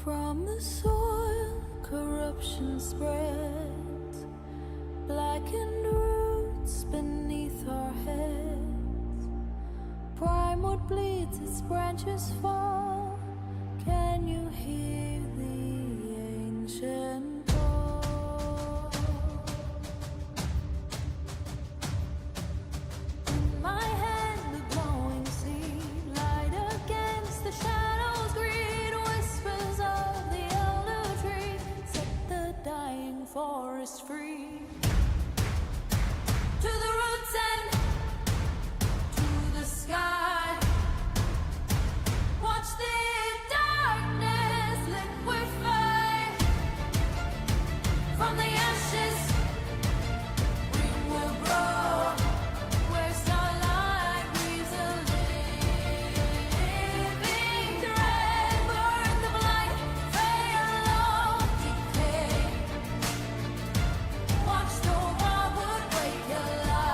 From the soil, corruption spreads, blackened roots beneath our heads. Primewood bleeds, its branches fall. Can you hear the ancient call? In my hand, the glowing seed, light against the shadows, greed whispers of the elder tree, set the dying forest free. To the roots and to the sky, watch the darkness liquefy. From the ashes, green will grow, where starlight weaves a living thread. Burn the blight, fade along, decay. Watch the wildwood wake alive.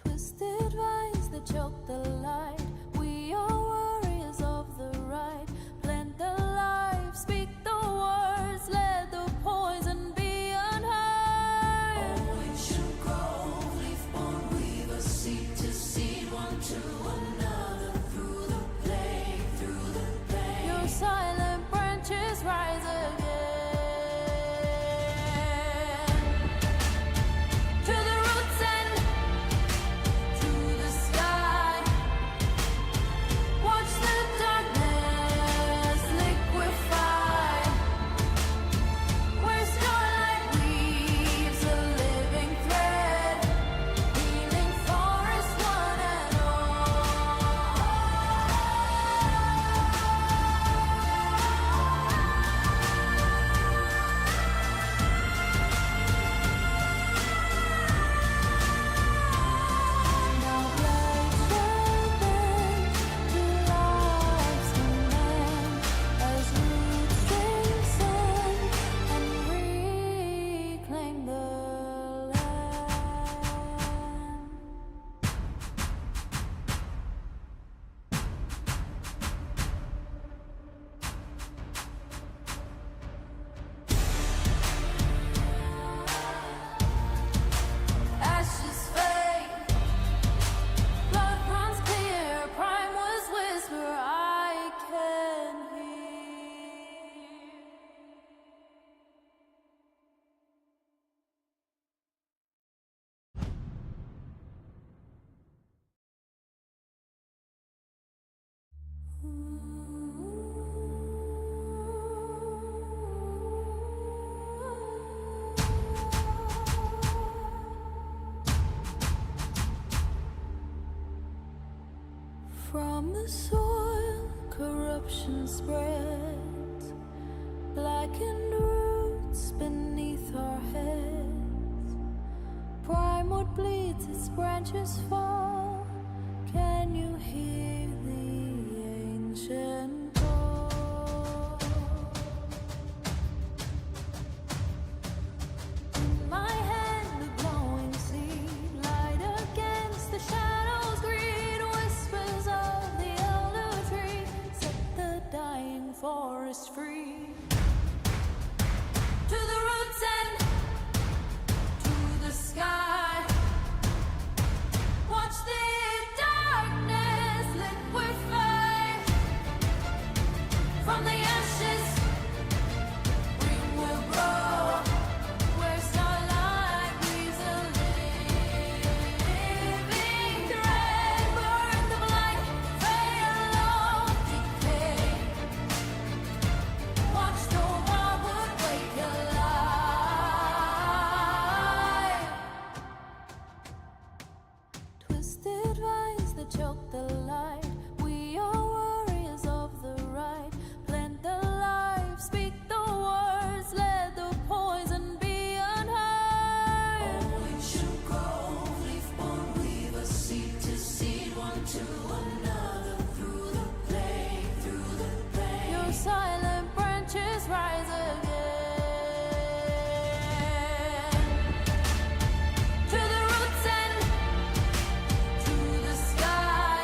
Twisted vines that choke the light. We are warriors of the right. Plant the life, speak the words, let the poison be unheard. Oh, ancient grove, leaf-born weavers, seed to seed, one to another, through the plague, through the plague. Your silent branches rise again. To the roots and to the sky, watch the darkness liquefy. Where starlight weaves a living thread, healing forest one and Now blades shall bend to life's command, as roots strengthen and reclaim the land. Ashes fade, blood runs clear, prime was whisper I can hear. From the soil, corruption spreads, blackened roots beneath our heads. Primewood bleeds, its branches fall. Can you hear the ancient call? In my hand, the glowing seed, light against the shadows, greed whispers of the elder tree, set the dying forest free. To the roots and to the sky, watch the darkness liquefy. From the ashes, green will grow, where starlight weaves a living thread. Burn the blight, fade along, decay. Watch the wildwood wake alive. Twisted vines that choke the light. We are warriors of the right. Plant the life, speak the words, let the poison be unheard. Oh, ancient grove, leaf-born weavers, seed to seed, one to another, through the plague, through the plague. Your silent branches rise again. To the roots and to the sky,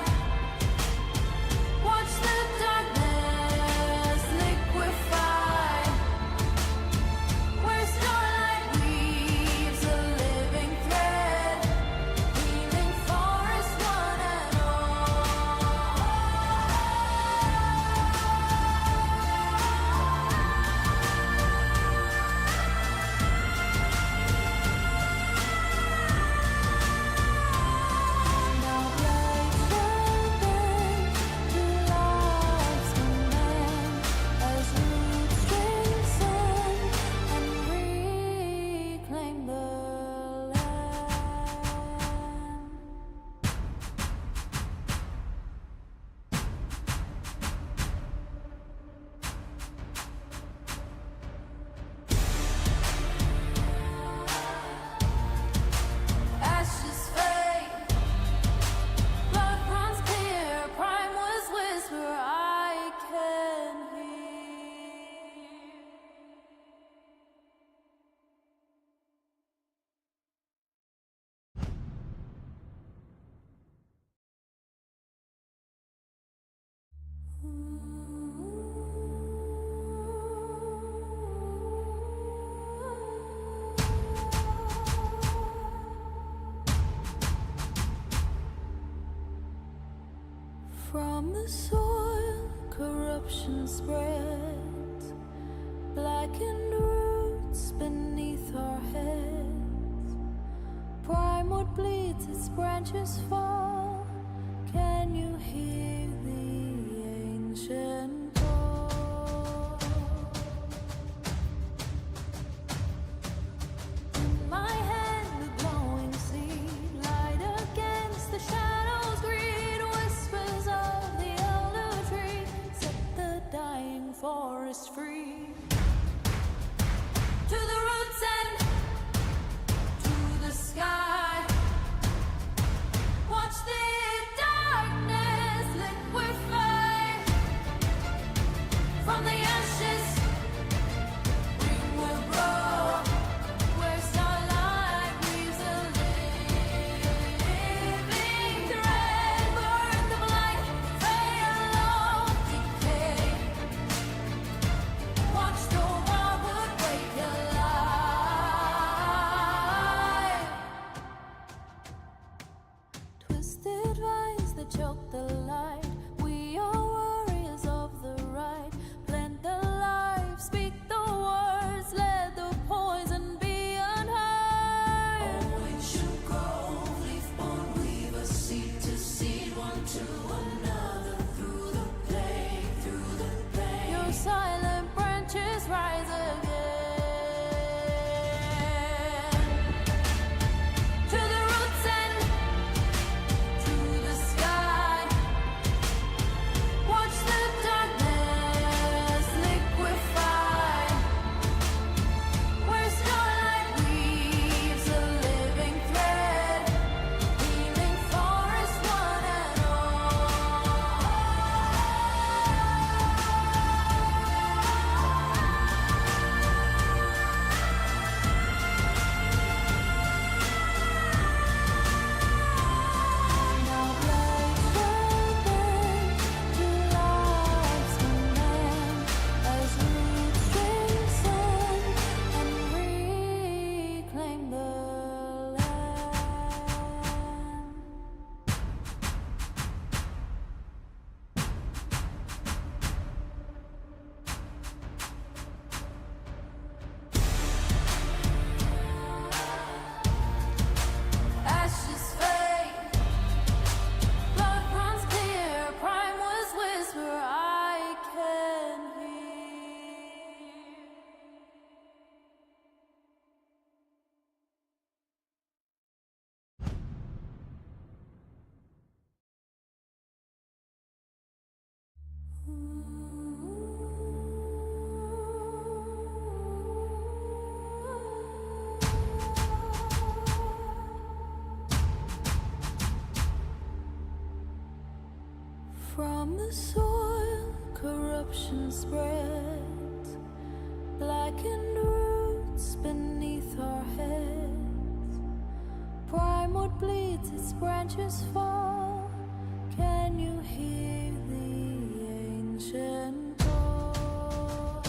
From the soil, corruption spreads, blackened roots beneath our heads. Primewood bleeds, its branches fall. Can you hear the ancient call? In my hand, the glowing seed, light against the shadows, greed whispers of the elder tree, set the dying forest free. To the roots and to the sky, watch the darkness liquefy. From the ashes, green will grow, where starlight weaves a living thread. Birth of light, fail of decay. Watch the wildwood wake alive. Twisted vines that choke the light. We are warriors of the right. Plant the life, speak the words, let the poison be unheard. Oh, ancient grove, leaf-born weaver, seed to seed, one to another, through the plague, through the plague. Your silent branches rise again. To the roots and to the sky, watch the darkness liquefy. Where starlight weaves a living thread, healing forest one and all. Now blades will bend to life's command, as roots strengthen and reclaim the land. Ashes fade, blood runs clear, prime was whisper I can hear. From the soil, corruption spreads, blackened roots beneath our heads. Primewood bleeds, its branches fall. Can you hear the ancient call?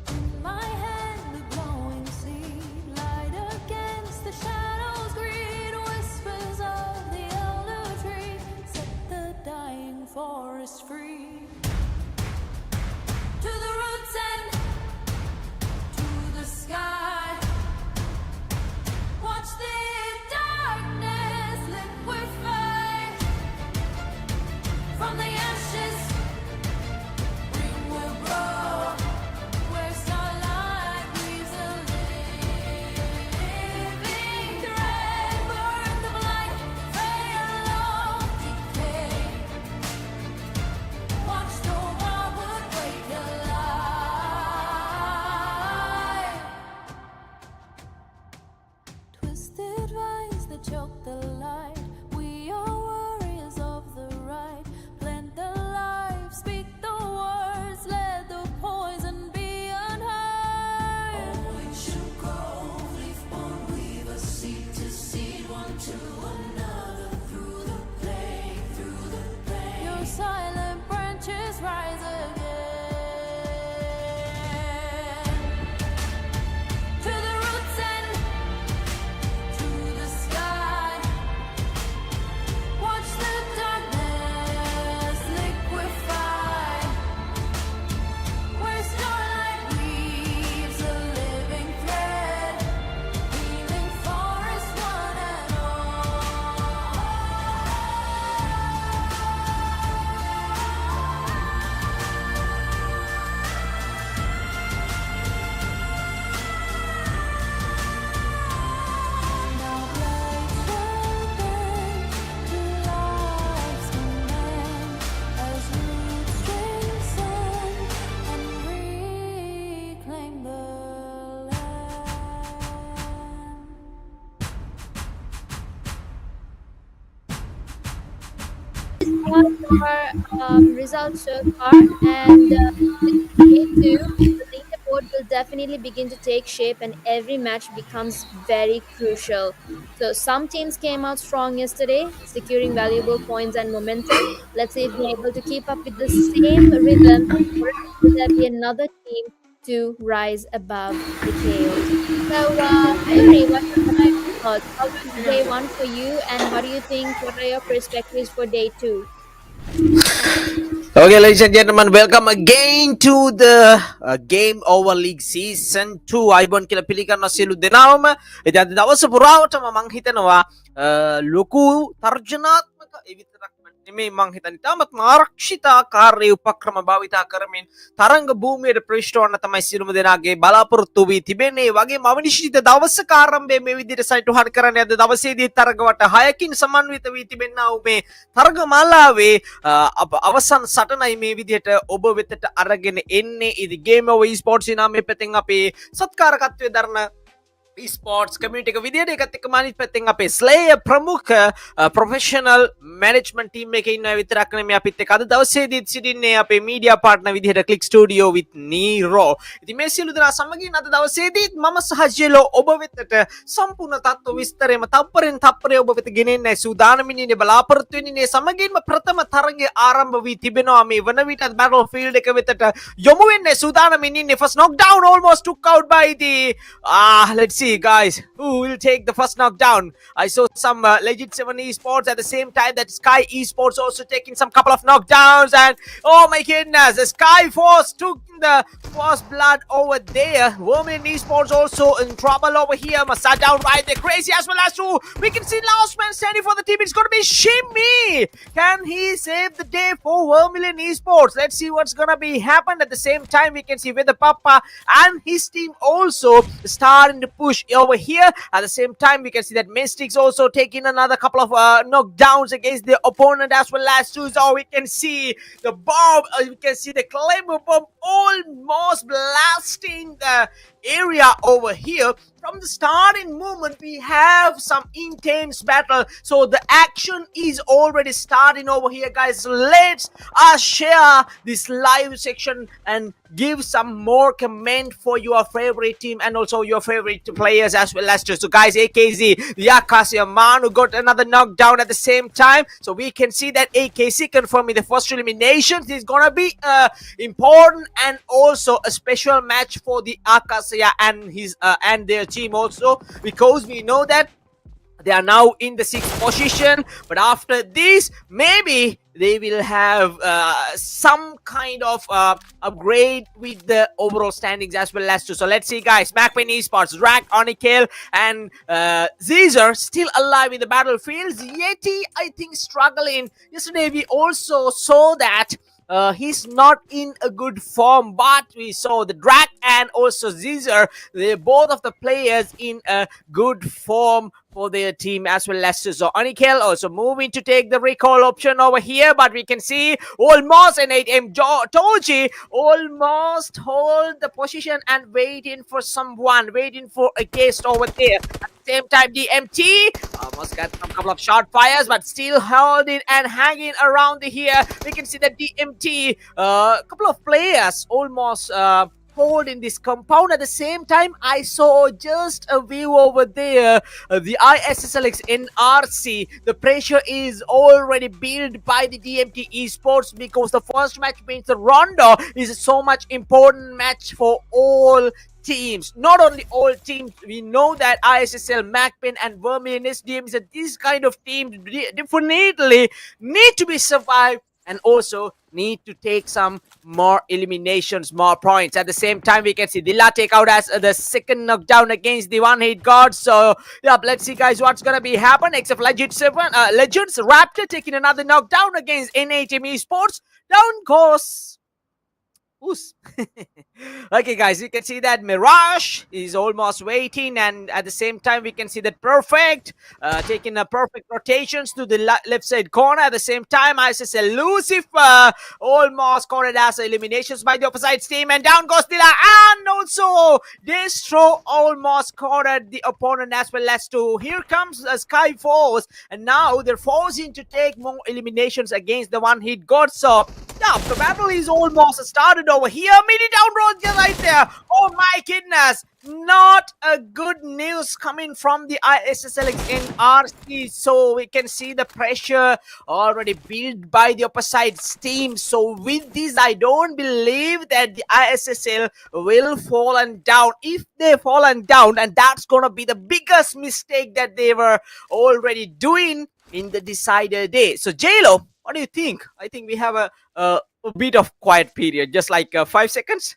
In my hand, the glowing seed, light against the shadows, greed whispers of the elder tree, set the dying forest free. To the roots and to the sky, watch the darkness liquefy. From the ashes, green will grow, where starlight weaves a living thread. Birth of light, fail of decay. Watch the wildwood wake alive. Twisted vines that choke the light. We are warriors of the right. Plant the life, speak the words, let the poison be unheard. Oh, ancient grove, leaf-born weaver, seed to seed, one to another, through the plague, through the plague. Your silent branches rise again. To the roots and to the sky, Was our results so far, and with day two, the leaderboard will definitely begin to take shape, and every match becomes very crucial. So, some teams came out strong yesterday, securing valuable points and momentum. Let's see if they're able to keep up with the same rhythm, or else will there be another team to rise above the chaos. So, Mayuri, what are your thoughts? How was day one for you, and what do you think? What are your perspectives for day two? Okay, ladies and gentlemen, welcome again to the Game Over League Season 2. Aibon kila pilikan na silu dinam. Ida dawa sa burao ta mamanghitan wa luku tarjanat maka evitrak may manghitan tamat marakshita kare upakrama bawita karamin taranga bhumi ed prishto na tamay silu dinage balapur tubi tibene wage mavanishita dawasa karambe me vidira site har karane ad dawase di taragawata hayakin samanvita vi tibenna ube තරගමාලාවේ අවසන් සටනයි මේ විදිහට ඔබ වෙතට අරගෙන එන්නේ ඉදි ගේම ඔව sports නාමයේ පැත්තෙන් අපේ සත්කාරකත්වයේ දරන esports community ka විදියට එකත් එක්ක මානිත් පැත්තෙන් අපේ slayer ප්‍රමුඛ professional management team එකේ ඉන්නවා විතරක් නෙමෙයි අපිත් එක්ක අද දවසේදීත් සිටින්නේ අපේ media partner විදියට click studio with Nero. ඉතින් මේ සියලු දෙනා සමගින් අද දවසේදීත් මම සහ ජෙලෝ ඔබ වෙතට සම්පූර්ණ තත්ත්ව විස්තරයම තප්පරෙන් තප්පරේ ඔබ වෙත ගෙනෙන්නයි සූදානම් ඉන්නේ බලාපොරොත්තු වෙන්නේ සමගින්ම ප්‍රථම තරගය ආරම්භ වී තිබෙනවා මේ වන විට battlefield එක වෙතට යොමු වෙන්නේ සූදානම් ඉන්නේ first knockdown almost took out by the let's see guys who will take the first knockdown. I saw some legit 7 esports at the same time that Sky esports also taking some couple of knockdowns, and oh my goodness, the SKYFORCE took the first blood over there. Women esports also in trouble over here. Sat down right there, crazy as well as true. We can see last man standing for the team. It's going to be Shimmy. Can he save the day for Vermilion esports? Let's see what's going to be happen. At the same time, we can see where the PAPPA and his team also starting to push over here. At the same time, we can see that Mystics also taking another couple of knockdowns against the opponent as well as two. So we can see the bomb, we can see the Claymore bomb almost blasting the area over here. From the starting moment, we have some intense battle. So the action is already starting over here, guys. So let's share this live section and give some more comment for your favorite team and also your favorite players as well as just. So guys, AKZ, the AKAZAYA man who got another knockdown at the same time. So we can see that AKZ confirming the first elimination. This is gonna be important and also a special match for the AKAZAYA and his and their team also, because we know that they are now in the 6th position, but after this maybe they will have some kind of upgrade with the overall standings as well as too. So let's see guys, MAKPEN esports, Rack, Onikel and Caesar still alive in the battlefields. Yeti I think struggling. Yesterday we also saw that he's not in a good form, but we saw the Drac and also Caesar, they're both of the players in a good form for their team as well as so Onikel also moving to take the recall option over here, but we can see almost an 8M Toji almost hold the position and waiting for someone, waiting for a guest over there. At the same time, the MT almost got some couple of shot fires, but still holding and hanging around here. We can see that the MT couple of players almost hold in this compound. At the same time, I saw just a view over there, the ISSLxNRC. The pressure is already built by the DMT esports because the first match means the Rondo is so much important match for all teams. Not only all teams, we know that ISSL, MAKPEN and Vermilion SDM is that these kind of teams definitely need to be survived and also need to take some more eliminations, more points. At the same time, we can see Dilla take out as the second knockdown against the one-hit god. So, yeah, let's see, guys, what's gonna be happening. Except Legends Raptor taking another knockdown against NHM Esports. Down goes Oops. Okay, guys, you can see that Mirage is almost waiting, and at the same time, we can see that Perfect taking a perfect rotations to the left side corner. At the same time, ISSL Lucifer almost cornered as eliminations by the opposite team, and down goes Dila, and also Destro almost cornered the opponent as well as two. Here comes Skyforce, and now they're forcing to take more eliminations against the one hit GODZ. Yeah, the battle is almost started over here. Mini down road just right there. Oh my goodness. Not a good news coming from the ISSLxNRC. So we can see the pressure already built by the opposite team. So with this, I don't believe that the ISSL will fallen down. If they fallen down, and that's gonna be the biggest mistake that they were already doing in the decider day. So JLo, what do you think? I think we have a bit of quiet period, just like 5 seconds.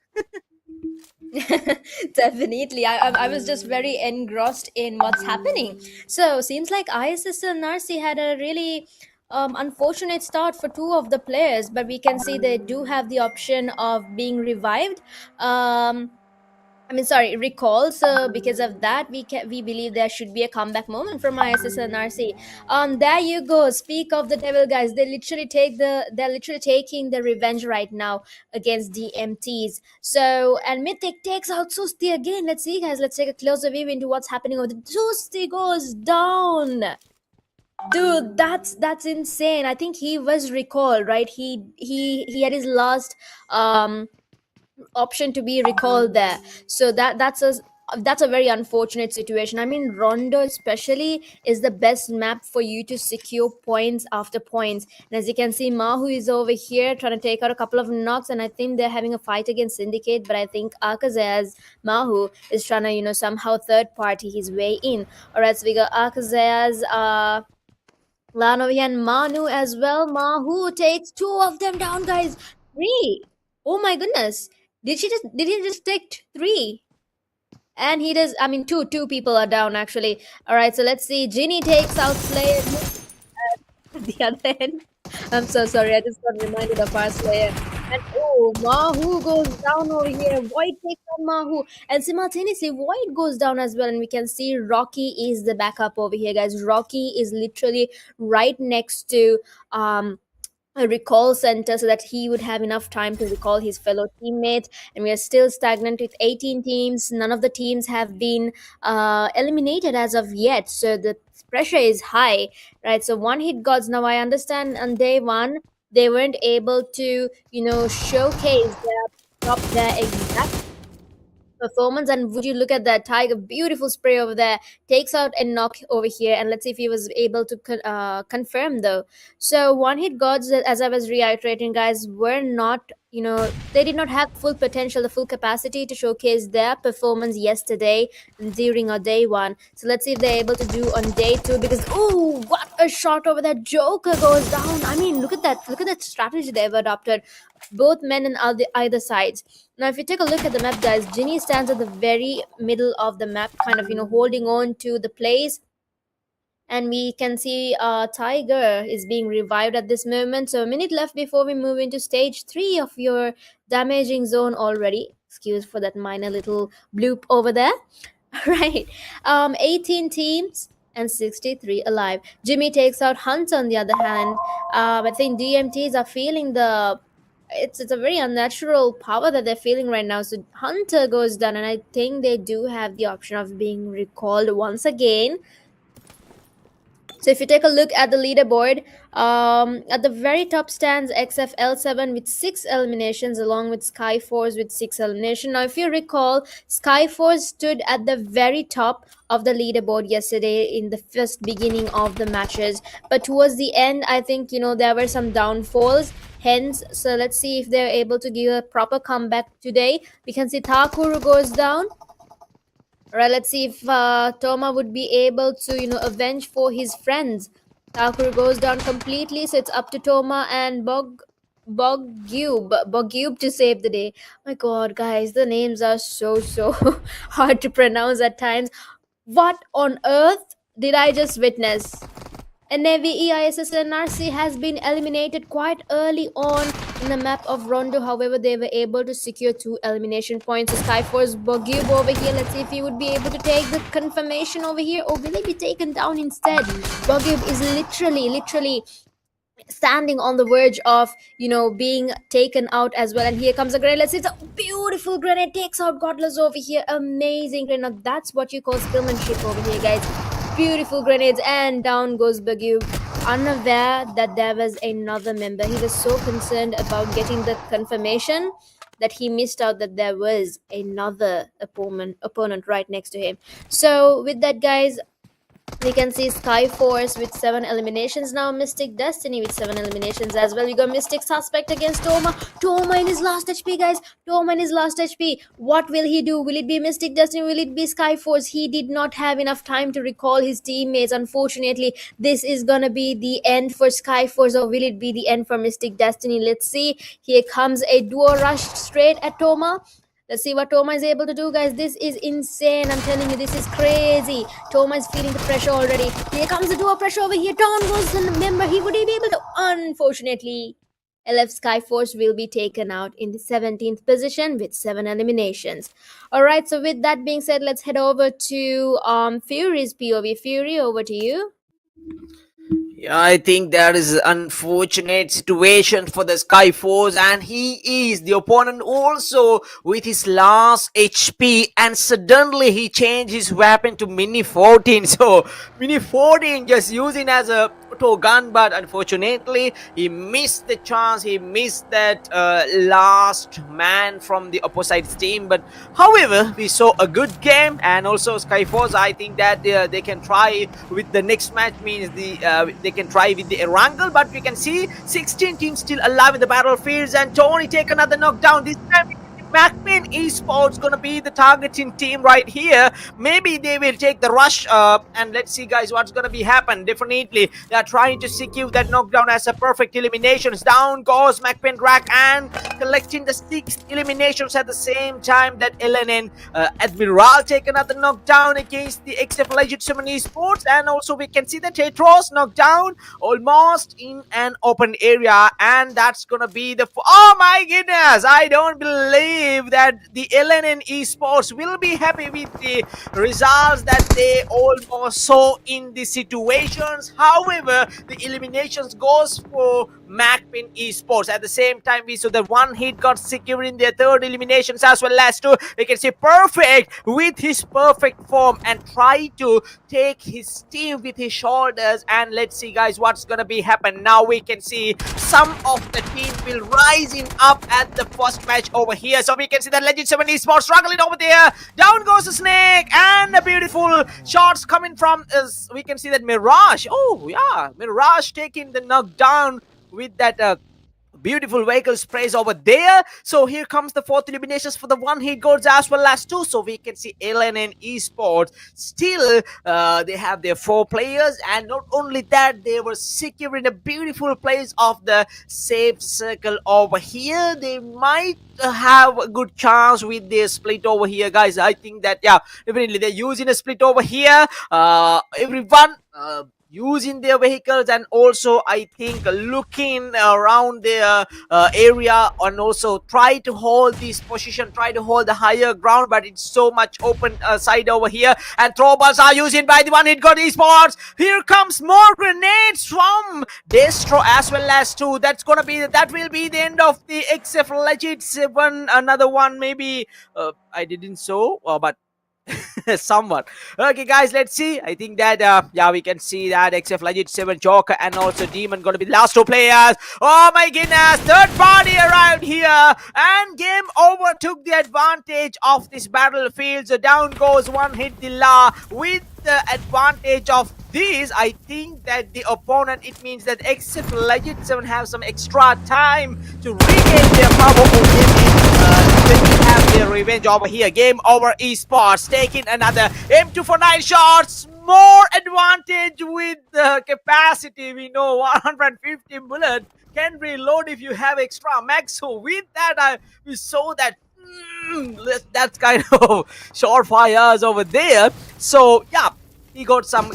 Definitely. I was just very engrossed in what's happening. So seems like ISSL Narsi had a really unfortunate start for two of the players, but we can see they do have the option of being revived. I mean, sorry, recall. So because of that, we believe there should be a comeback moment from ISSL NRC. There you go. Speak of the devil, guys. They're literally taking the revenge right now against DMTs. So and Mythic takes out Susti again. Let's see, guys. Let's take a closer view into what's happening over the Susti goes down. Dude, that's insane. I think he was recalled, right? He had his last option to be recalled there. So that's a very unfortunate situation. I mean, Rondo especially is the best map for you to secure points after points. And as you can see, Mahu is over here trying to take out a couple of knocks, and I think they're having a fight against Syndicate, but I think AKAZAYA's Mahu is trying to, somehow third party his way in. Alright, so we got AKAZAYA's Lanovi and Manu as well. Mahu takes two of them down, guys. Three. Oh my goodness. Did he just take three? And he does, I mean, two people are down actually. Alright, so let's see. Ginny takes out Slayer at the other end. I'm so sorry, I just got reminded of our Slayer. And oh, Mahu goes down over here. Void takes on Mahu. And simultaneously, Void goes down as well. And we can see Rocky is the backup over here, guys. Rocky is literally right next to a recall center so that he would have enough time to recall his fellow teammates. And we are still stagnant with 18 teams. None of the teams have been eliminated as of yet, so the pressure is high, right? So one hit gods, now I understand on day one they weren't able to showcase their exact performance. And would you look at that, Tiger, beautiful spray over there, takes out a knock over here. And let's see if he was able to confirm though. So one hit gods, as I was reiterating, guys, were not, they did not have full potential, the full capacity to showcase their performance yesterday during our day one. So let's see if they're able to do on day two, because oh, what a shot over there. Joker goes down. I mean, look at that strategy they've adopted, both men and either sides. Now, if you take a look at the map, guys, Ginny stands at the very middle of the map, kind of, holding on to the place. And we can see Tiger is being revived at this moment. So a minute left before we move into stage 3 of your damaging zone already. Excuse for that minor little bloop over there. Right. 18 teams and 63 alive. Jimmy takes out Hunt on the other hand. I think DMTs are feeling it's a very unnatural power that they're feeling right now. So Hunter goes down, and I think they do have the option of being recalled once again. So if you take a look at the leaderboard, at the very top stands XFL7 with 6 eliminations, along with SKYFORCE with 6 eliminations. Now, if you recall, SKYFORCE stood at the very top of the leaderboard yesterday in the first beginning of the matches. But towards the end, I think, there were some downfalls. Hence, so let's see if they're able to give a proper comeback today. We can see Takuru goes down. Alright, let's see if Toma would be able to, avenge for his friends. Takuru goes down completely, so it's up to Toma and Bogyub to save the day. My god, guys, the names are so hard to pronounce at times. What on earth did I just witness? And VE ISSLnRC has been eliminated quite early on in the map of Rondo. However, they were able to secure 2 elimination points. So SKYFORCE Bogib over here. Let's see if he would be able to take the confirmation over here, or will he be taken down instead? Bogib is literally standing on the verge of being taken out as well. And here comes a grenade. Let's see, it's a beautiful grenade, takes out GODZ over here. Amazing grenade. Now that's what you call skillmanship over here, guys. Beautiful grenades, and down goes Bagu, unaware that there was another member. He was so concerned about getting the confirmation that he missed out that there was another opponent right next to him. So with that, guys, we can see SKYFORCE with 7 eliminations now. Mystic Destiny with 7 eliminations as well. We got Mystic Suspect against Toma. Toma in his last HP, guys. Toma in his last HP. What will he do? Will it be Mystic Destiny? Will it be SKYFORCE? He did not have enough time to recall his teammates. Unfortunately, this is gonna be the end for SKYFORCE, or will it be the end for Mystic Destiny? Let's see. Here comes a duo rush straight at Toma. Let's see what Toma is able to do, guys. This is insane. I'm telling you, this is crazy. Toma is feeling the pressure already. Here comes the duo pressure over here. Down goes the member. He would be able to. Unfortunately, LF SKYFORCE will be taken out in the 17th position with 7 eliminations. Alright, so with that being said, let's head over to Fury's POV. Fury, over to you. Yeah, I think that is an unfortunate situation for the SKYFORCE, and he is the opponent also with his last HP, and suddenly he changed his weapon to Mini 14. So Mini 14 just using as a auto gun, but unfortunately he missed the chance. He missed that last man from the opposite team. But however, we saw a good game, and also SKYFORCE, I think that they can try with the next match, means they can try with the Erangel. But we can see 16 teams still alive in the battlefields, and Tony take another knockdown. This time MAKPEN Esports gonna be the targeting team right here. Maybe they will take the rush, and let's see, guys, what's gonna be happen. Definitely they are trying to secure that knockdown as a perfect eliminations. Down goes MAKPEN Rack, and collecting the 6 eliminations at the same time that LNN Admiral take another knockdown against the XFLxNRC Esports. And also we can see the Tetros knockdown almost in an open area, and that's gonna be the oh my goodness, I don't believe that the LNN Esports will be happy with the results that they almost saw in the situations. However, the eliminations goes for MAKPEN Esports. At the same time, we saw that one hit got secured in their 3rd eliminations as well as 2. We can see Perfect with his perfect form and try to take his team with his shoulders. And let's see, guys, what's gonna be happen. Now we can see some of the team will rising up at the first match over here. So we can see that Legend 7 Esports struggling over there. Down goes the Snake, and the beautiful shots coming from we can see that Mirage. Oh yeah, Mirage taking the knockdown with that beautiful vehicle sprays over there. So here comes the 4th eliminations for the one hit GODZ as well as 2. So we can see LNN Esports still they have their 4 players, and not only that, they were securing a beautiful place of the safe circle over here. They might have a good chance with their split over here, guys. I think that, yeah, definitely they're using a split over here. Everyone using their vehicles, and also I think looking around their area, and also try to hold this position, try to hold the higher ground. But it's so much open side over here, and throwballs are used by the one hit GODZ Esports. Here comes more grenades from Destro as well as 2. That will be the end of the XFLxNRC. Another one maybe I didn't show, but somewhat. Okay, guys, let's see. I think that yeah, we can see that XFLxNRC Joker and also Demon gonna be the last 2 players. Oh my goodness, 3rd party arrived here, and Gameover took the advantage of this battlefield. So down goes one hit Dilla. With the advantage of this, I think that the opponent, it means that XFLxNRC have some extra time to regain their power when we have their revenge over here. Gameover Esports taking another M249 shots. More advantage with the capacity. We know 150 bullet can reload if you have extra max. So with that, we saw that that's kind of short fires over there. So yeah, he got some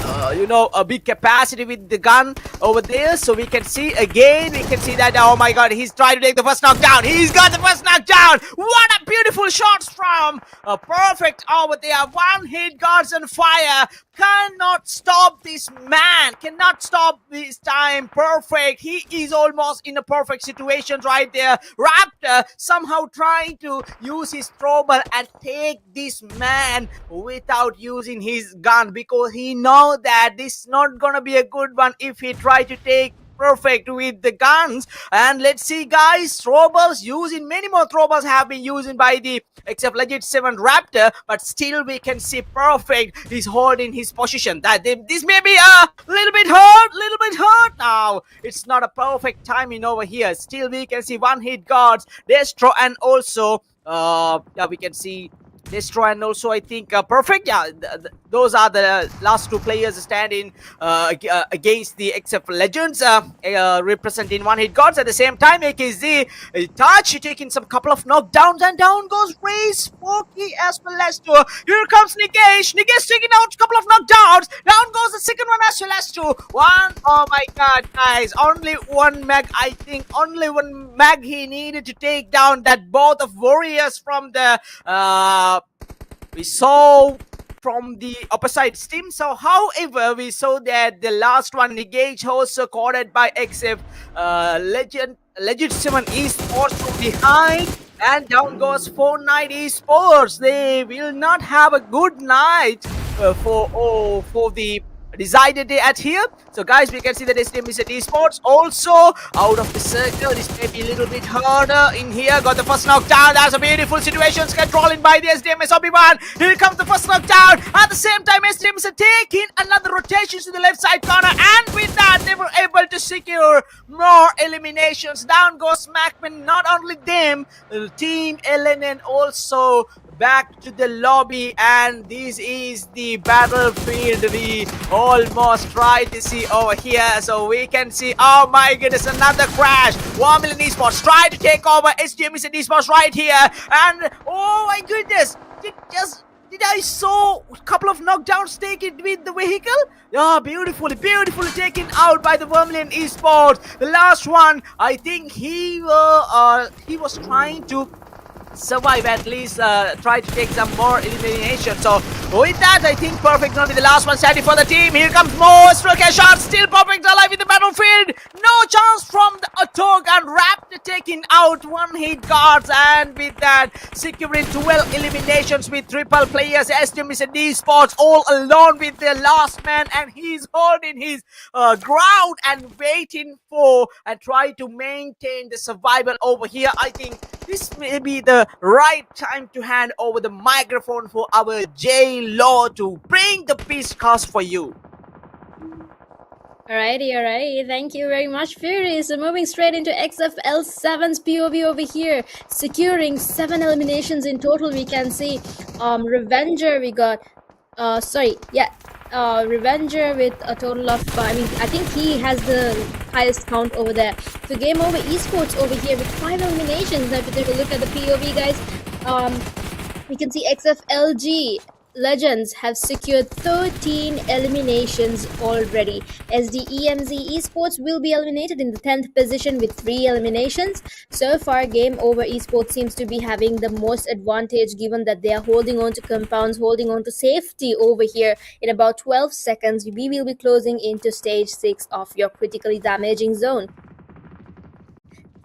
a big capacity with the gun over there. So we can see again, we can see that, oh my god, he's trying to take the first knockdown. He's got the first knockdown. What a beautiful shots from Perfect over there. One hit, guards on fire. Cannot stop this man. Cannot stop this time. Perfect. He is almost in a perfect situation right there. Raptor somehow trying to use his trouble and take this man without using his gun, because he know that this is not gonna be a good one if he try to take Perfect with the guns. And let's see, guys, throwables using many more throwables have been used by the except Legit 7 Raptor, but still we can see Perfect is holding his position. That this may be a little bit hurt now. It's not a perfect timing over here. Still we can see one hit guards, Destro, and also yeah, we can see Destroy, and also I think Perfect. Yeah, those are the last two players standing against the XF Legends, representing one hit gods. At the same time, AKZ touch taking some couple of knockdowns, and down goes Race, Forky, as well as two. Here comes Nigesh. Nigesh taking out a couple of knockdowns. Down goes the second one as well as two. One. Oh my god, guys! Only one mag. I think only one mag he needed to take down that both of warriors from the we saw from the opposite team. So however, we saw that the last one Negage also corded by XF Legit 7 Esports from behind, and down goes 4-9 Esports. They will not have a good night for the decided day at here. So guys, we can see that this team is at Esports also out of the circle. This may be a little bit harder in here. Got the first knockdown. That's a beautiful situation controlling by the SDMS Obi-Wan. Here comes the first knockdown. At the same time, SDMS are taking another rotation to the left side corner, and with that they were able to secure more eliminations. Down goes MAKPEN. Not only them, the team LENION also back to the lobby, and this is the battlefield we almost try to see over here. So we can see, oh my goodness, another crash. 1 million Esports try to take over SGMS and Esports right here, and oh my goodness, did I saw a couple of knockdowns taken with the vehicle? Yeah, beautifully taken out by the Vermilion Esports. The last one, I think he was trying to survive, at least try to take some more elimination. So with that, I think Perfect gonna be the last one standing for the team. Here comes more stroke shots. Still Perfect alive in the battlefield. No chance from the Otog, and Raptor taking out one hit guards, and with that securing 12 eliminations with triple players. STMs and Esports all alone with their last man, and he's holding his ground and waiting for and try to maintain the survival over here. I think this may be the right time to hand over the microphone for our J Law to bring the peace cast for you. Alrighty. Thank you very much, Fury. So moving straight into XFL7's POV over here, securing 7 eliminations in total. We can see Revenger. We got Revenger with a total of I think he has the highest count over there. So Gameover Esports over here with 5 eliminations. Now if you take a look at the POV, guys, we can see XFLG Legends have secured 13 eliminations already. SDEMZ Esports will be eliminated in the 10th position with 3 eliminations. So far, Gameover Esports seems to be having the most advantage, given that they are holding on to compounds, holding on to safety over here. In about 12 seconds, we will be closing into stage 6 of your critically damaging zone.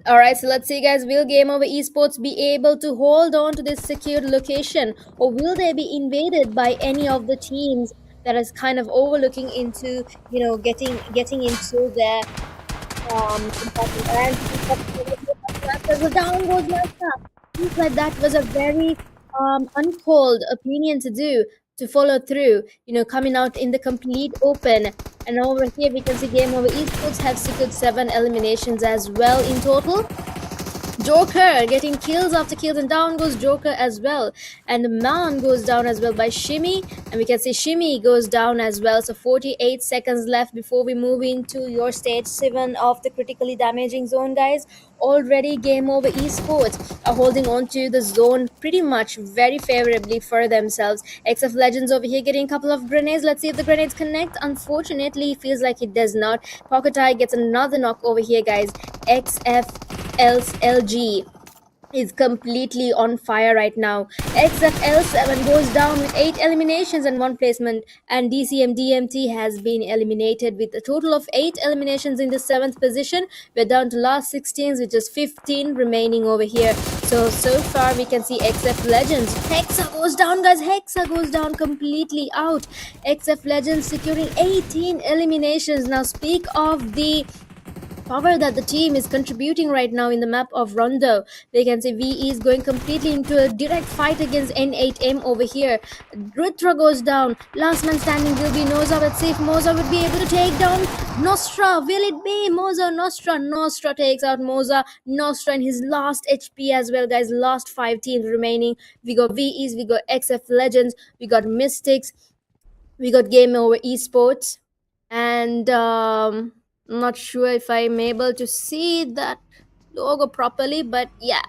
Alright, so let's see, guys, will Gameover Esports be able to hold on to this secured location, or will they be invaded by any of the teams that is kind of overlooking into, you know, getting into their compartment? And down goes Masta. Seems like that was a very uncalled opinion to follow through, you know, coming out in the complete open. And over here we can see Gameover Esports have secured 7 eliminations as well in total. Joker getting kills after kills, and down goes Joker as well. And the man goes down as well by Shimmy, and we can see Shimmy goes down as well. So 48 seconds left before we move into your stage 7 of the critically damaging zone, guys. Already Gameover Esports are holding on to the zone pretty much very favorably for themselves. XF Legends over here getting a couple of grenades. Let's see if the grenades connect. Unfortunately, feels like it does not. Pocket Eye gets another knock over here, guys. XFLG is completely on fire right now. XFL7 goes down with 8 eliminations and 1 placement, and DCM DMT has been eliminated with a total of 8 eliminations in the 7th position. We're down to last 16s, which is 15 remaining over here. So far we can see XF Legends. Hexa goes down, guys. Hexa goes down completely out. XF Legends securing 18 eliminations. Now speak of the power that the team is contributing right now in the map of Rondo. They can say VE is going completely into a direct fight against N8M over here. Ritra goes down. Last man standing will be Noza. Let's see if Moza would be able to take down Nostra. Will it be Moza? Nostra? Nostra takes out Moza. Nostra in his last HP as well, guys. Last 5 teams remaining. We got VEs, we got XF Legends, we got Mystics, we got Gameover Esports, and I'm not sure if I'm able to see that logo properly, but yeah.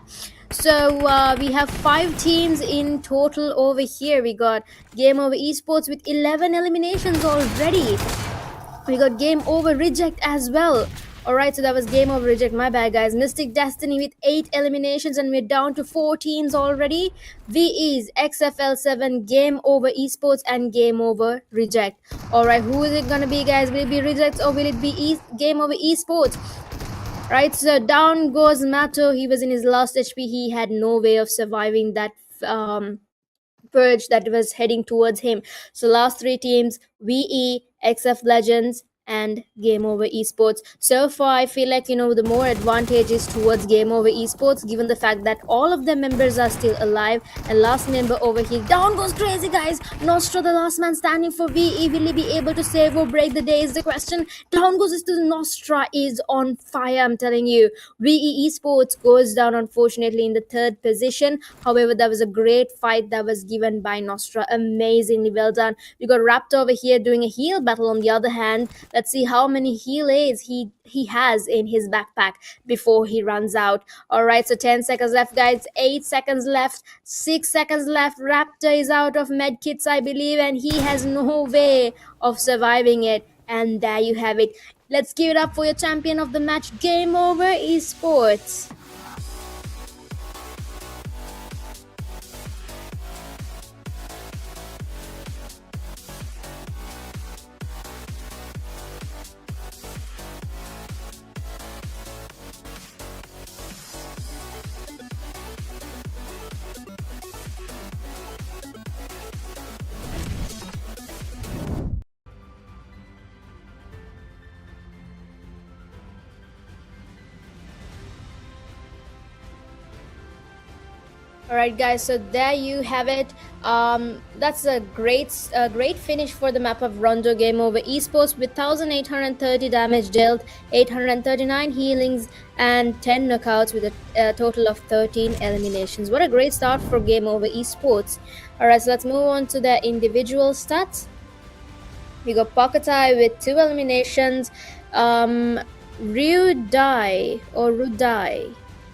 So we have 5 teams in total over here. We got Gameover Esports with 11 eliminations already. We got Gameover Reject as well. Alright, so that was Gameover Reject. My bad, guys. Mystic Destiny with 8 eliminations, and we're down to 4 teams already. VEs, XFL7, Gameover Esports, and Gameover Reject. Alright, who is it gonna be, guys? Will it be Reject or will it be Gameover Esports? Right, so down goes Mato. He was in his last HP. He had no way of surviving that purge that was heading towards him. So last 3 teams, VE, XF Legends, and Gameover Esports. So far, I feel like, the more advantage is towards Gameover Esports, given the fact that all of the members are still alive. And last member over here, down goes Crazy, guys. Nostra, the last man standing for VE. Will he be able to save or break the day is the question. Down goes to Nostra, is on fire, I'm telling you. VE Esports goes down, unfortunately, in the 3rd position. However, that was a great fight that was given by Nostra. Amazingly well done. We got Raptor over here doing a heal battle on the other hand. Let's see how many heal aids he has in his backpack before he runs out. Alright, so 10 seconds left, guys. 8 seconds left. 6 seconds left. Raptor is out of medkits, I believe, and he has no way of surviving it. And there you have it. Let's give it up for your champion of the match, Gameover Esports. Alright, guys, so there you have it. That's a great finish for the map of Rondo Gameover Esports with 1830 damage dealt, 839 healings, and 10 knockouts with a total of 13 eliminations. What a great start for Gameover Esports. Alright, so let's move on to the individual stats. We got Pocket Eye with 2 eliminations, Rudai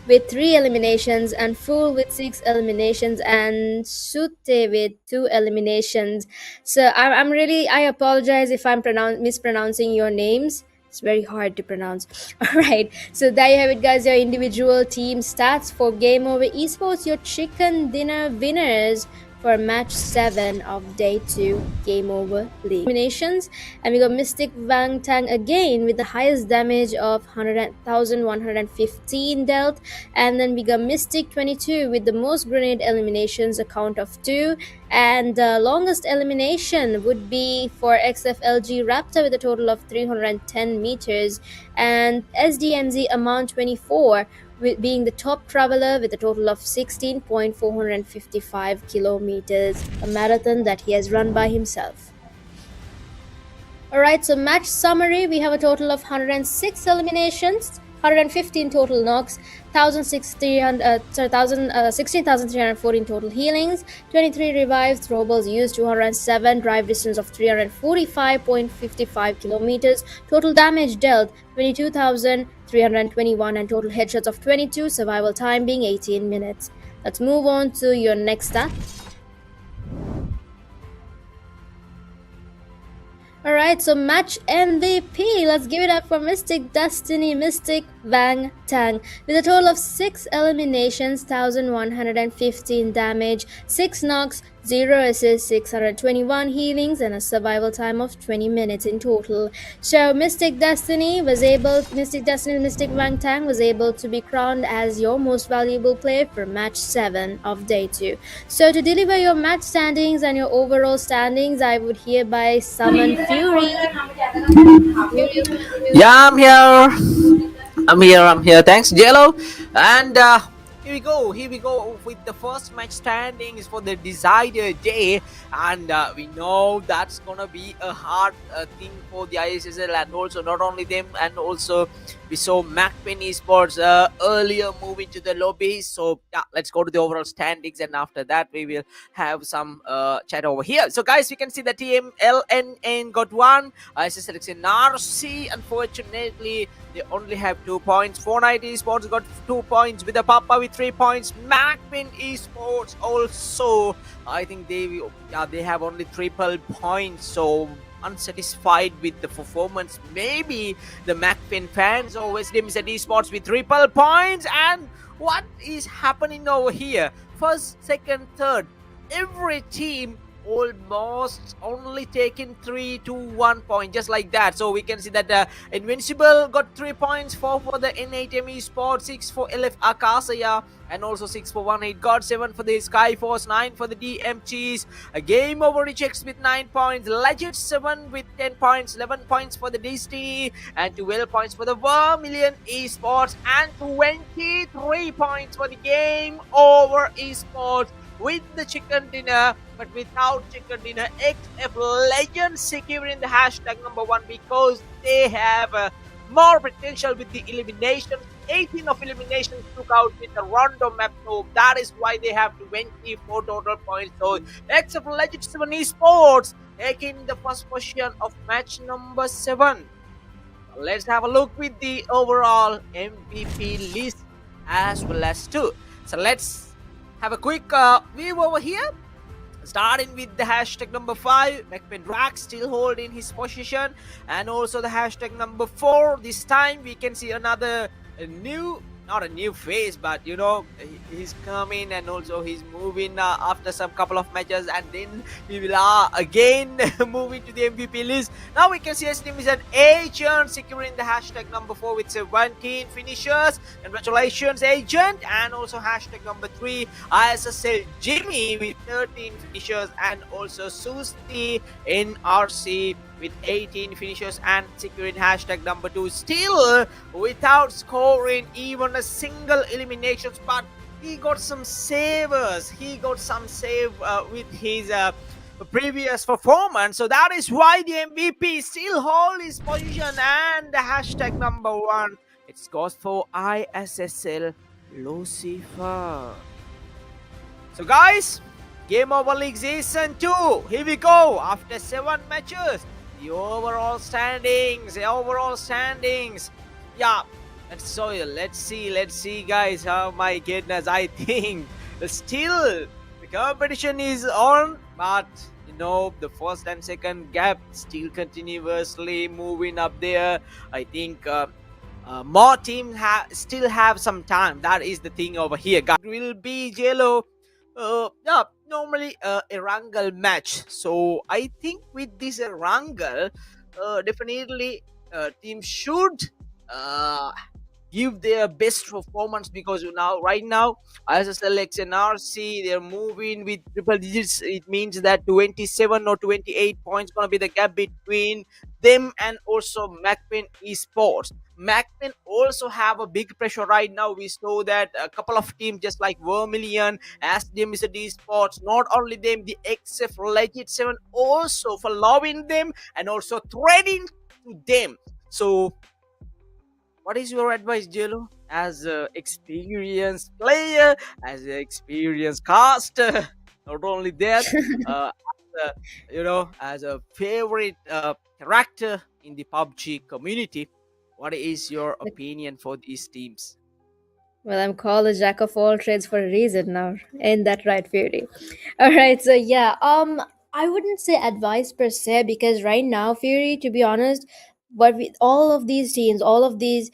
with 3 eliminations, and Fool with 6 eliminations, and Sute with 2 eliminations. So I apologize if I'm mispronouncing your names. It's very hard to pronounce. Alright, so there you have it, guys, your individual team stats for Gameover Esports, your chicken dinner winners for match 7 of day 2 Gameover League eliminations. And we got Mystic Wang Tang again with the highest damage of 1,115 dealt, and then we got Mystic 22 with the most grenade eliminations, a count of 2, and the longest elimination would be for XFLG Raptor with a total of 310 meters, and SDMZ Amount 24 with being the top traveler with a total of 16.455 kilometers, a marathon that he has run by himself. Alright, so match summary, we have a total of 106 eliminations, 115 total knocks, 16,314 total healings, 23 revives, throwables used 207, drive distance of 345.55 kilometers, total damage dealt 22,321, and total headshots of 22, survival time being 18 minutes. Let's move on to your next stat. Alright, so match MVP. Let's give it up for Mystic Destiny Mystic Wang Tang. With a total of 6 eliminations, 1,115 damage, 6 knocks, 0 assists, 621 healings, and a survival time of 20 minutes in total. So Mystic Destiny Mystic Wang Tang was able to be crowned as your most valuable player for match 7 of day 2. So to deliver your match standings and your overall standings, I would hereby summon Fury. Yeah, I'm here. Thanks, Jello. And here we go with the first match standings for the decided day. And we know that's gonna be a hard thing for the ISSL, and also not only them, and also we saw MAKPEN esports earlier move into the lobby. So yeah, let's go to the overall standings, and after that we will have some chat over here. So guys, we can see the team LNN got 1, ISSLxNRC unfortunately they only have 2 points. Fortnite esports got 2 points with the PAPPA with 3 points. MAKPEN esports also, I think they have only triple points, so unsatisfied with the performance. Maybe the MAKPEN fans always limit esports with triple points. And what is happening over here? First, second, third, every team almost only taking 3 to 1 point, just like that. So we can see that Invincible got 3 points, 4 for the N8M esports, 6 for LF AKAZAYA, and also 6 for 1-8 GODZ, 7 for the SKYFORCE, 9 for the DMGs. A Gameover rejects with 9 points, Legend 7 with 10 points, 11 points for the Destiny, and 12 points for the Vermilion esports, and 23 points for the Gameover esports. With the chicken dinner, but without chicken dinner, XF Legends securing the hashtag number 1 because they have more potential with the eliminations. 18 of eliminations took out with the random map, so that is why they have 24 total points. So XF Legends 7 esports taking the first position of match number 7. Let's have a look with the overall MVP list as well as 2. So let's have a quick view over here, starting with the hashtag number 5, MAKPEN Drax still holding his position, and also the hashtag number 4. This time we can see another not a new face, but you know, he's coming and also he's moving after some couple of matches, and then we will again moving to the MVP list. Now we can see his name is an Agent securing the hashtag number 4 with 17 finishers. Congratulations, Agent. And also hashtag number 3, ISSL Jimmy with 13 finishers, and also Susti NRC with 18 finishes and securing hashtag number 2, still without scoring even a single eliminations, but he got some savers. He got some save with his previous performance, so that is why the MVP still hold his position. And the hashtag number 1, it goes for ISSL Lucifer. So guys, Gameover League Season 2, here we go. After 7 matches, the overall standings. Yeah, let's see guys. Oh my goodness, I think still the competition is on, but you know, the first and second gap still continuously moving up there. I think more teams still have some time. That is the thing over here, guys. It will be Jello normally a wrangle match. So I think with this wrangle, definitely team should give their best performance, because right now ISSLxNRC, they're moving with triple digits. It means that 27 or 28 points gonna be the gap between them and also MAKPEN esports. MAKPEN also have a big pressure right now. We saw that a couple of teams just like Vermilion, SDM is a esports, not only them, the XF Legend 7 also following them and also threading to them. So What is your advice, Jello, as an experienced player, as an experienced caster? Not only that, as as a favorite character in the PUBG community, what is your opinion for these teams? Well, I'm called a jack of all trades for a reason now. Ain't that right, Fury? All right, so yeah, I wouldn't say advice per se because right now, Fury, to be honest, but with all of these teams, all of these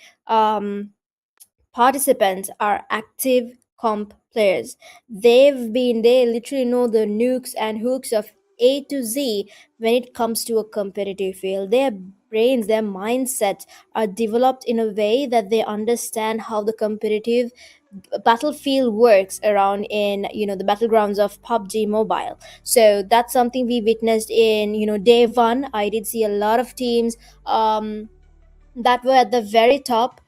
participants are active comp players. They literally know the nukes and hooks of A to Z when it comes to a competitive field. Their brains, their mindsets are developed in a way that they understand how the competitive battlefield works around in the battlegrounds of PUBG Mobile. So that's something we witnessed in day one. I did see a lot of teams that were at the very top.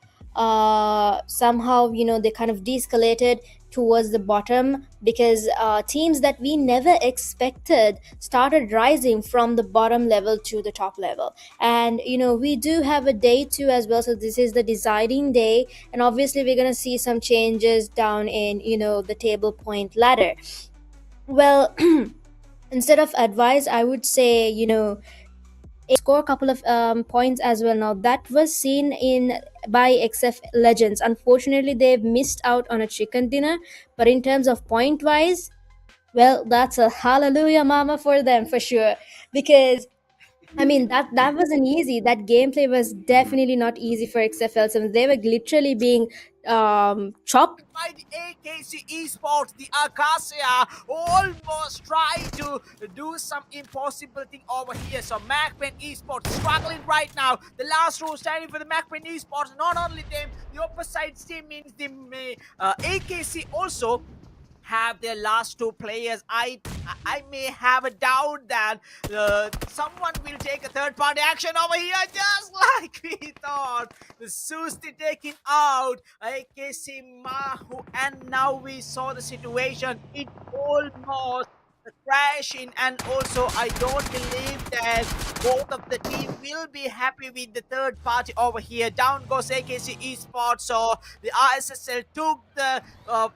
Somehow they kind of de-escalated towards the bottom because teams that we never expected started rising from the bottom level to the top level. And we do have a day two as well, so this is the deciding day, and obviously we're going to see some changes down in the table point ladder. Well, instead of advice, I would say score a couple of points as well. Now that was seen in by XF Legends. Unfortunately, they've missed out on a chicken dinner, but in terms of point wise, well, that's a hallelujah mama for them for sure. Because I mean that wasn't easy. That gameplay was definitely not easy for XFL. So they were literally being chopped. By the AKC Esports, the AKAZAYA almost tried to do some impossible thing over here. So MAKPEN Esports struggling right now. The last row standing for the MAKPEN Esports. Not only them, the opposite team means the AKC also have their last two players. I may have a doubt that someone will take a third party action over here, just like we thought. The Susti taking out AKC Mahu, and now we saw the situation. It almost crashing, and also I don't believe that both of the team will be happy with the third party over here. Down goes AKC Esports. So the ISSL took the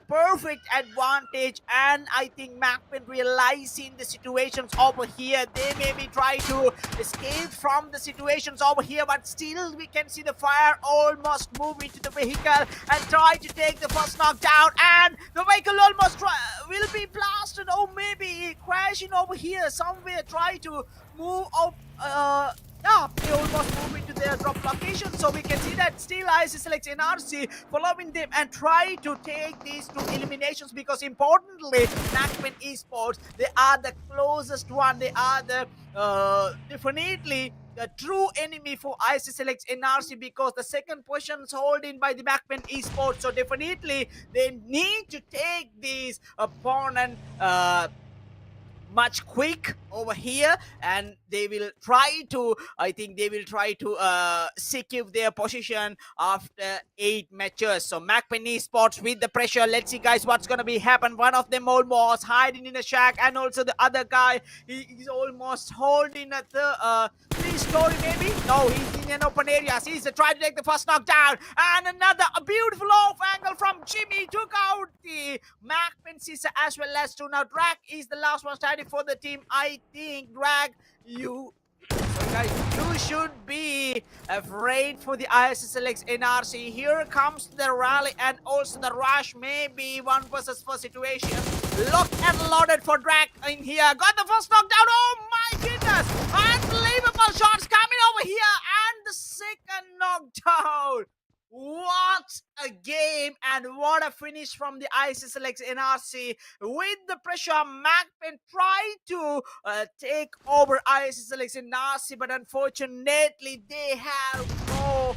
perfect advantage, and I think MAKPEN realizing the situations over here, they maybe try to escape from the situations over here, but still we can see the fire almost move into the vehicle and try to take the first knockdown, and the vehicle almost will be blasted, or maybe crashing over here somewhere, try to move up. Yeah, they almost move into their drop location, so we can see that still ISSLxNRC following them and try to take these two eliminations, because importantly, MAKPEN Esports, they are the closest one, they are the definitely the true enemy for ISSLxNRC, because the second position is held in by the MAKPEN Esports, so definitely they need to take these opponent much quick over here, and they will try to, I think they will try to secure their position after 8 matches. So MAKPEN Esports with the pressure. Let's see, guys, what's gonna be happen. One of them almost hiding in a shack, and also the other guy, he is almost holding at the 3-story maybe. No, he's in an open area. He's trying to take the first knockdown, and another a beautiful off angle from Jimmy took out the MAKPEN Caesar as well as two. Now Drag is the last one standing for the team. I think Drag, you guys, you should be afraid for the ISSLxNRC. Here comes the rally and also the rush, maybe 1 versus 4 situation. Locked and loaded for Drag in here. Got the first knockdown. Oh my goodness! Unbelievable shots coming over here, and the second knockdown. What a game, and what a finish from the ISSLxNRC. With the pressure, MAKPEN tried to take over ISSLxNRC, but unfortunately they have no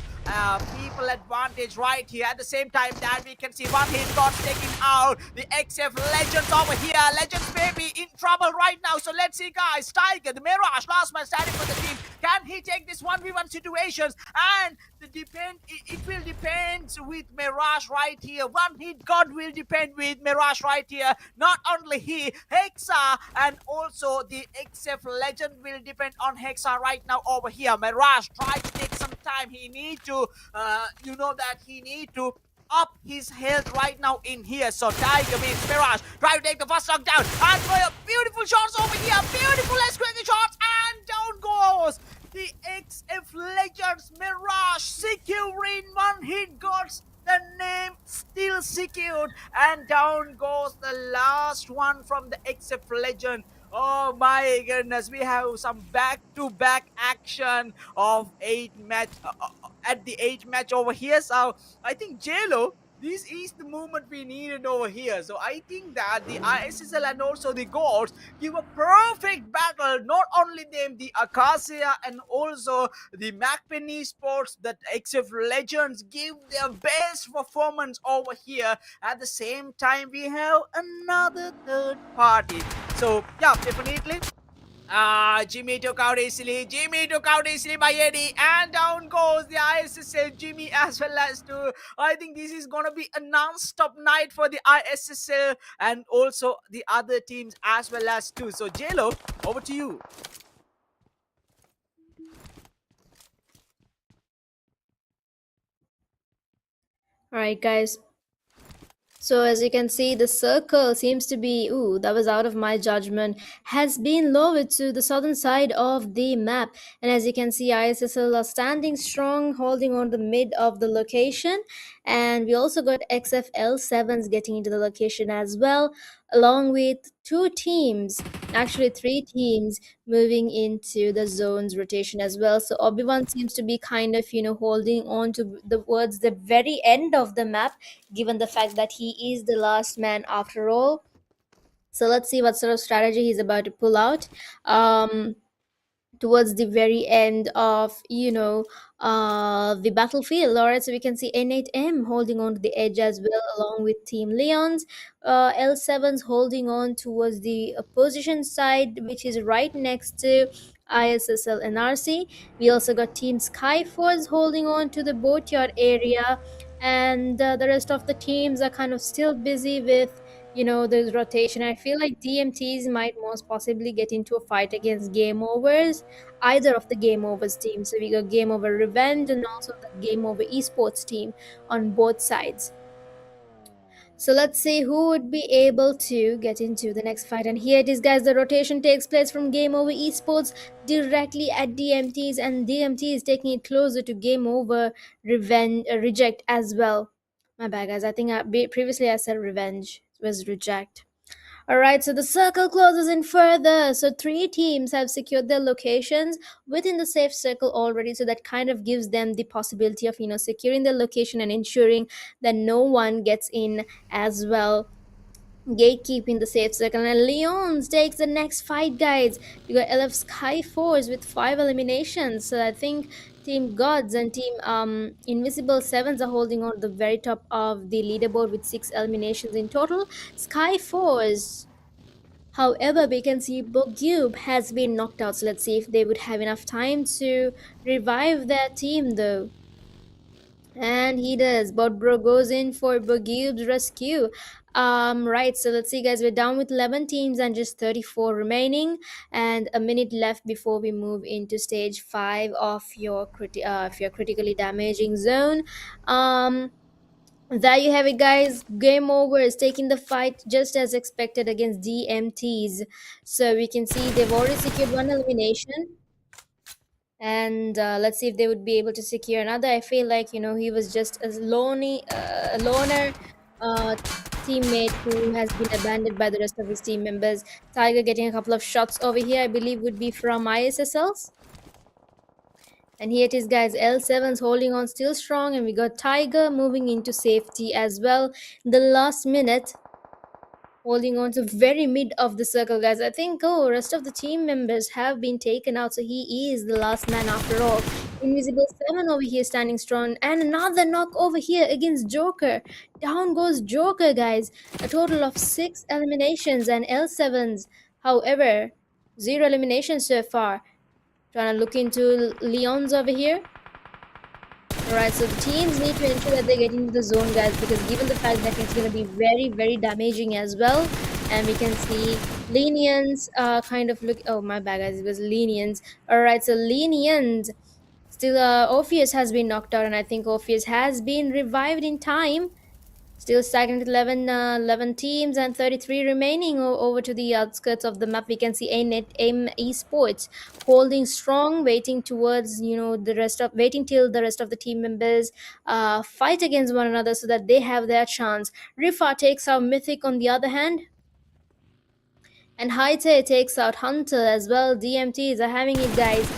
people advantage right here. At the same time that we can see one hit got taken out. The XF Legends over here. Legends may be in trouble right now. So let's see, guys. Tiger, the Mirage, last man standing for the team. Can Can he take this 1v1 situations? And it will depend with Mirage right here. One hit God will depend with Mirage right here. Not only he, Hexa and also the XF Legend will depend on Hexa right now over here. Mirage try to take some time. He need to, you know that he need to up his health right now in here. So Tiger means Mirage try to take the first knockdown and for a beautiful shots over here. Beautiful square shots and down goes the XF Legends. Mirage securing one hit gods. The name still secured and down goes the last one from the XF Legend. Oh my goodness, we have some back-to-back action of 8 match at the 8 match over here. So I think JLo, this is the moment we needed over here. So I think that the ISSL and also the GODZ give a perfect battle. Not only them, the AKAZAYA and also the MAKPEN eSports, that XF Legends give their best performance over here. At the same time, we have another third party. So yeah, definitely. Jimmy took out easily. Jimmy took out easily by Eddie. And down goes the ISSL Jimmy as well as two. I think this is going to be a non-stop night for the ISSL and also the other teams as well as two. So JLo, over to you. All right, guys. So as you can see, the circle seems to be, ooh, that was out of my judgment, has been lowered to the southern side of the map. And as you can see, ISSL are standing strong, holding on the mid of the location. And we also got XFL7s getting into the location as well, along with two teams, actually three teams, moving into the zones rotation as well. So Obi-Wan seems to be kind of, holding on to towards the very end of the map, given the fact that he is the last man after all. So let's see what sort of strategy he's about to pull out. Towards the very end of the battlefield. All right, so we can see N8M holding on to the edge as well, along with Team Leon's. L7's holding on towards the opposition side, which is right next to ISSLNRC. We also got Team SKYFORCE holding on to the boatyard area, and the rest of the teams are kind of still busy with the rotation. I feel like DMTs might most possibly get into a fight against Gameovers, either of the Gameovers team. So we got Gameover Revenge and also the Gameover Esports team on both sides. So let's see who would be able to get into the next fight. And here it is, guys. The rotation takes place from Gameover Esports directly at DMTs, and DMT is taking it closer to Gameover Revenge, Reject as well. My bad, guys. I think previously I said Revenge. It was Reject. Alright, so the circle closes in further. So three teams have secured their locations within the safe circle already. So that kind of gives them the possibility of, securing their location and ensuring that no one gets in as well. Gatekeeping the safe circle. And Leons takes the next fight, guys. You got LF SKYFORCE with 5 eliminations. So I think Team GODZ and Team Invisible Sevens are holding on to the very top of the leaderboard with 6 eliminations in total. SKYFORCE, however, we can see Bogube has been knocked out. So let's see if they would have enough time to revive their team though. And he does. Bodbro goes in for Bogube's rescue. Right, so let's see, guys. We're down with 11 teams and just 34 remaining, and a minute left before we move into stage 5 of your critically damaging zone. There you have it, guys. Gameover is taking the fight just as expected against DMTs. So we can see they've already secured 1 elimination, and let's see if they would be able to secure another. I feel like he was just a loner teammate who has been abandoned by the rest of his team members. Tiger getting a couple of shots over here, I believe would be from ISSLs. And here it is, guys. L7's holding on still strong, and we got Tiger moving into safety as well. The last minute, holding on to very mid of the circle, guys. I think rest of the team members have been taken out, so he is the last man after all. Invisible 7 over here standing strong, and another knock over here against Joker. Down goes Joker, guys. A total of 6 eliminations, and L7's, however, 0 eliminations so far. Trying to look into Leons over here. Alright, so the teams need to ensure that they get into the zone, guys, because given the fact that it's going to be very, very damaging as well. And we can see Lenions kind of look. Oh, my bad, guys. It was Lenions. Alright, so Lenions. Still, Orpheus has been knocked out, and I think Orpheus has been revived in time. Still stagnant with 11 teams and 33 remaining over to the outskirts of the map. We can see AIM Esports holding strong, waiting towards, waiting till the rest of the team members fight against one another so that they have their chance. Rifa takes out Mythic on the other hand. And Haite takes out Hunter as well. DMTs are having it, guys.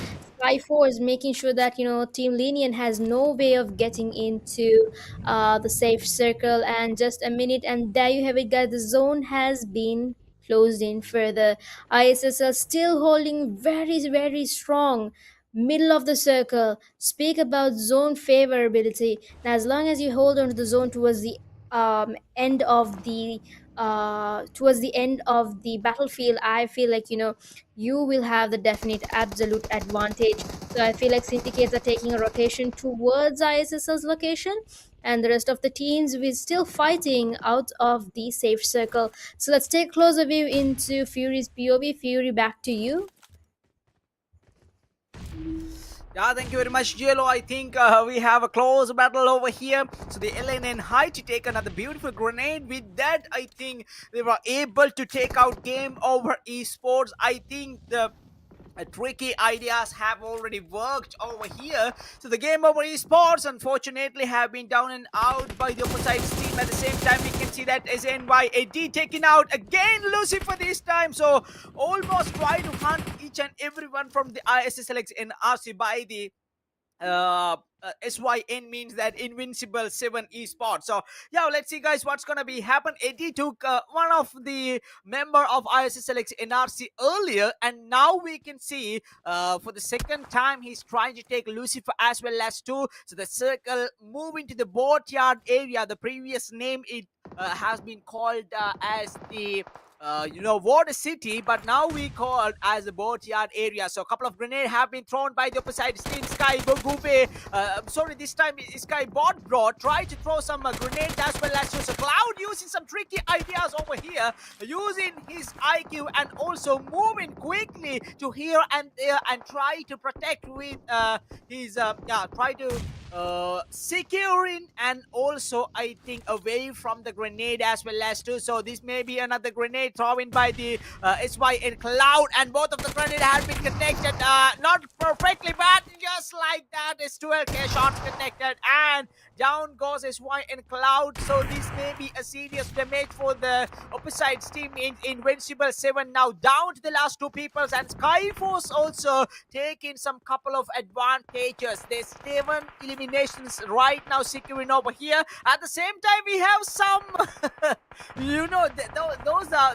SKYFORCE making sure that Team Lenion has no way of getting into the safe circle. And just a minute, and there you have it, guys. The zone has been closed in further. ISSL still holding very, very strong. Middle of the circle. Speak about zone favorability. Now, as long as you hold on to the zone towards the end of the battlefield, I feel like you will have the definite absolute advantage. So I feel like syndicates are taking a rotation towards ISSL's location, and the rest of the teams will still fighting out of the safe circle. So let's take a closer view into Fury's POV. Fury, back to you. Yeah, thank you very much, JLo. I think we have a close battle over here. So the LNN high to take another beautiful grenade. With that, I think they were able to take out Gameover Esports. I think the tricky ideas have already worked over here. So the Gameover Esports unfortunately have been down and out by the opposite team. At the same time, we can see that SNYAD taking out again Lucifer this time. So almost try to hunt each and everyone from the ISSLxNRC by the SYN means that Invincible 7 Esports. So yeah, let's see, guys, what's gonna be happen. Eddie took one of the member of ISSLxNRC earlier, and now we can see for the second time he's trying to take Lucifer as well as two. So the circle moving to the boatyard area. The previous name it has been called as the Water City, but now we call it as the boatyard area. So a couple of grenades have been thrown by the opposite team. Sky Bogube, sorry, this time Sky Bot Bro tried to throw some grenades as well as so Cloud using some tricky ideas over here, using his IQ and also moving quickly to here and there and try to protect with his try to securing and also I think away from the grenade as well as too. So this may be another grenade thrown by the SYN Cloud, and both of the grenades have been connected not perfectly, but just like that is 12k shots connected, and down goes SYN Cloud. So this may be a serious damage for the opposite team in Invincible 7 now down to the last two people, and Skyforce also taking some couple of advantages. There's 7 eliminations right now securing over here. At the same time, we have some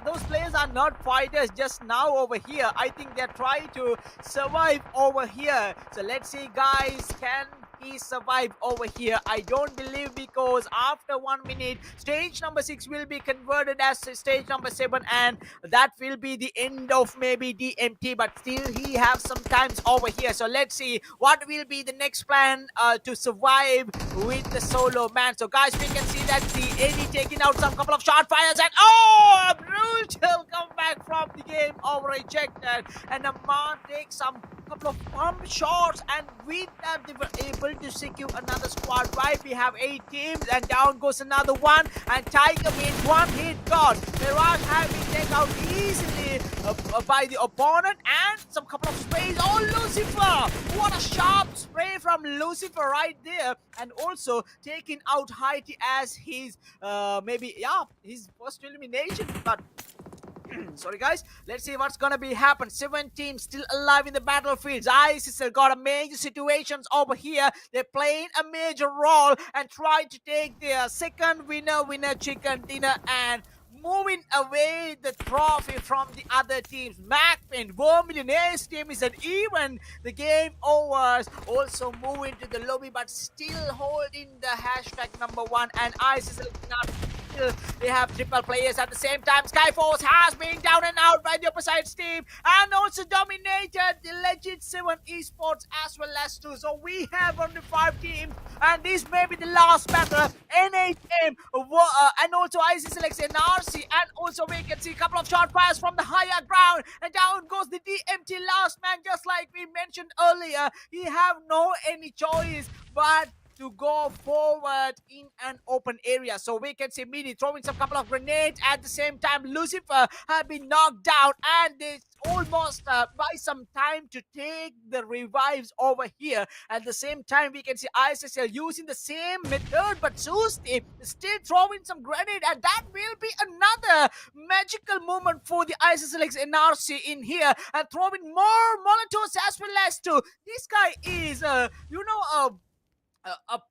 those players are not fighters just now over here. I think they're trying to survive over here. So let's see, guys, can he survive over here? I don't believe, because after 1 minute stage number 6 will be converted as stage number 7, and that will be the end of maybe DMT, but still he have some times over here. So let's see what will be the next plan to survive with the solo man. So guys, we can see that the AD taking out some couple of shot fires, and a brutal comeback from the game over ejected, and Amman takes some couple of pump shots, and with that they were able to secure another squad. Right, we have 8 teams, and down goes another one, and Tiger means one hit gone. Mirage have been taken out easily by the opponent, and some couple of sprays. Oh, Lucifer! What a sharp spray from Lucifer right there, and also taking out Haiti as his his first elimination. But sorry, guys, let's see what's gonna be happen. 7 teams still alive in the battlefields. ISSL got a major situations over here. They're playing a major role and trying to take their second winner chicken dinner and moving away the trophy from the other teams. MAKPEN, Vermillionaire's team is an even. The game overs also moving to the lobby, but still holding the hashtag number 1, and ISSL still they have triple players at the same time. SKYFORCE has been down and out by the opposite team and also dominated the Legend 7 esports as well as 2. So we have only 5 teams and this may be the last battle. NHM and also ISSLxNRC, and also we can see a couple of shot fires from the higher ground and down goes the DMT last man. Just like we mentioned earlier, he have no any choice but to go forward in an open area. So we can see Mini throwing some couple of grenades. At the same time, Lucifer have been knocked down and they almost buy some time to take the revives over here. At the same time, we can see ISSL using the same method, but Susti is still throwing some grenade, and that will be another magical moment for the ISSLxNRC in here, and throwing more Molotovs as well as two. This guy is, a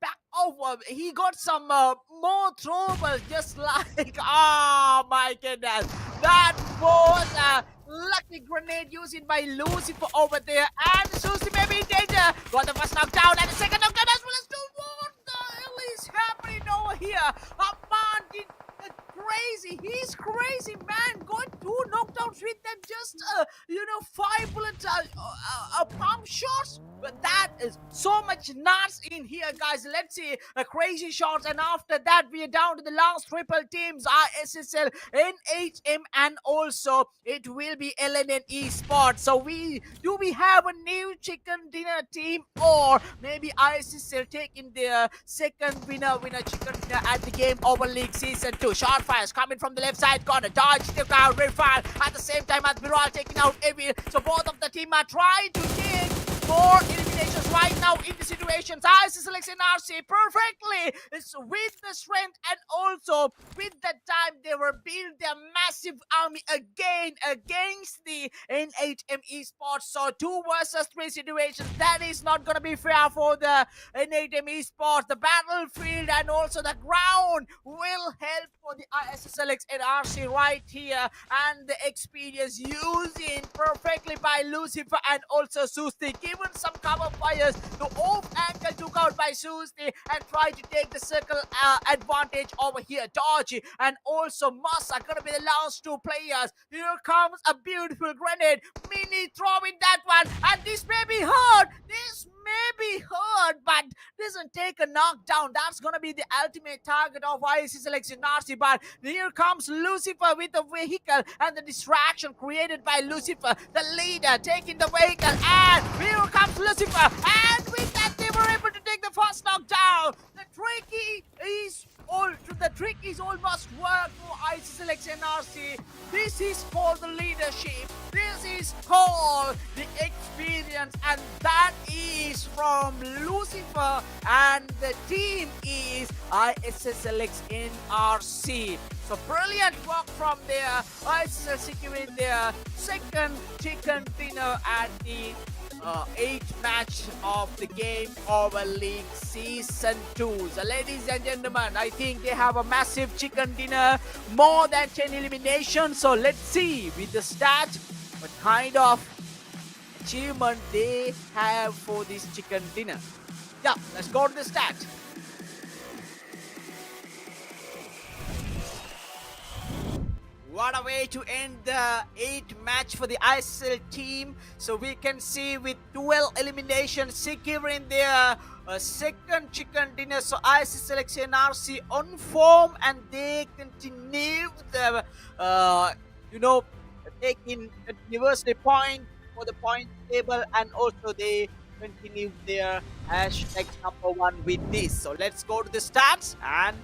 back over. He got some more trouble, just like oh my goodness, that was a lucky grenade used by Lucifer over there, and Susie may be in danger. Got the first knockdown and the second knockdown as well as two. What the hell is happening over here? Man did crazy. He's crazy, man. Got 2 knockdowns with them, just 5 bullets, pump shots. But that is so much nuts in here, guys. Let's see crazy shots, and after that we are down to the last triple teams: ISSL, NHM, and also it will be LENION eSports. So we have a new chicken dinner team, or maybe ISSL taking their second winner chicken dinner at the Gameover League Season 2. Shot fires coming from the left side, got a dodge, took out Refile. At the same time, Admiral taking out Evil. So both of the team are trying to take more eliminations right now in the situations. ISSLxNRC perfectly is with the strength and also with the time they were building their massive army again against the NHM esports. So 2 versus 3 situations, that is not going to be fair for the NHM esports. The battlefield and also the ground will help for the ISSLxNRC right here, and the experience using perfectly by Lucifer and also Susti, given some cover fires to off angle, took out by Susti and try to take the circle advantage over here. Dodgy and also Moss are gonna be the last 2 players. Here comes a beautiful grenade. Mini throwing that one, and this may be hurt. This may be hurt, but doesn't take a knockdown. That's gonna be the ultimate target of ISSLxNRC. But here comes Lucifer with the vehicle and the distraction created by Lucifer, the leader, taking the vehicle, and here comes Lucifer, and with that they were able to take the first knockdown. The trick is almost worked for ISSLxNRC. This is called the leadership. This is called the experience, and that is from Lucifer, and the team is ISSLxNRC. So brilliant work from there. ISSL securing their second chicken dinner at the 8th match of the Gameover League Season 2. So ladies and gentlemen, I think they have a massive chicken dinner, more than 10 eliminations. So let's see with the stat what kind of achievement they have for this chicken dinner. Yeah, let's go to the stat. What a way to end the 8th match for the ISSL team. So we can see with 12 eliminations securing their second chicken dinner. So ISSLxNRC on form, and they continue the taking continuously point for the point table, and also they continue their hashtag #1 with this. So let's go to the stats and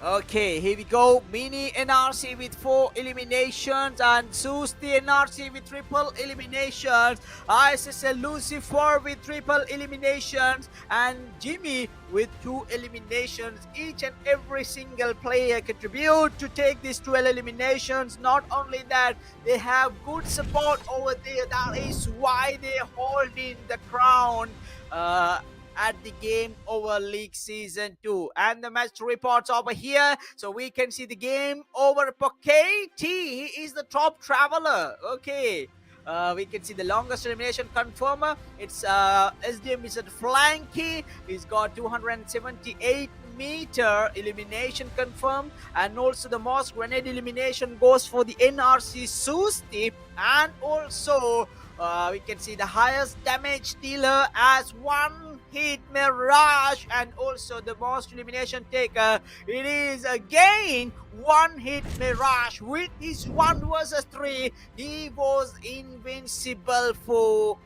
okay, here we go. Mini NRC with 4 eliminations, and Susti NRC with triple eliminations. ISSL Lucifer with triple eliminations, and Jimmy with 2 eliminations. Each and every single player contribute to take these 12 eliminations. Not only that, they have good support over there. That is why they hold in the crown at the Gameover League Season 2. And the match reports over here. So we can see the game over for KT. He is the top traveler. Okay. We can see the longest elimination confirmer. It's SDM is at Flanky. He's got 278-meter elimination confirmed, and also the most grenade elimination goes for the NRC Susti, and also we can see the highest damage dealer as one hit Mirage, and also the most elimination taker. It is again one hit Mirage with his 1 versus 3. He was invincible for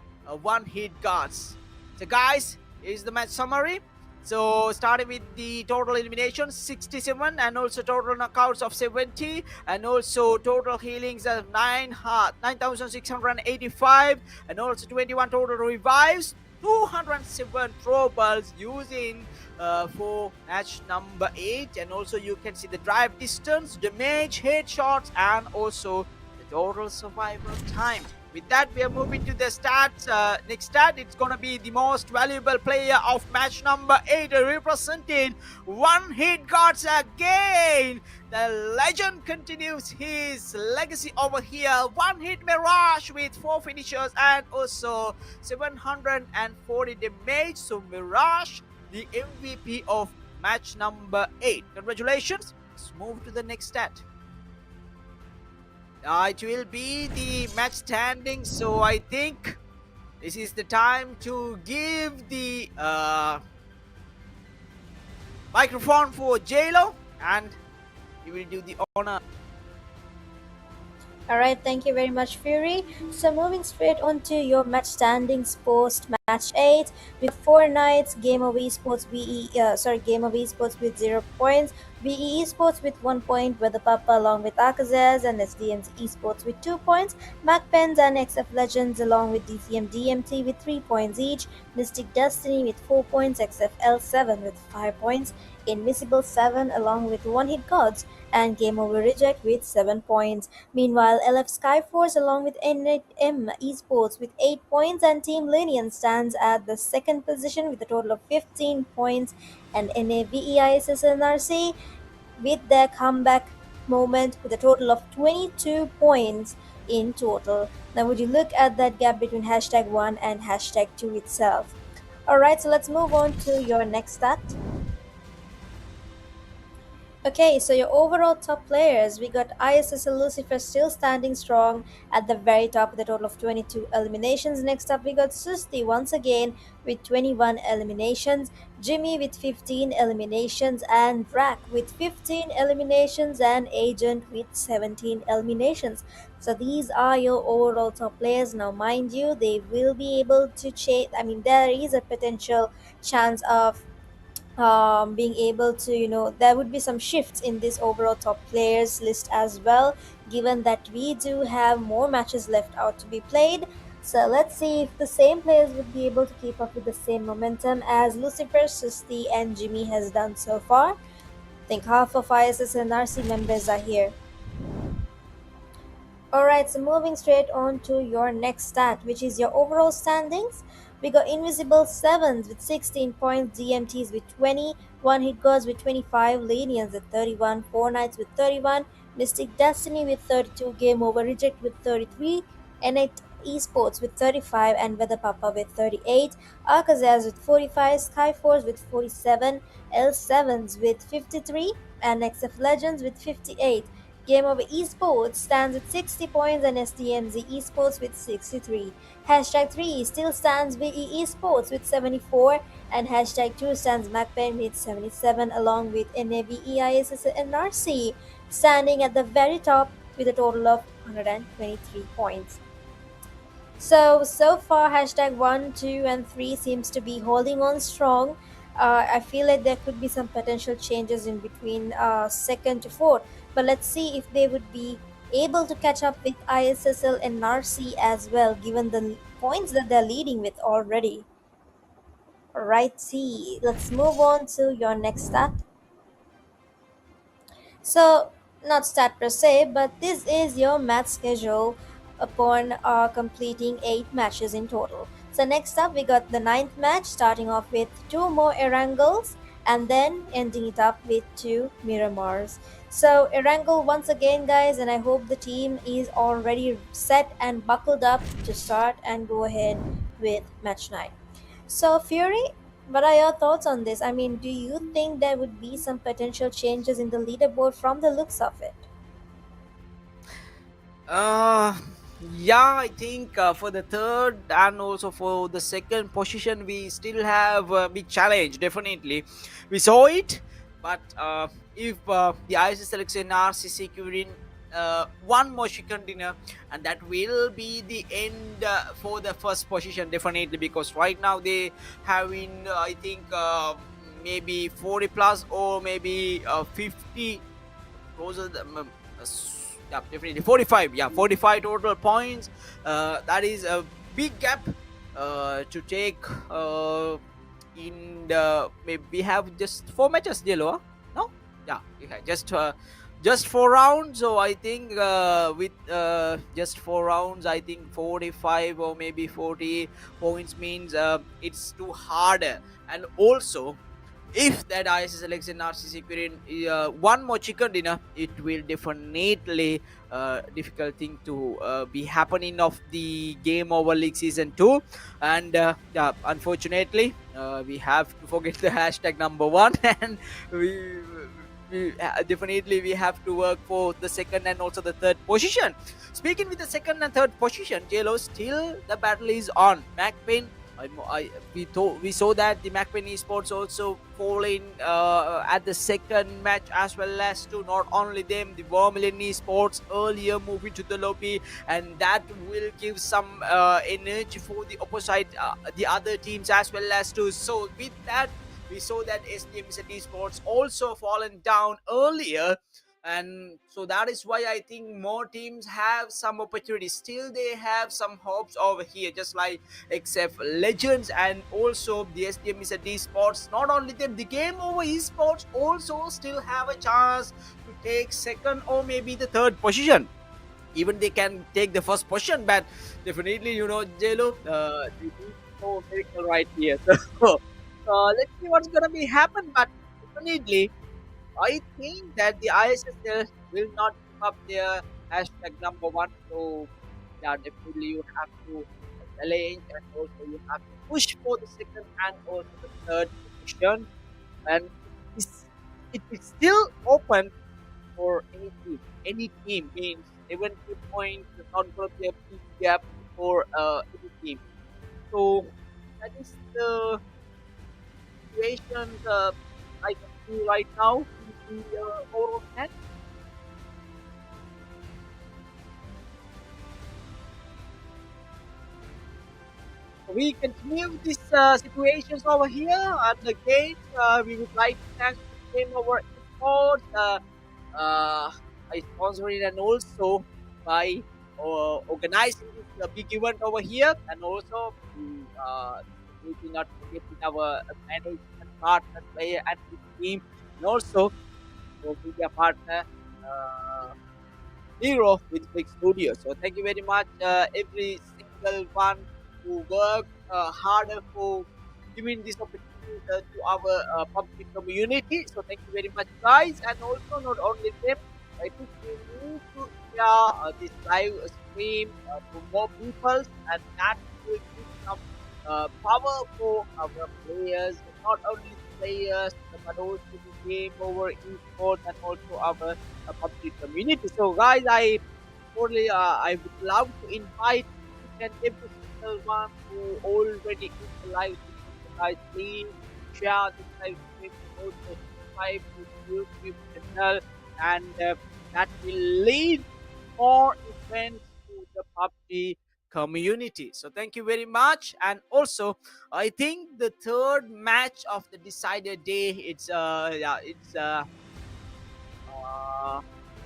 one hit guards. So guys, here's the match summary. So starting with the total eliminations 67, and also total knockouts of 70, and also total healings of 9,685, and also 21 total revives, 207 throwables using for match number 8, and also you can see the drive distance, damage, headshots, and also the total survival time. With that, we are moving to the stats. Next stat, it's gonna be the most valuable player of match number 8, representing one hit guards again. The legend continues his legacy over here. One hit Mirage with 4 finishers and also 740 damage. So Mirage, the MVP of match number 8. Congratulations. Let's move to the next stat. It will be the match standing, so I think this is the time to give the microphone for JLo, and he will do the honor. Alright, thank you very much, Fury. So moving straight on to your match standings post match 8 with 4 knights, Gameover ESPORTS Gameover ESPORTS with 0 points, VE ESSLxNRC with 1 point, where the PAPPA along with AKAZAYA and SDM's ESPORTS with 2 points, MAKPEN and XF Legends along with DCM DMT with 3 points each, Mystic Destiny with 4 points, XFL7 with 5 points, Invisible 7 along with 1 hit gods, and Gameover Reject with 7 points. Meanwhile, LF SKYFORCE along with NM Esports with 8 points, and Team LENION stands at the second position with a total of 15 points, and VE ISSLxNRC with their comeback moment with a total of 22 points in total. Now would you look at that gap between #1 and #2 itself. Alright, so let's move on to your next stat. Okay, so your overall top players, we got ISSL Lucifer still standing strong at the very top with a total of 22 eliminations. Next up, we got Susti once again with 21 eliminations, Jimmy with 15 eliminations, and Drac with 15 eliminations, and Agent with 17 eliminations. So these are your overall top players. Now, mind you, they will be able to change. I mean, there is a potential chance of being able to, there would be some shifts in this overall top players list as well, given that we do have more matches left out to be played. So let's see if the same players would be able to keep up with the same momentum as Lucifer, Susti, and Jimmy has done so far. I think half of ISSLNRC members are here. Alright, so moving straight on to your next stat, which is your overall standings. We got Invisible 7s with 16 points, DMTs with 20, 1 hit gods with 25, Lenions with 31, 4 knights with 31, Mystic Destiny with 32, Gameover Reject with 33, N8 Esports with 35, and Weather Papa with 38, AKAZAYA with 45, SKYFORCE with 47, L7s with 53, and XF Legends with 58. Gameover Esports stands with 60 points, and SDMZ Esports with 63. #3 still stands VE Esports with 74, and #2 stands MAKPEN with 77, along with VE ISSLNRC standing at the very top with a total of 123 points. So far #1, 2, and 3 seems to be holding on strong. I feel like there could be some potential changes in between second to fourth, but let's see if they would be able to catch up with ISSLNRC as well, given the points that they're leading with already. Alright, see, let's move on to your next stat. So, not stat per se, but this is your match schedule upon completing 8 matches in total. So next up, we got the 9th match, starting off with 2 more Erangels, and then ending it up with two Miramars. So, Erangel once again, guys, and I hope the team is already set and buckled up to start and go ahead with match 9. So, Fury, what are your thoughts on this? I mean, do you think there would be some potential changes in the leaderboard from the looks of it? Uh, yeah, I think for the third and also for the second position, we still have a big challenge. Definitely, we saw it, but if the ISSLxNRC securing one more chicken dinner, and that will be the end for the first position, definitely, because right now they having I think maybe 40 plus or maybe 50 closer yeah, definitely 45, yeah, 45 total points. That is a big gap to take in the maybe we have just four matches, Jelo, huh? No, yeah, okay, just four rounds. So I think with just four rounds, I think 45 or maybe 40 points means it's too hard. And also, if that ISS selection narcissistic securing one more chicken dinner, it will definitely difficult thing to be happening of the game over league season 2. And yeah, unfortunately we have to forget the hashtag number one and we, definitely we have to work for the second and also the third position. Speaking with the second and third position, JLo, still the battle is on. MAKPEN, we saw that the MAKPEN esports also falling at the second match, as well as to not only them, the Vermilion esports earlier moving to the lobby, and that will give some energy for the opposite, the other teams as well as to. So with that, we saw that SDM esports also fallen down earlier, and so that is why I think more teams have some opportunities. Still, they have some hopes over here, just like except Legends and also the SDM esports. Not only them, the Game Over esports also still have a chance to take second or maybe the third position. Even they can take the first position, but definitely, JLo, they need no miracle right here. So let's see what's gonna be happen. But definitely, I think that the ISSL will not give up their hashtag number one. So yeah, definitely you have to challenge, and also you have to push for the second and also the third position. And it is still open for any team. Any team means 70 points is not going to be a big gap for any team. So that is the situation I can see right now in the overall match. We continue with these situations over here. And again, we would like to thank Gameover Esports, by sponsoring and also by organizing this big event over here, and also we do not forget with our management partner, player, and his team, and also our media partner. Uh, Hero with Big Studio. So thank you very much, every single one who worked harder for giving this opportunity to our public community. So thank you very much, guys. And also, not only them, I think we need to share this live stream to more people, and that will give some power for our players, not only players, but also the game over esports and also our public community. So, guys, I would love to invite each and every single one who already is the live stream. So, guys, please share this live stream, also subscribe to the YouTube channel, and that will lead more events to the PUBG community. So thank you very much. And also, I think the third match of the decider day, uh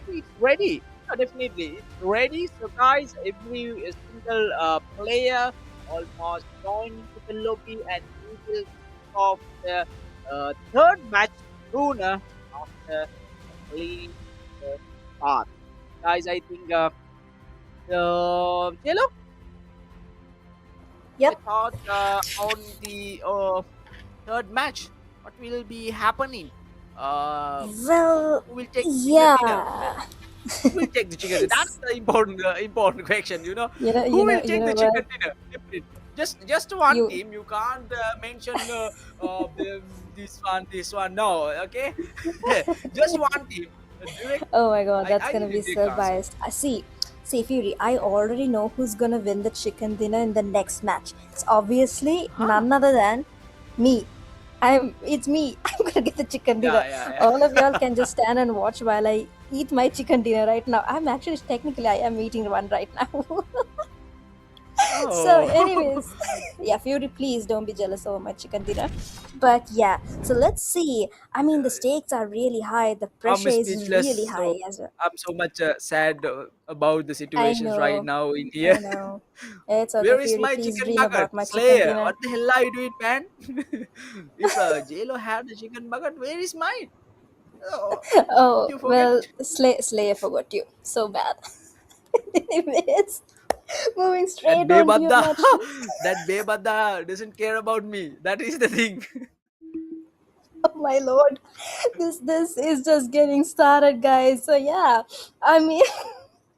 it's ready. Definitely it's ready. So guys, every single player almost joined into the lobby, and we will kick off the third match sooner after completing the start. Guys, I think Jello, I Yep. thought on the third match. what will be happening? Well, Who will take the chicken dinner? yeah. Who will take the chicken dinner? That's the important question. You know, Who you know, will you take the know chicken what? dinner? Definitely. Just one You. team. You can't mention this one. No, okay. Just one team. Direct. Oh my God, that's I gonna need a be direct so answer. biased. See, Fury. I already know who's gonna win the chicken dinner in the next match. It's obviously Huh? none other than me. It's me. I'm gonna get the chicken dinner. Yeah, yeah, All of y'all yeah. can just stand and watch while I eat my chicken dinner right now. I'm actually technically I am eating one right now. So, Oh. anyways, yeah, Fury, please don't be jealous over my chicken dinner. But yeah, so let's see. I mean, the stakes are really high. The I'm pressure is really speechless. high So as well. I'm so much sad about the I situations right know, now in here. I know. It's okay, Where is Fury. my Please chicken dream nugget? about my chicken Slayer, dinner. what the hell are you doing, man? If JLo had the chicken nugget, where is mine? Oh, did Oh you forget? well, Slayer forgot you. So bad. Anyways, moving That straight on to your Bebadda, match. that Bebadda doesn't care about me. That is the thing. Oh my lord, this is just getting started, guys. So yeah, I mean,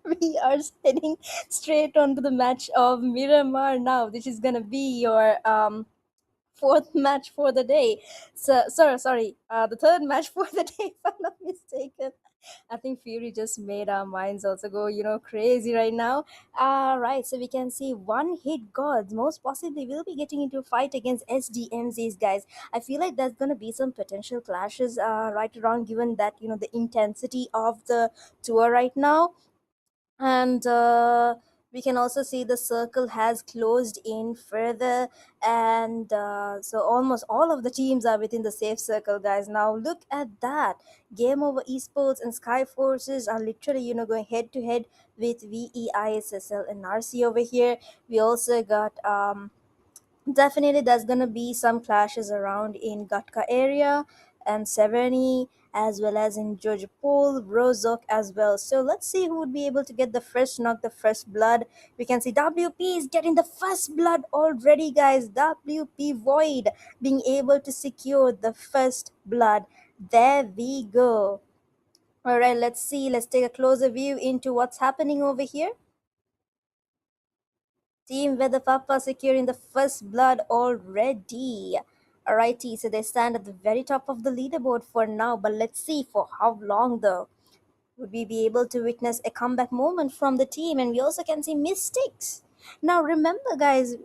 we are heading straight on to the match of Miramar now. This is gonna be your fourth match for the day. So sorry, the third match for the day, if I'm not mistaken. I think Fury just made our minds also go, crazy right now. Right, so we can see one hit gods most possibly will be getting into a fight against SDMZs, guys. I feel like there's gonna be some potential clashes right around, given that the intensity of the tour right now. And we can also see the circle has closed in further, and so almost all of the teams are within the safe circle, guys. Now look at that. Game Over Esports and Skyforces are literally going head to head with VE ISSL and RC over here. We also got definitely there's gonna be some clashes around in Gatka area and Severny, as well as in Jojapol, Rozok as well. So let's see who would be able to get the first knock, the first blood. We can see WP is getting the first blood already, guys. WP Void being able to secure the first blood. There we go. All right, let's see. Let's take a closer view into what's happening over here. Team with the PAPPA securing the first blood already. Alrighty, so they stand at the very top of the leaderboard for now, but let's see for how long though. Would we be able to witness a comeback moment from the team? And we also can see mistakes. Now, remember, guys,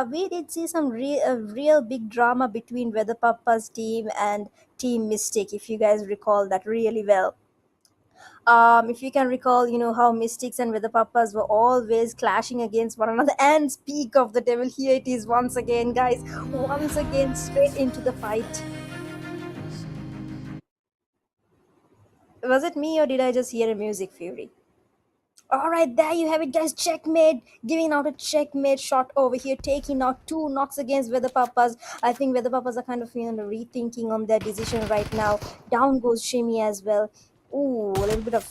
we did see some real big drama between Weather Papa's team and Team Mystic, if you guys recall that really well. If you can recall, how Mystics and Weather Papas were always clashing against one another. And speak of the devil, here it is once again, guys. Once again, straight into the fight. Was it me or did I just hear a music, Fury? All right, there you have it, guys. Checkmate. Giving out a checkmate shot over here, taking out two knocks against Weather Papas. I think Weather Papas are kind of rethinking on their decision right now. Down goes Shimmy as well. Ooh, a little bit of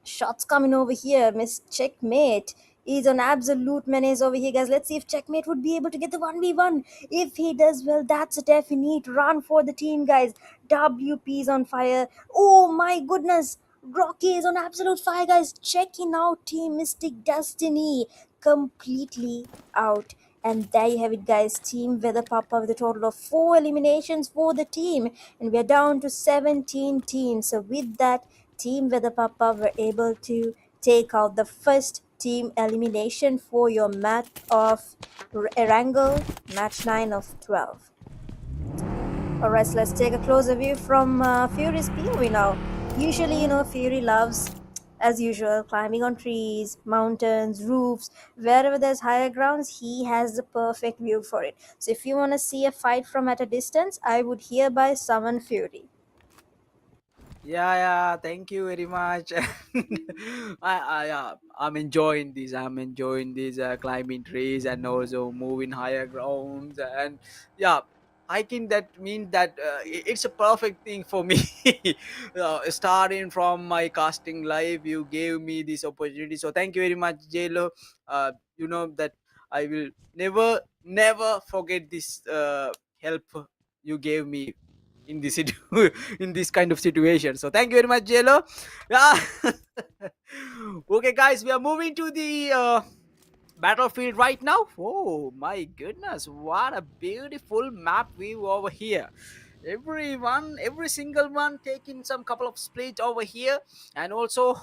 shots coming over here. Miss Checkmate is an absolute menace over here, guys. Let's see if Checkmate would be able to get the 1v1. If he does, well, that's a definite run for the team, guys. WP is on fire. Oh my goodness. Rocky is on absolute fire, guys. Checking out Team Mystic Destiny completely out. And there you have it, guys. Team Weather Papa with a total of 4 eliminations for the team. And we're down to 17 teams. So with that, Team Weather Papa were able to take out the first team elimination for your match of Erangel, match 9 of 12. Alright, so let's take a closer view from Fury's POV now. Usually, Fury loves, as usual, climbing on trees, mountains, roofs, wherever there's higher grounds, he has the perfect view for it. So if you want to see a fight from at a distance, I would hereby summon Fury. Yeah, yeah. Thank you very much. I'm enjoying this. I'm enjoying these climbing trees and also moving higher grounds. And yeah, hiking that means that it's a perfect thing for me. Starting from my casting life, you gave me this opportunity. So thank you very much, JLo. That I will never forget this help you gave me in this in this kind of situation. So thank you very much, JLo. Yeah. Okay, guys, we are moving to the battlefield right now. Oh my goodness, what a beautiful map view over here. Everyone, every single one taking some couple of splits over here. And also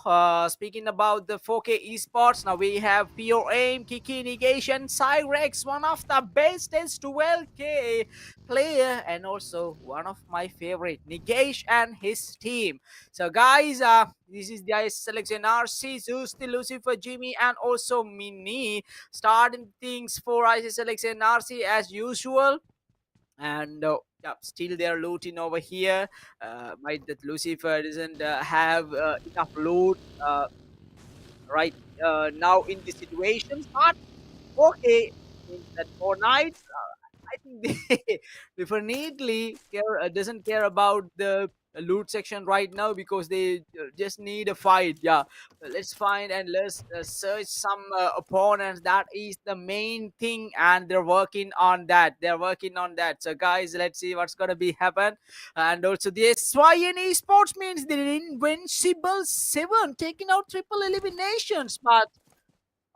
speaking about the 4K esports, now we have Pure Aim, Kiki Negation, Cyrex, one of the bestest 12K player, and also one of my favorite, Negation and his team. So guys, this is the ISSLxNRC, Zeus, the Lucifer, Jimmy, and also Mini starting things for ISSLxNRC as usual. And yeah, still they're looting over here. Might that Lucifer doesn't have enough loot right now in the situations, but okay, means that for knights, I think they definitely doesn't care about the loot section right now, because they just need a fight. Yeah, let's find and let's search some opponents. That is the main thing, and they're working on that. They're working on that. So guys, let's see what's gonna be happen. And also the SYN esports means the invincible 7 taking out triple eliminations, but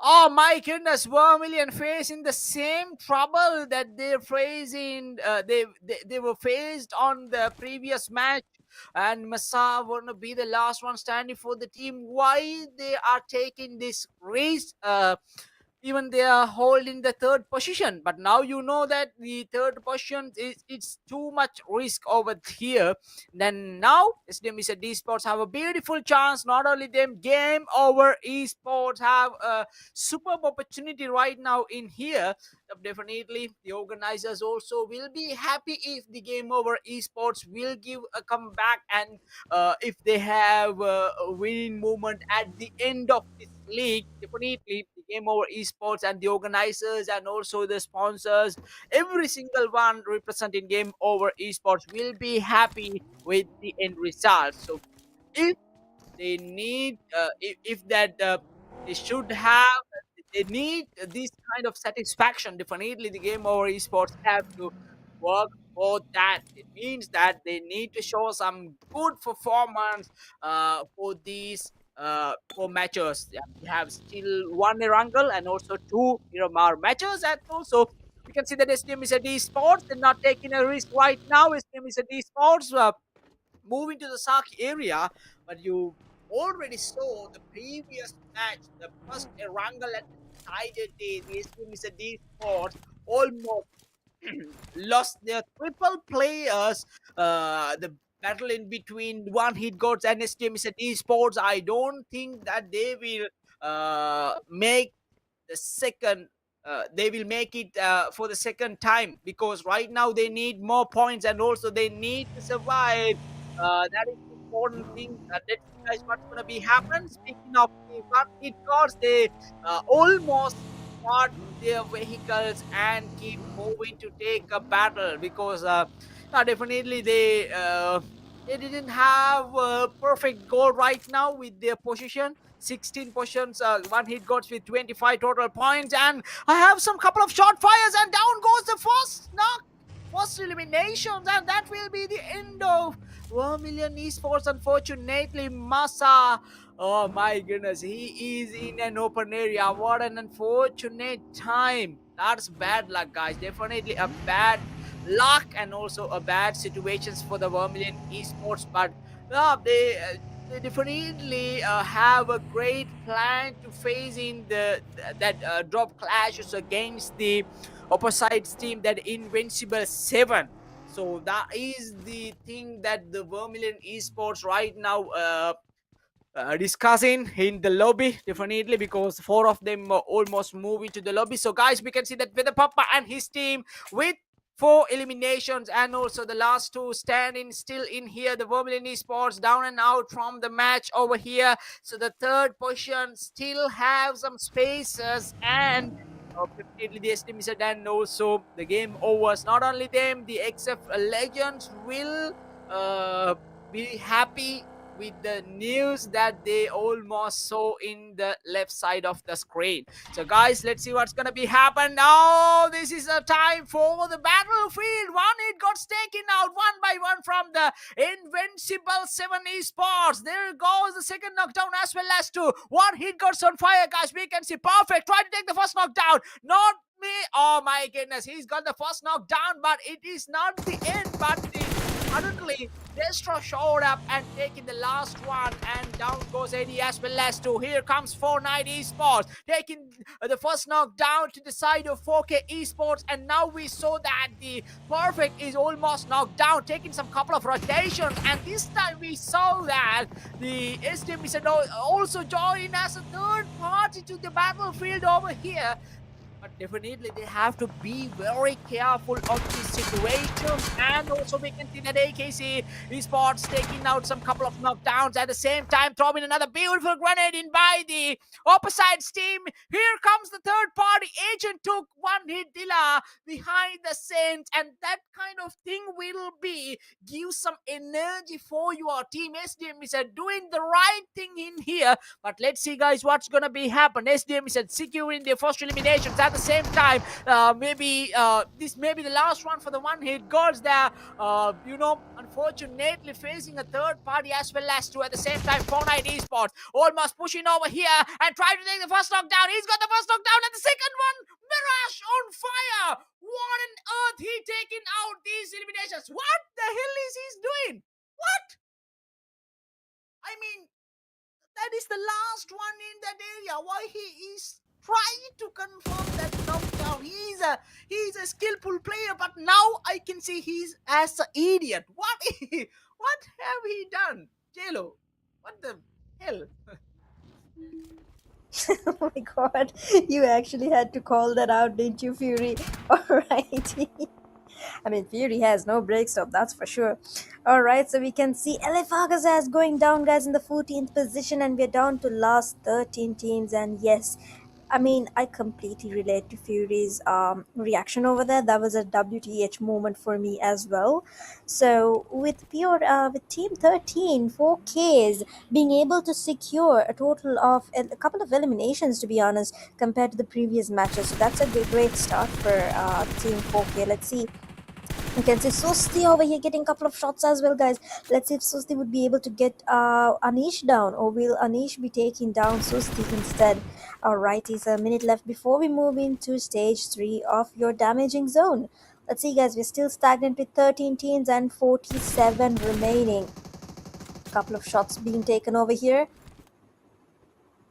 oh my goodness, Vermilion facing the same trouble that they're facing. They were faced on the previous match, and Massa wanna be the last one standing for the team. Why they are taking this risk? Even they are holding the third position, but now you know that the third position is it's too much risk over here. Then now SDM is a D Sports have a beautiful chance. Not only them, Game Over Esports have a superb opportunity right now in here. Definitely the organizers also will be happy if the Game Over Esports will give a comeback, and if they have a winning moment at the end of this league. Definitely the Game Over Esports and the organizers and also the sponsors, every single one representing Game Over Esports will be happy with the end result. So if they need if that they should have they need this kind of satisfaction, definitely the Game Over Esports have to work for that. It means that they need to show some good performance for these four matches. Yeah, we have still one Erangel and also two Miramar matches, and also we can see that STM is a D Sports. They're not taking a risk right now. STM is a D Sports. Moving to the Saki area, but you already saw the previous match, the first Erangel and decided day, the STM is a D Sports almost lost their triple players. The battle in between One Hit Gods and STM is a D Sports. I don't think that they will make the second they will make it for the second time, because right now they need more points and also they need to survive. That is the important thing. Let's see guys what's going to be happen. Speaking of the One Hit Gods, they almost start their vehicles and keep moving to take a battle, because definitely they didn't have a perfect goal right now with their position. 16 positions, One Hit Gods with 25 total points, and I have some couple of shot fires, and down goes the first knock, first eliminations, and that will be the end of Vermilion Esports. Unfortunately, Masa, oh my goodness, he is in an open area. What an unfortunate time. That's bad luck, guys. Definitely a bad luck and also a bad situations for the Vermilion Esports, but they definitely have a great plan to face in that drop clashes against the opposite team, that Invincible 7. So that is the thing that the Vermilion Esports right now discussing in the lobby, definitely, because four of them almost move into the lobby. So guys, we can see that with the Papa and his team with four eliminations, and also the last two standing still in here, the Vermilion Esports down and out from the match over here. So the third position still have some spaces, and definitely the estimated, and also the Game Overs. Not only them, the XF Legends will be happy with the news that they almost saw in the left side of the screen. So guys, let's see what's gonna be happen now. This is a time for the battlefield. One hit got taken out one by one from the Invincible 7 Esports. There goes the second knockdown as well as two. One hit got on fire, guys. We can see perfect. Try to take the first knockdown. Not me. Oh my goodness. He's got the first knockdown, but it is not the end. But suddenly, Destro showed up and taking the last one, and down goes AD as well as two. Here comes 490 Esports taking the first knockdown to the side of 4K Esports, and now we saw that the Perfect is almost knocked down, taking some couple of rotations, and this time we saw that the SDM is also joined as a third party to the battlefield over here. But definitely they have to be very careful of this situation. And also we can see that AKC Esports taking out some couple of knockdowns at the same time, throwing another beautiful grenade in by the opposite team. Here comes the third party. Agent took one hit Dilla behind the scenes, and that kind of thing will be give some energy for your team. SDM is doing the right thing in here, but let's see guys what's gonna be happen. SDM is securing their first eliminations at the same time. Maybe this may be the last one for the one hit goals there. Unfortunately facing a third party as well as two at the same time. 490 Esports almost pushing over here and trying to take the first knockdown. He's got the first knockdown, and the second one, Mirage on fire. What on earth he taking out these eliminations? What the hell is he doing? What? I mean, that is the last one in that area. Why he is trying to confirm that knockdown? He's a skillful player, but now I can see he's as an idiot. What what have he done? JLo, what the hell? Oh my god, you actually had to call that out, didn't you, Fury? Alrighty. I mean, Fury has no break stop, that's for sure. Alright, so we can see AKAZAYA is going down, guys, in the 14th position, and we're down to last 13 teams. And yes, I mean, I completely relate to Fury's reaction over there. That was a WTH moment for me as well. So with Team 13, 4Ks being able to secure a total of a couple of eliminations, to be honest, compared to the previous matches. So that's a great start for Team 4K. Let's see. You can see Sosti over here getting a couple of shots as well, guys. Let's see if Sosti would be able to get Anish down, or will Anish be taking down Sosti instead? Alright, it's a minute left before we move into stage 3 of your damaging zone. Let's see, guys, we're still stagnant with 13 teams and 47 remaining. Couple of shots being taken over here.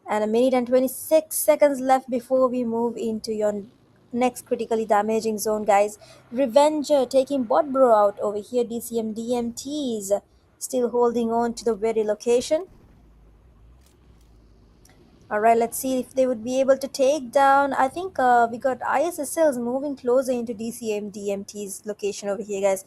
And a minute and 26 seconds left before we move into your next critically damaging zone, guys. Revenger taking Bot Bro out over here. DCM DMTs still holding on to the very location. Alright, let's see if they would be able to take down. I think we got ISSLs moving closer into DCM DMT's location over here, guys.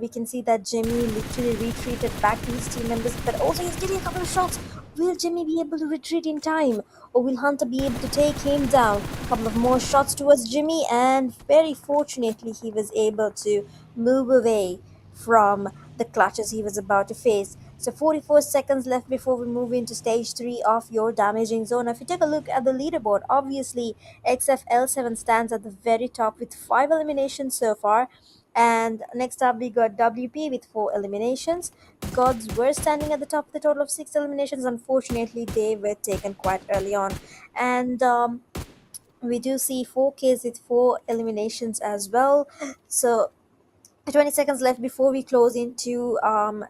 We can see that Jimmy literally retreated back to his team members, but also he's getting a couple of shots. Will Jimmy be able to retreat in time, or will Hunter be able to take him down? A couple of more shots towards Jimmy, and very fortunately he was able to move away from the clutches he was about to face. So 44 seconds left before we move into stage 3 of your damaging zone. If you take a look at the leaderboard, obviously XFL7 stands at the very top with 5 eliminations so far. And next up we got WP with 4 eliminations. GODZ were standing at the top with a total of 6 eliminations. Unfortunately, they were taken quite early on. And we do see 4Ks with 4 eliminations as well. So 20 seconds left before we close into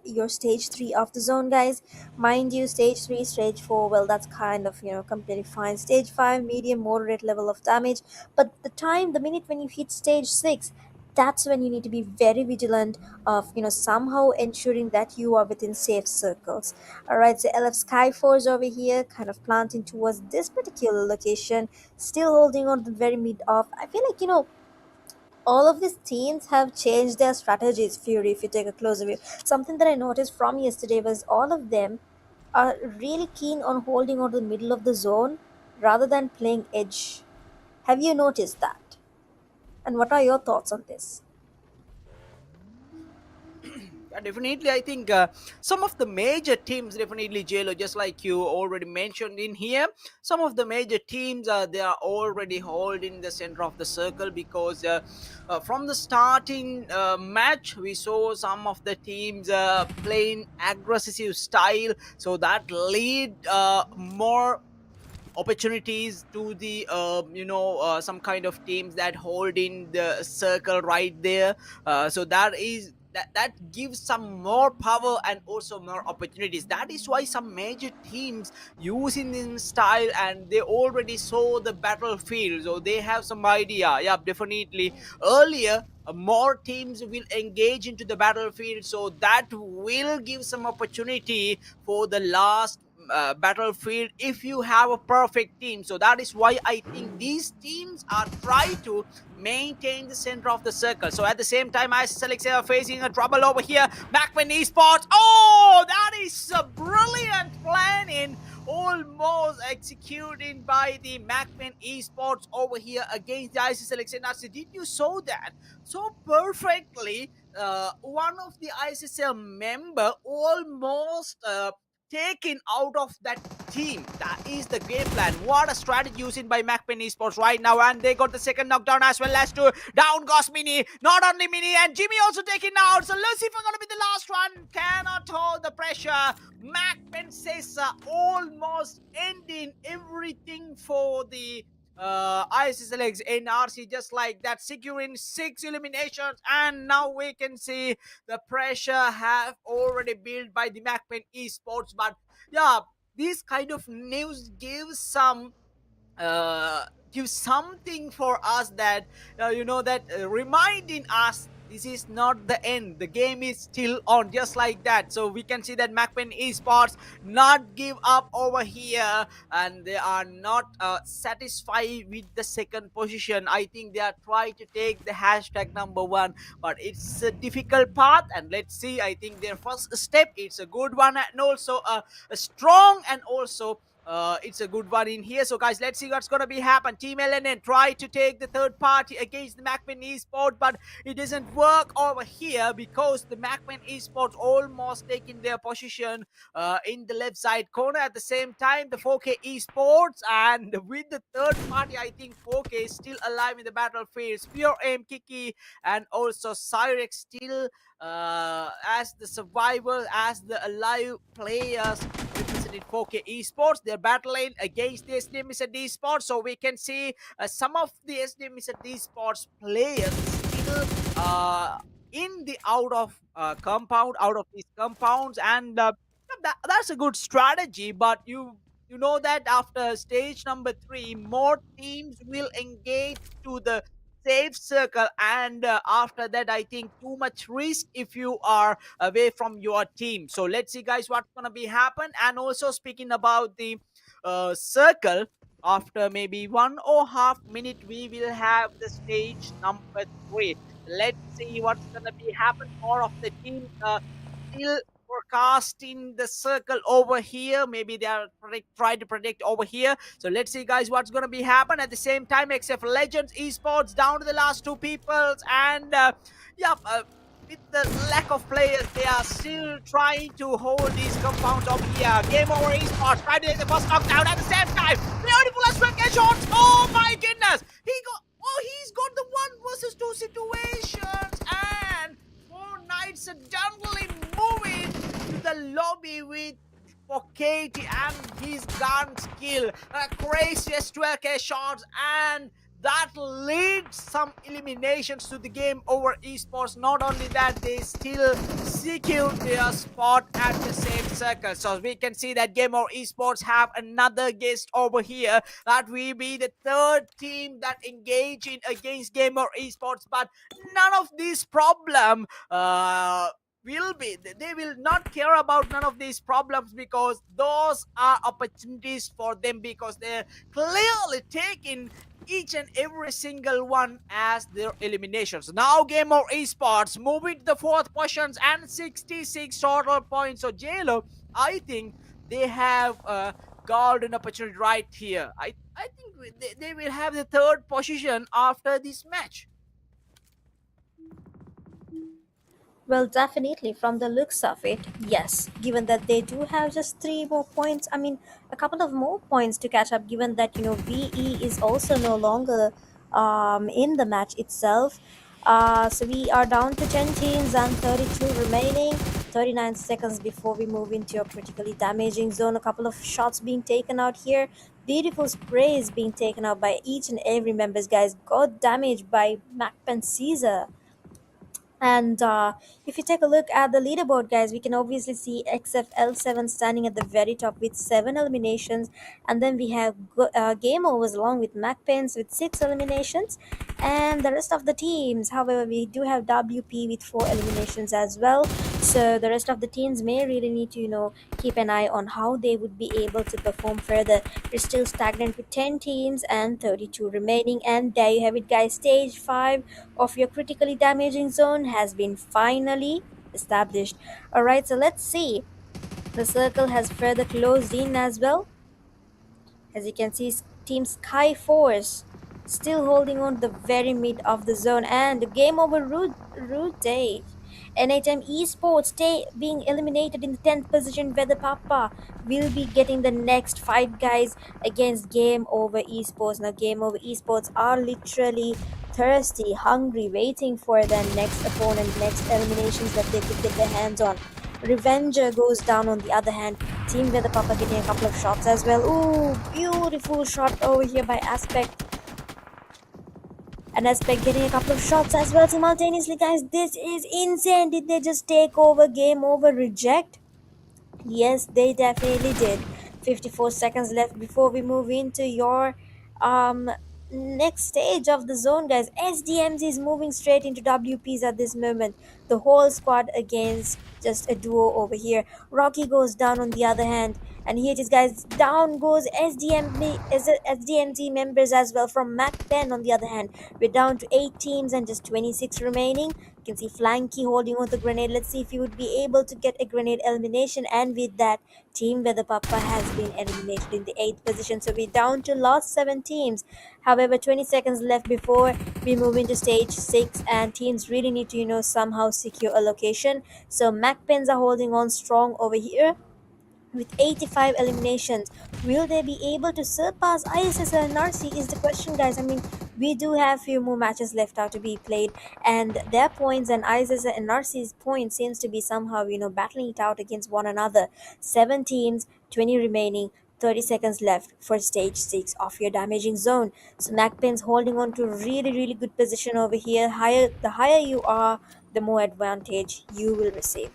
your stage 3 of the zone, guys. Mind you, stage 3, stage 4, well, that's kind of completely fine. Stage 5, medium moderate level of damage, but the minute when you hit stage 6, that's when you need to be very vigilant of somehow ensuring that you are within safe circles. All right, so LF Skyforce over here kind of planting towards this particular location, still holding on to the very mid of. I feel like all of these teams have changed their strategies, Fury, if you take a closer view. Something that I noticed from yesterday was all of them are really keen on holding on to the middle of the zone rather than playing edge. Have you noticed that? And what are your thoughts on this? Yeah, definitely. I think some of the major teams, definitely, JLo, just like you already mentioned in here, some of the major teams, they are already holding the center of the circle because from the starting match, we saw some of the teams playing aggressive style, so that lead more opportunities to the some kind of teams that hold in the circle right there. So that gives some more power and also more opportunities. That is why some major teams using this style, and they already saw the battlefield, so they have some idea. Yeah, definitely. Earlier, more teams will engage into the battlefield, so that will give some opportunity for the last battlefield if you have a perfect team. So that is why I think these teams are trying to maintain the center of the circle. So at the same time, ISSLX are facing a trouble over here. MAKPEN Esports. Oh, that is a brilliant planning, almost executing by the MAKPEN Esports over here against the ISSLxNRC. Did you saw that so perfectly? One of the ISSL member almost taken out of that team. That is the game plan. What a strategy using by MAKPEN Esports right now. And they got the second knockdown as well as to down goes Mini. Not only Mini, and Jimmy also taken out. So let's see if we're going to be the last one. Cannot hold the pressure. MAKPEN says almost ending everything for the ISSLX NRC, just like that, securing 6 eliminations. And now we can see the pressure have already built by the MAKPEN Esports. But yeah, this kind of news gives some uh give something for us that that reminding us this is not the end, the game is still on, just like that. So we can see that MAKPEN Esports not give up over here, and they are not satisfied with the second position. I think they are trying to take the hashtag number one, but it's a difficult path. And let's see, I think their first step, it's a good one, and also a strong, and also it's a good one in here. So guys, let's see what's gonna be happen. Team LNN try to take the third party against the MAKPEN Esports, but it doesn't work over here because the MAKPEN Esports almost taking their position in the left side corner. At the same time, the 4K Esports, and with the third party, I think 4K is still alive in the battlefield. Spear Aim, Kiki, and also Cyrex still as the survivor, as the alive players represented 4K Esports. They're battling against the SKYFORCE Esports. So we can see some of the SKYFORCE Esports players still in the out of compound, out of these compounds, and that's a good strategy. But you know that after stage number 3, more teams will engage to the safe circle, and after that, I think too much risk if you are away from your team. So let's see, guys, what's gonna be happen. And also, speaking about the circle, after maybe 1.5 minutes, we will have the stage number 3. Let's see what's gonna be happen. More of the team still forecasting the circle over here. Maybe they are trying to predict over here. So let's see, guys, what's going to be happen. At the same time, XF Legends Esports down to the last 2 peoples, and with the lack of players, they are still trying to hold these compounds over here. Gameover Esports trying to take the first knockdown at the same time. Beautiful as shots. Oh my goodness, he's got the 1 versus 2 situations, and Four Knights suddenly moving to the lobby with for Katie and his gun skill. Craziest 12K shots, and that leads some eliminations to the Game Over Esports. Not only that, they still secure their spot at the same circle. So we can see that Game Over Esports have another guest over here. That will be the third team that engage in against Game Over Esports. But none of these problem will be, they will not care about none of these problems, because those are opportunities for them, because they're clearly taking each and every single one as their eliminations. Now Game Over Esports moving to the 4th positions and 66 total points. So JLo, I think they have a golden opportunity right here. I think they will have the 3rd position after this match. Well, definitely, from the looks of it, yes. Given that they do have just three more points, I mean, a couple of more points to catch up, given that, VE is also no longer in the match itself. So we are down to 10 teams and 32 remaining. 39 seconds before we move into your critically damaging zone. A couple of shots being taken out here. Beautiful sprays being taken out by each and every members, guys. Got damaged by MAKPEN Caesar. And if you take a look at the leaderboard, guys, we can obviously see XFL7 standing at the very top with 7 eliminations. And then we have Game Overs along with MacPens with 6 eliminations. And the rest of the teams, however, we do have WP with 4 eliminations as well. So the rest of the teams may really need to, keep an eye on how they would be able to perform further. We're still stagnant with 10 teams and 32 remaining. And there you have it, guys. Stage 5 of your critically damaging zone has been finally established. Alright, so let's see. The circle has further closed in as well. As you can see, Team SKYFORCE still holding on to the very mid of the zone, and game over Rude Day. NHM Esports being eliminated in the 10th position, where the Papa will be getting the next fight, guys, against Game Over Esports. Now, Game Over Esports are literally thirsty, hungry, waiting for their next opponent, next eliminations that they could get their hands on. Revenger goes down on the other hand. Team with the Papa getting a couple of shots as well. Ooh, beautiful shot over here by Aspect. And Aspect getting a couple of shots as well simultaneously, guys. This is insane. Did they just take over, game over, reject? Yes, they definitely did. 54 seconds left before we move into your um next stage of the zone, guys. SDMZ is moving straight into WPs at this moment. The whole squad against just a duo over here. Rocky goes down on the other hand. And here it is, guys. Down goes SDMZ members as well from MAKPEN on the other hand. We're down to 8 teams and just 26 remaining. You can see Flanky holding on the grenade. Let's see if he would be able to get a grenade elimination. And with that, Team Weather Papa has been eliminated in the 8th position. So we're down to last 7 teams. However, 20 seconds left before we move into stage 6. And teams really need to, somehow secure a location. So MacPens are holding on strong over here with 85 eliminations. Will they be able to surpass ISSLNRC is the question, guys. I mean, we do have few more matches left out to be played, and their points and ISSLNRC's points seems to be somehow, battling it out against one another. 7 teams, 20 remaining. 30 seconds left for stage 6 of your damaging zone. So MacPen's holding on to really, really good position over here. The higher you are, the more advantage you will receive.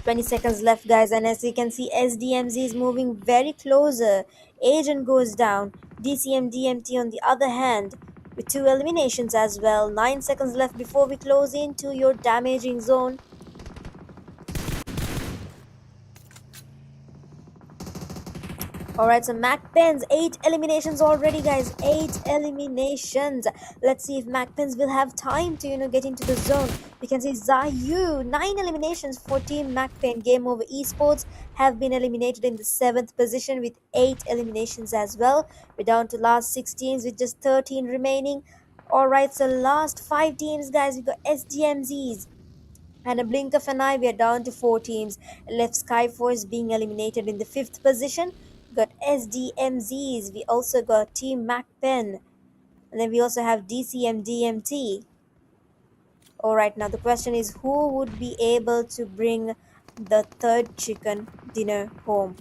20 seconds left, guys, and as you can see, SDMZ is moving very closer. Agent goes down. DCM DMT on the other hand with 2 eliminations as well. 9 seconds left before we close into your damaging zone. Alright, so MacPens, 8 eliminations already, guys. 8 eliminations. Let's see if MacPens will have time to, get into the zone. We can see Zayu, 9 eliminations for Team MacPen. Game Over Esports have been eliminated in the 7th position with 8 eliminations as well. We're down to last 6 teams with just 13 remaining. Alright, so last 5 teams, guys. We got SDMZs. And a blink of an eye, we are down to 4 teams. Left Skyforce being eliminated in the 5th position. Got SDMZs. We also got Team MacPen. And then we also have DCM DMT. Alright, now the question is, who would be able to bring the third chicken dinner home?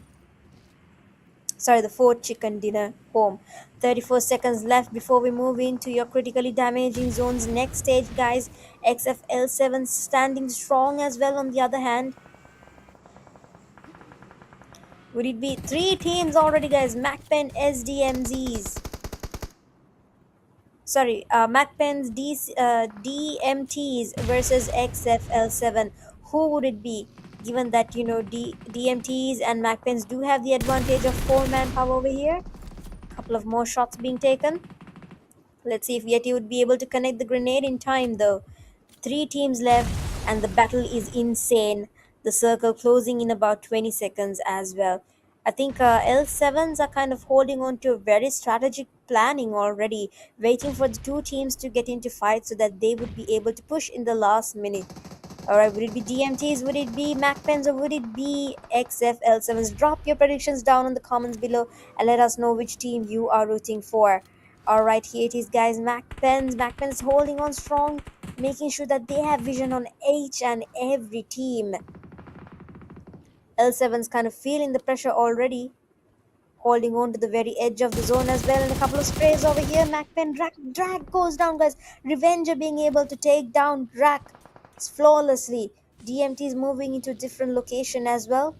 Sorry, the fourth chicken dinner home. 34 seconds left before we move into your critically damaging zones. Next stage, guys. XFL7 standing strong as well on the other hand. Would it be 3 teams already, guys? MacPen, SDMZs. Sorry, MacPen's DMTs versus XFL7. Who would it be? Given that, DMTs and MacPens do have the advantage of 4 manpower over here. Couple of more shots being taken. Let's see if Yeti would be able to connect the grenade in time, though. 3 teams left, and the battle is insane. The circle closing in about 20 seconds as well. I think L7s are kind of holding on to a very strategic planning already, waiting for the 2 teams to get into fight so that they would be able to push in the last minute. All right, would it be DMTs? Would it be MAKPENs? Or would it be XFL7s? Drop your predictions down in the comments below and let us know which team you are rooting for. All right, here it is, guys. MAKPENs. MAKPENs holding on strong, making sure that they have vision on each and every team. L7's kind of feeling the pressure already, holding on to the very edge of the zone as well. And a couple of sprays over here. MAKPEN drag goes down, guys. Revenger being able to take down Drag flawlessly. DMT is moving into a different location as well.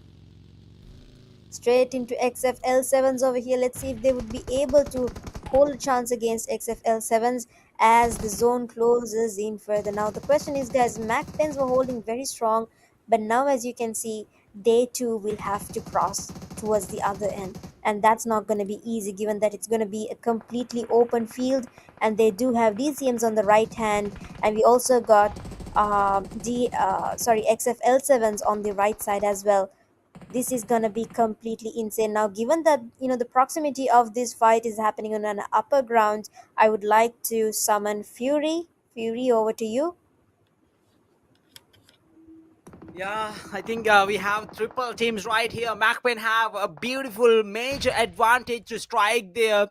Straight into XFL7s over here. Let's see if they would be able to hold a chance against XFL7s as the zone closes in further. Now the question is, guys, MAKPENs were holding very strong, but now as you can see, they too will have to cross towards the other end, and that's not going to be easy given that it's going to be a completely open field, and they do have DCMs on the right hand, and we also got XFL7s on the right side as well. This is gonna be completely insane. Now given that the proximity of this fight is happening on an upper ground, I would like to summon Fury, over to you. Yeah, I think we have triple teams right here. MAKPEN have a beautiful major advantage to strike their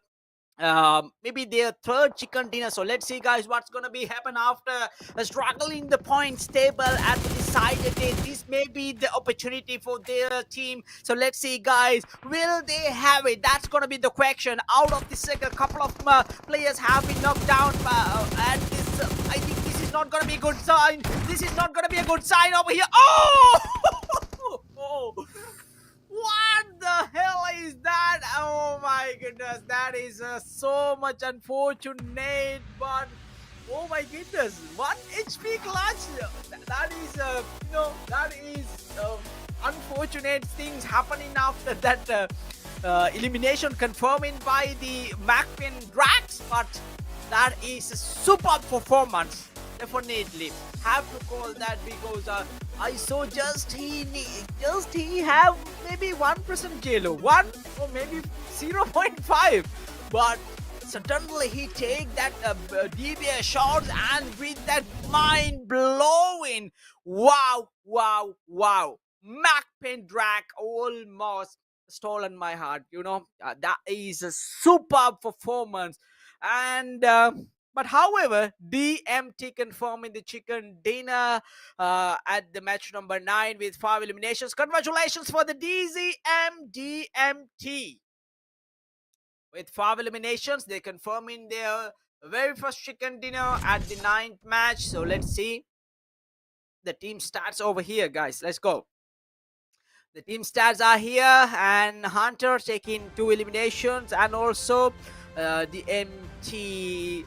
maybe their third chicken dinner. So let's see, guys, what's gonna be happen after struggling the points table at the decided day. This may be the opportunity for their team. So let's see, guys, will they have it? That's gonna be the question. Out of this, a couple of players have been knocked down, and this, I think this is not gonna be a good sign. This is not gonna be a good sign over here. Oh! Oh! What the hell is that? Oh my goodness, that is so much unfortunate, but oh my goodness, 1 HP clutch. That is, that is unfortunate things happening after that elimination confirming by the MAKPEN Drax, but that is a superb performance. Definitely have to call that, because I saw just he have maybe 1% JLO, 1 or maybe 0.5, but suddenly he take that DBS shots, and with that mind blowing, wow, MAKPEN Drag almost stolen my heart. That is a superb performance, and. But however, DMT confirming the chicken dinner at the match number 9 with 5 eliminations. Congratulations for the DMT. With 5 eliminations, they confirming their very first chicken dinner at the 9th match. So let's see the team stats over here, guys. Let's go. The team stats are here, and Hunter taking 2 eliminations, and also the MT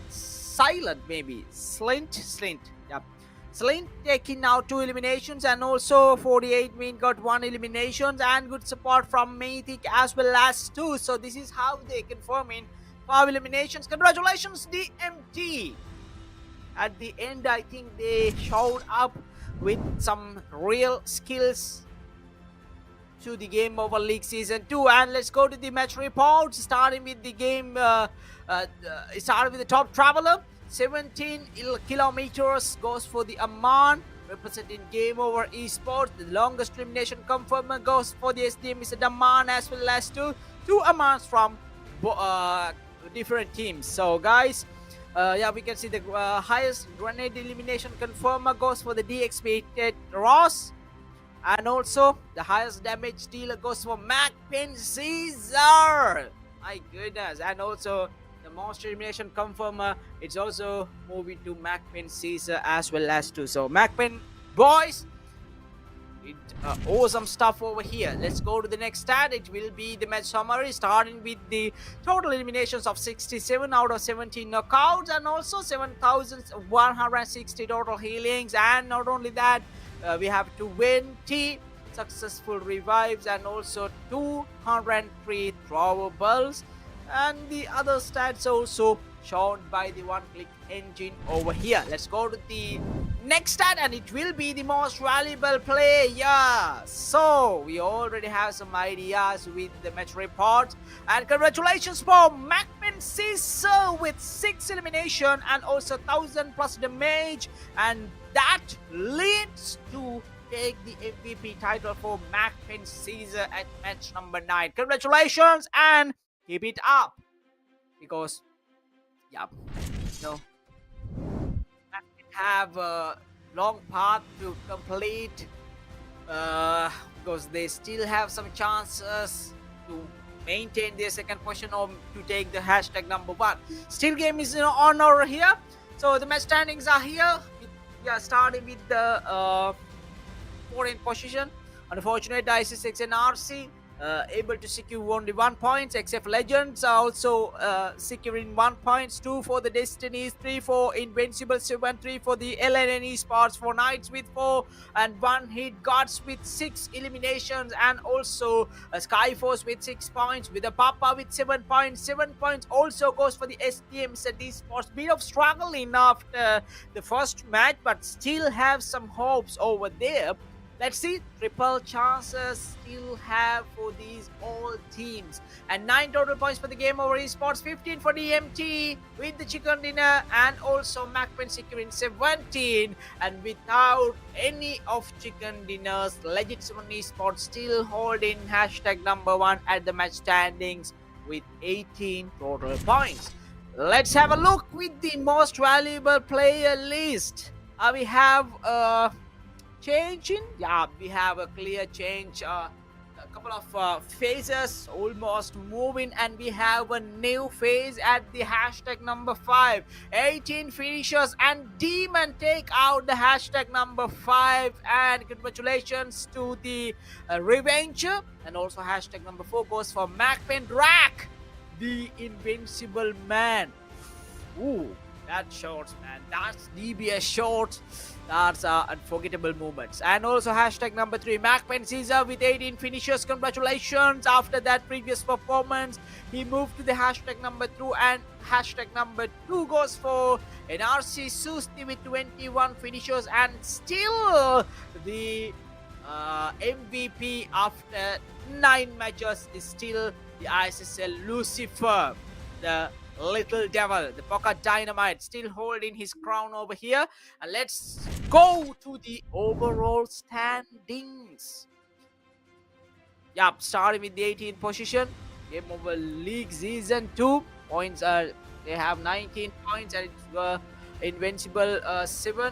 Silent, maybe Slint, yeah, Slint taking now 2 eliminations, and also 48 Mean got 1 eliminations, and good support from Mythic as well as 2. So this is how they confirming 5 eliminations. Congratulations, DMT. At the end, I think they showed up with some real skills to the Gameover League Season 2. And let's go to the match reports, starting with the game, starting with the top traveler. 17 kilometers goes for the Aman, representing Gameover Esports. The longest elimination confirmer goes for the SDM Mr. Daman, as well as two Amans from different teams. So guys, yeah, we can see the highest grenade elimination confirmer goes for the DXP Ross, and also the highest damage dealer goes for MAKPEN Caesar. My goodness. And also the most elimination confirmer, it's also moving to MAKPEN Caesar as well as 2. So MAKPEN boys, awesome stuff over here. Let's go to the next stat. It will be the match summary, starting with the total eliminations of 67 out of 17 knockouts, and also 7,160 total healings. And not only that, we have 20 successful revives, and also 203 throwables, and the other stats also shown by the one-click engine over here. Let's go to the next stat, and it will be the most valuable player. So we already have some ideas with the match report, and congratulations for MAKPEN MAKPEN Caesar with 6 elimination and also 1000 plus damage, and that leads to take the MVP title for MAKPEN Caesar at match number 9. Congratulations and keep it up, because yeah, you know, have a long path to complete, because they still have some chances to maintain their second position or to take the hashtag number 1. Still game is in honor here. So the match standings are here. We are starting with the 4th position. Unfortunately, ISSLxNRC able to secure only 1 point, except Legends are also securing 1 point, 2 for the Destinies, 3 for Invincible 7, 3 for the LENION eSports, 4 Knights with 4, and 1 hit GODZ with 6 eliminations, and also SKYFORCE with 6 points, with a PAPPA with 7 points. 7 points also goes for the STMs and eSports. Bit of struggling after the first match, but still have some hopes over there. Let's see, triple chances still have for these all teams. And 9 total points for the Gameover eSports, 15 for DMT with the chicken dinner, and also MAKPEN securing 17. And without any of chicken dinners, Legit 7 eSports still holding hashtag number 1 at the match standings with 18 total points. Let's have a look with the most valuable player list. We have changing, yeah, we have a clear change, a couple of phases almost moving, and we have a new phase at the hashtag number 5. 18 finishers and Demon take out the hashtag number 5, and congratulations to the Revenger, and also hashtag number 4 goes for MAKPEN Rack, the Invincible Man. Ooh, that shorts, man, that's DBS shorts. That's unforgettable moments. And also hashtag number 3, MAKPEN Caesar with 18 finishes. Congratulations. After that previous performance, he moved to the hashtag number 2, and hashtag number 2 goes for NRC Susti with 21 finishes, and still the MVP after 9 matches is still the ISSL Lucifer, the little devil, the Pocket Dynamite, still holding his crown over here. And let's go to the overall standings. Yup, starting with the 18th position, Gameover League Season 2. Points are, they have 19 points, and it's Invincible 7.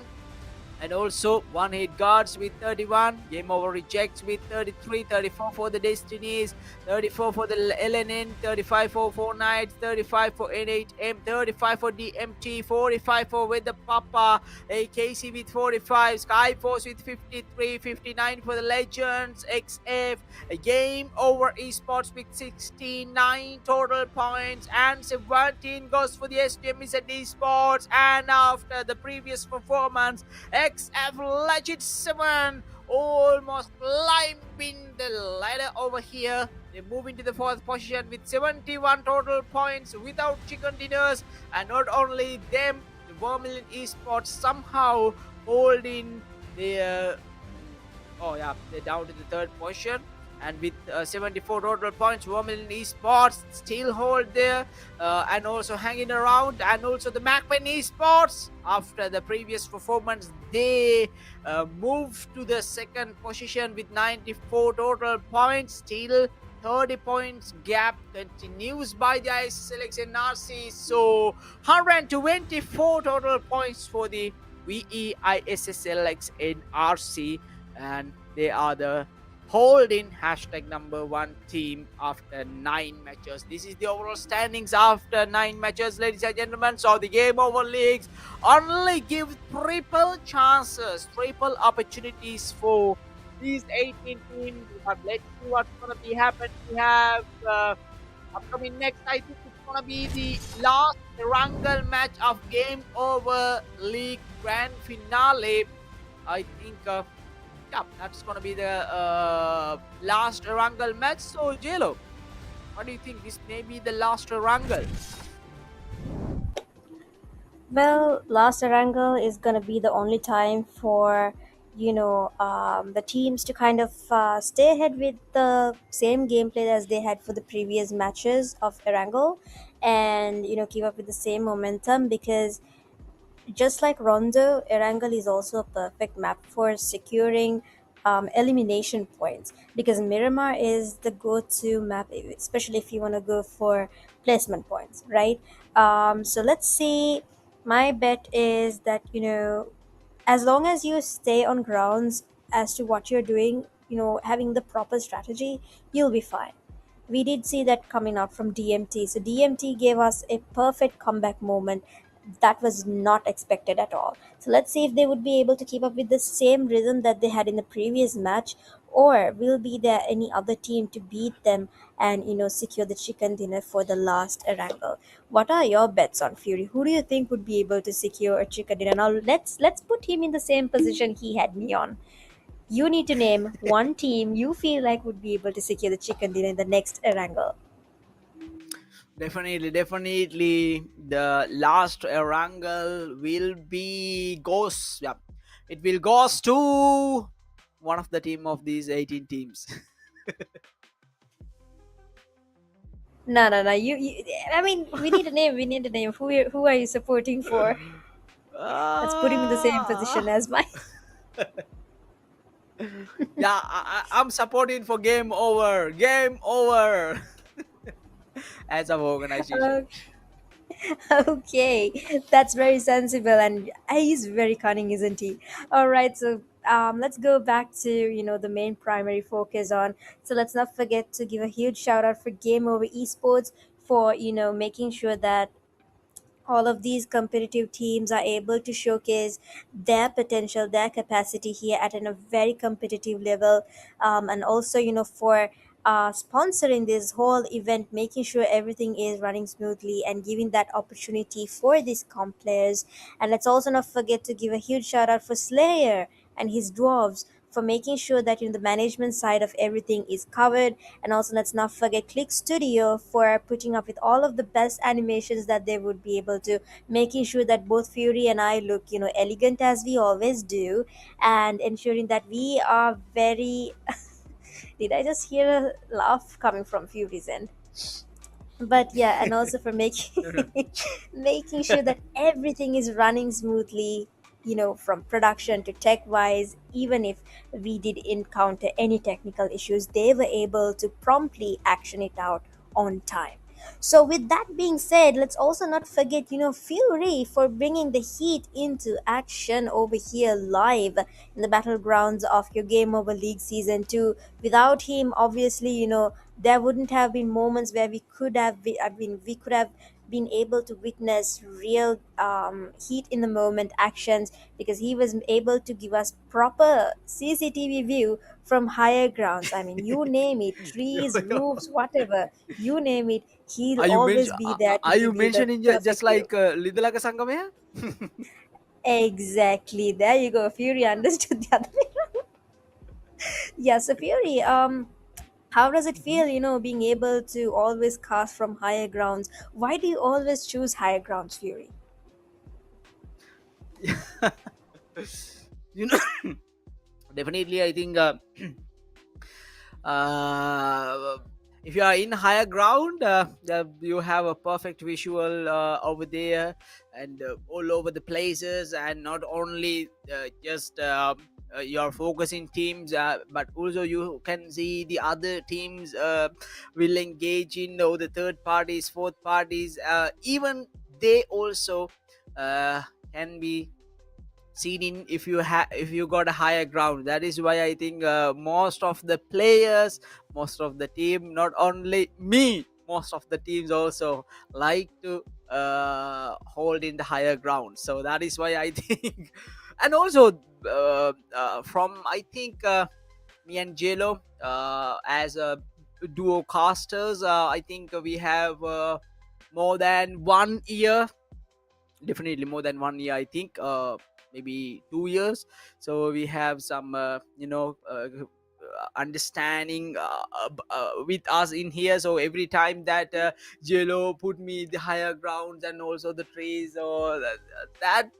And also 1 hit GODZ with 31, Gameover Rejects with 33, 34 for the Destinies, 34 for the LNN, 35 for 4 Knights, 35 for N8M, 35 for DMT, 45 for with the PAPPA, AKC with 45, SKYFORCE with 53, 59 for the Legends, XF, Gameover eSports with 69 total points, and 17 goes for the STMs and eSports. And after the previous performance, XF Legit 7 almost climbing the ladder over here. They move into the 4th position with 71 total points without chicken dinners. And not only them, the Vermilion eSports somehow holding their, oh yeah, they're down to the 3rd position. And with 74 total points, Vermilion eSports still hold there, and also hanging around. And also the MAKPEN eSports, after the previous performance, they moved to the 2nd position with 94 total points. Still 30 points gap continues by the ISSLxNRC. So 124 total points for the VE ISSLxNRC, and they are the holding hashtag number 1 team after 9 matches. This is the overall standings after 9 matches, ladies and gentlemen. So the Gameover leagues only give triple chances, triple opportunities for these 18 teams. But let's see what's gonna be happening. We have upcoming next, I think it's gonna be the last Wrangle match of Gameover League Grand Finale. I think yeah, that's gonna be the last Wrangle match. So JLo, what do you think? This may be the last Wrangle. Well, last Erangel is gonna be the only time for the teams to kind of stay ahead with the same gameplay as they had for the previous matches of Erangel, and keep up with the same momentum, because just like Rondo, Erangel is also a perfect map for securing elimination points, because Miramar is the go-to map, especially if you want to go for placement points, right? So let's see. My bet is that as long as you stay on grounds as to what you're doing, having the proper strategy, you'll be fine. We did see that coming out from DMT. So DMT gave us a perfect comeback moment that was not expected at all. So let's see if they would be able to keep up with the same rhythm that they had in the previous match, or will be there any other team to beat them and secure the chicken dinner for the last wrangle. What are your bets on Fury? Who do you think would be able to secure a chicken dinner? Now let's put him in the same position he had me on. You need to name one team you feel like would be able to secure the chicken dinner in the next wrangle. Definitely, the last wrangle will be goes. Yeah, it will goes to one of the team of these 18 teams. No, no, no. I mean, we need a name. We need a name. Who are you supporting for? Let's put him in the same position Ah, as mine. yeah, I'm supporting for game over. Game over. As an organization. Okay, that's very sensible, and he's very cunning, isn't he? All right, so let's go back to the main primary focus on. So let's not forget to give a huge shout out for Gameover Esports for making sure that all of these competitive teams are able to showcase their potential, their capacity here at a very competitive level, and also for sponsoring this whole event, making sure everything is running smoothly and giving that opportunity for these comp players. And let's also not forget to give a huge shout out for Slayer and his dwarves for making sure that the management side of everything is covered. And also let's not forget Click Studio for putting up with all of the best animations that they would be able to, making sure that both Fury and I look elegant as we always do, and ensuring that we are very did I just hear a laugh coming from Fury's end? But yeah, and also for making No, no. making sure that everything is running smoothly, from production to tech wise. Even if we did encounter any technical issues, they were able to promptly action it out on time. So with that being said, let's also not forget Fury for bringing the heat into action over here live in the battlegrounds of your Game Over League Season 2. Without him, obviously, there wouldn't have been moments where we could have been able to witness real heat in the moment actions, because he was able to give us proper CCTV view from higher grounds. I mean, you name it, Yo, trees, yo. roofs, whatever, you name it, he'll always be there to Are you give you the mentioning just perfect view. like Lidala ka Sangam hai? Exactly, there you go. Fury understood the other way. Yeah, so Fury, how does it feel, being able to always cast from higher grounds? Why do you always choose higher grounds, Fury? You know, definitely, I think uh, if you are in higher ground, you have a perfect visual over there and all over the places, and not only just your focusing teams, but also you can see the other teams will engage in the third parties, fourth parties, even they also uh, can be seen in if you got a higher ground. That is why I think most of the players, most of the team, not only me, most of the teams also like to hold in the higher ground. So that is why I think and also from I think me and JLo as a duo casters, I think we have more than 1 year, definitely more than 1 year, I think maybe 2 years. So we have some understanding with us in here. So every time that JLo put me the higher grounds and also the trees, or that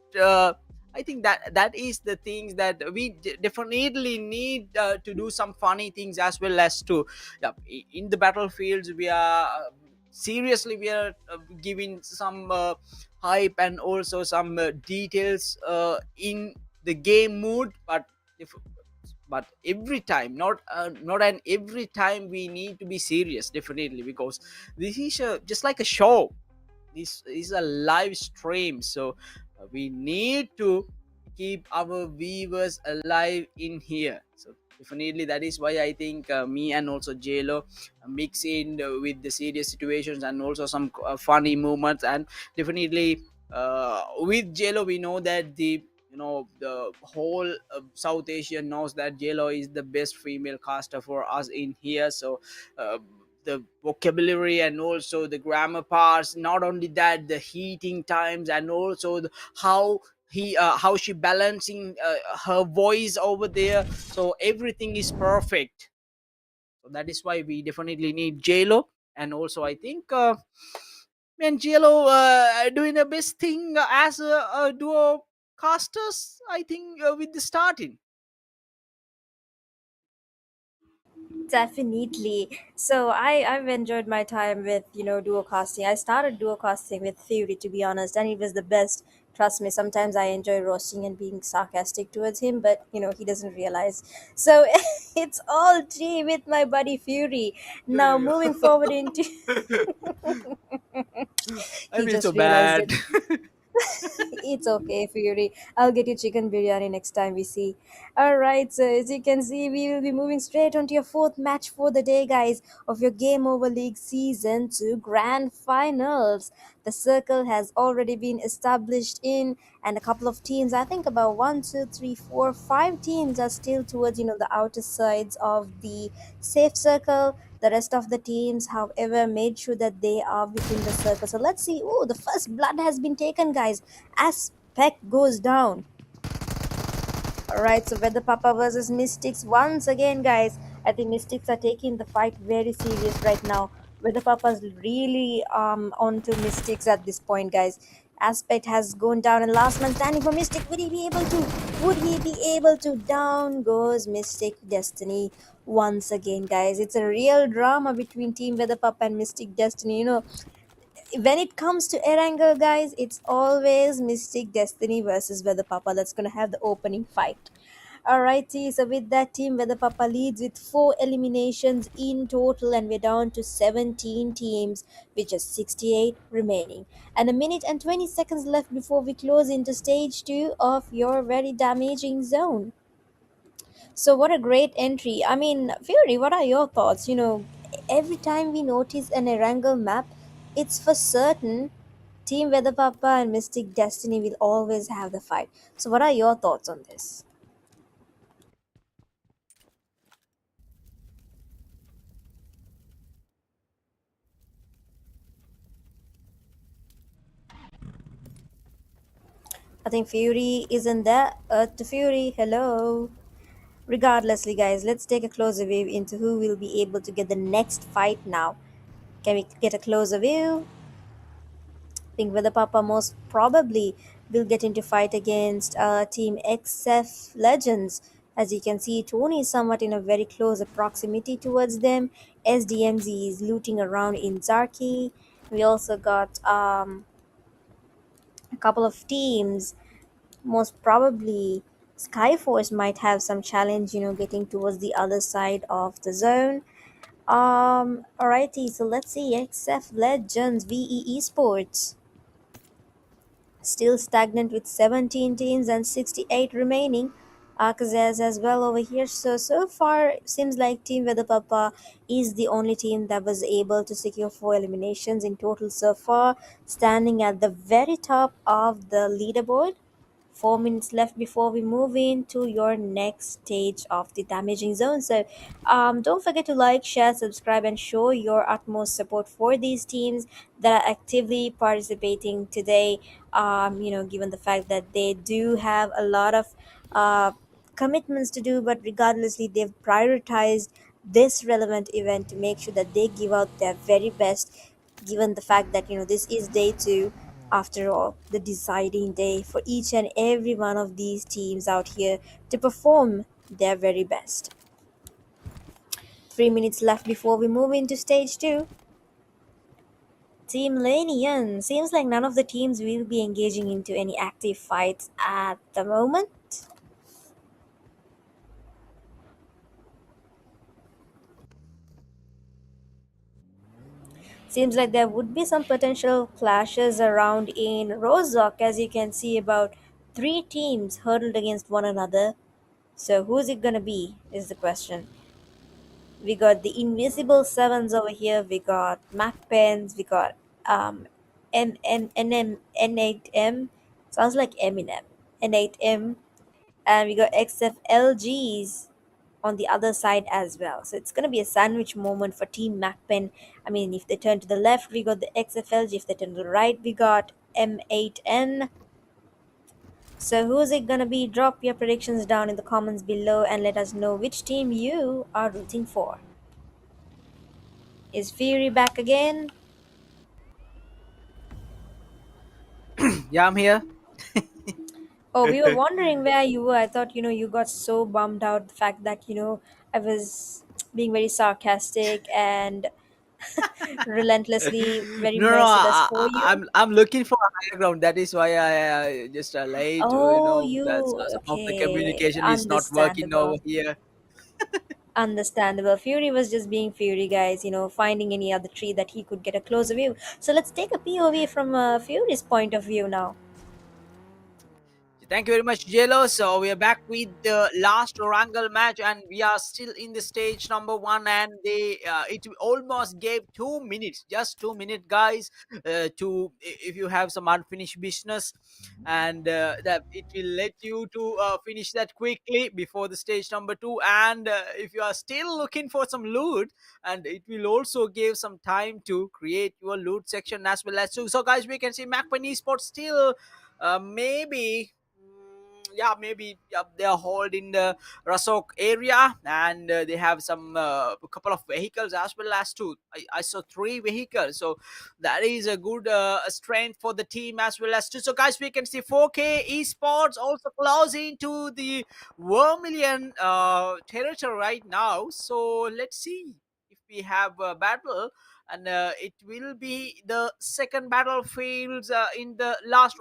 I think that is the things that we definitely need to do some funny things as well as to, yeah, in the battlefields we are seriously we are giving some hype and also some details in the game mood, but if every time, not an every time we need to be serious, definitely, because this is just like a show. This is a live stream, so we need to keep our viewers alive in here. So definitely that is why I think me and also JLo mix in with the serious situations and also some funny moments. And definitely with JLo we know that the whole South Asia knows that JLo is the best female caster for us in here. So uh, the vocabulary and also the grammar parts, not only that, the heating times and also how she balancing her voice over there, so everything is perfect. So that is why we definitely need JLo. And also I think man, JLo doing the best thing as a duo casters, I think, with the starting. Definitely. So I've enjoyed my time with duo casting. I started duo casting with Fury, to be honest, and it was the best. Trust me. Sometimes I enjoy roasting and being sarcastic towards him, but he doesn't realize. So it's all G with my buddy Fury. Now moving forward into I he feel so just realized bad. it. It's okay, Fury. I'll get you chicken biryani next time we see. Alright, so as you can see, we will be moving straight onto your fourth match for the day, guys, of your Game Over League Season 2 Grand Finals. The circle has already been established in, and a couple of teams, I think about one, two, three, four, five teams are still towards, the outer sides of the safe circle. The rest of the teams, however, made sure that they are within the circle. So let's see. Oh, the first blood has been taken, guys. As Peck goes down. Alright, so Weather Papa versus Mystics once again, guys. I think Mystics are taking the fight very serious right now. Weather Papa's really onto Mystics at this point, guys. Aspect has gone down, and last man standing for Mystic. Would he be able to? Would he be able to? Down goes Mystic Destiny once again, guys. It's a real drama between Team Weather Papa and Mystic Destiny. When it comes to Erangel, guys, it's always Mystic Destiny versus Weather Papa that's gonna have the opening fight. Alrighty, so with that, Team Weather Papa leads with 4 eliminations in total, and we're down to 17 teams with just 68 remaining. And a minute and 20 seconds left before we close into stage 2 of your very damaging zone. So, what a great entry. I mean, Fury, what are your thoughts? Every time we notice an Erangel map, it's for certain Team Weather Papa and Mystic Destiny will always have the fight. So, what are your thoughts on this? I think Fury isn't there. Earth to Fury, hello. Regardlessly, guys, let's take a closer view into who will be able to get the next fight now. Can we get a closer view? Think whether Papa most probably will get into fight against Team XF Legends. As you can see, Tony is somewhat in a very close proximity towards them. SDMZ is looting around in Zarki. We also got a couple of teams. Most probably, Skyforce might have some challenge, getting towards the other side of the zone. Alrighty, so let's see. XF Legends, VE Esports. Still stagnant with 17 teams and 68 remaining. AKAZAYA as well over here. So far, seems like Team Weather Papa is the only team that was able to secure 4 eliminations in total so far, standing at the very top of the leaderboard. 4 minutes left before we move into your next stage of the damaging zone. So, don't forget to like, share, subscribe, and show your utmost support for these teams that are actively participating today. Given the fact that they do have a lot of uh, commitments to do, but regardlessly, they've prioritized this relevant event to make sure that they give out their very best, given the fact that this is day 2, after all, the deciding day for each and every one of these teams out here to perform their very best. 3 minutes left before we move into stage 2. Team LENION. Seems like none of the teams will be engaging into any active fights at the moment. Seems like there would be some potential clashes around in Rozok, as you can see about three teams hurdled against one another. So who's it gonna be is the question. We got the Invisible Sevens over here. We got MAKPENs. We got N8M. Sounds like Eminem. N8M. And we got XFLGs on the other side as well. So it's going to be a sandwich moment for Team MAKPEN. I mean, if they turn to the left, we got the XFLG. If they turn to the right, we got M8N. So who's it going to be? Drop your predictions down in the comments below and let us know which team you are rooting for. Is Fury back again? Yeah, I'm here. Oh, we were wondering where you were. I thought, you got so bummed out the fact that, I was being very sarcastic and relentlessly very No, no, merciless for you. I'm looking for a higher ground. That is why I just late. Oh, That you, some of the okay. communication is not working over Understandable. here. Understandable. Fury was just being Fury, guys, finding any other tree that he could get a closer view. So let's take a POV from Fury's point of view now. Thank you very much, JLo. So we are back with the last Orangle match, and we are still in the stage number one. And it almost gave 2 minutes, just 2 minutes, guys. To if you have some unfinished business, and that it will let you to finish that quickly before the stage number two. And if you are still looking for some loot, and it will also give some time to create your loot section as well as too. So, guys, we can see MAKPEN Esports still maybe yeah, maybe they are hold in the Rasok area, and they have some a couple of vehicles as well as two. I saw three vehicles, so that is a good strength for the team as well as two. So, guys, we can see 4K Esports also closing to the 1 million territory right now. So let's see if we have a battle, and it will be the second battlefields in the last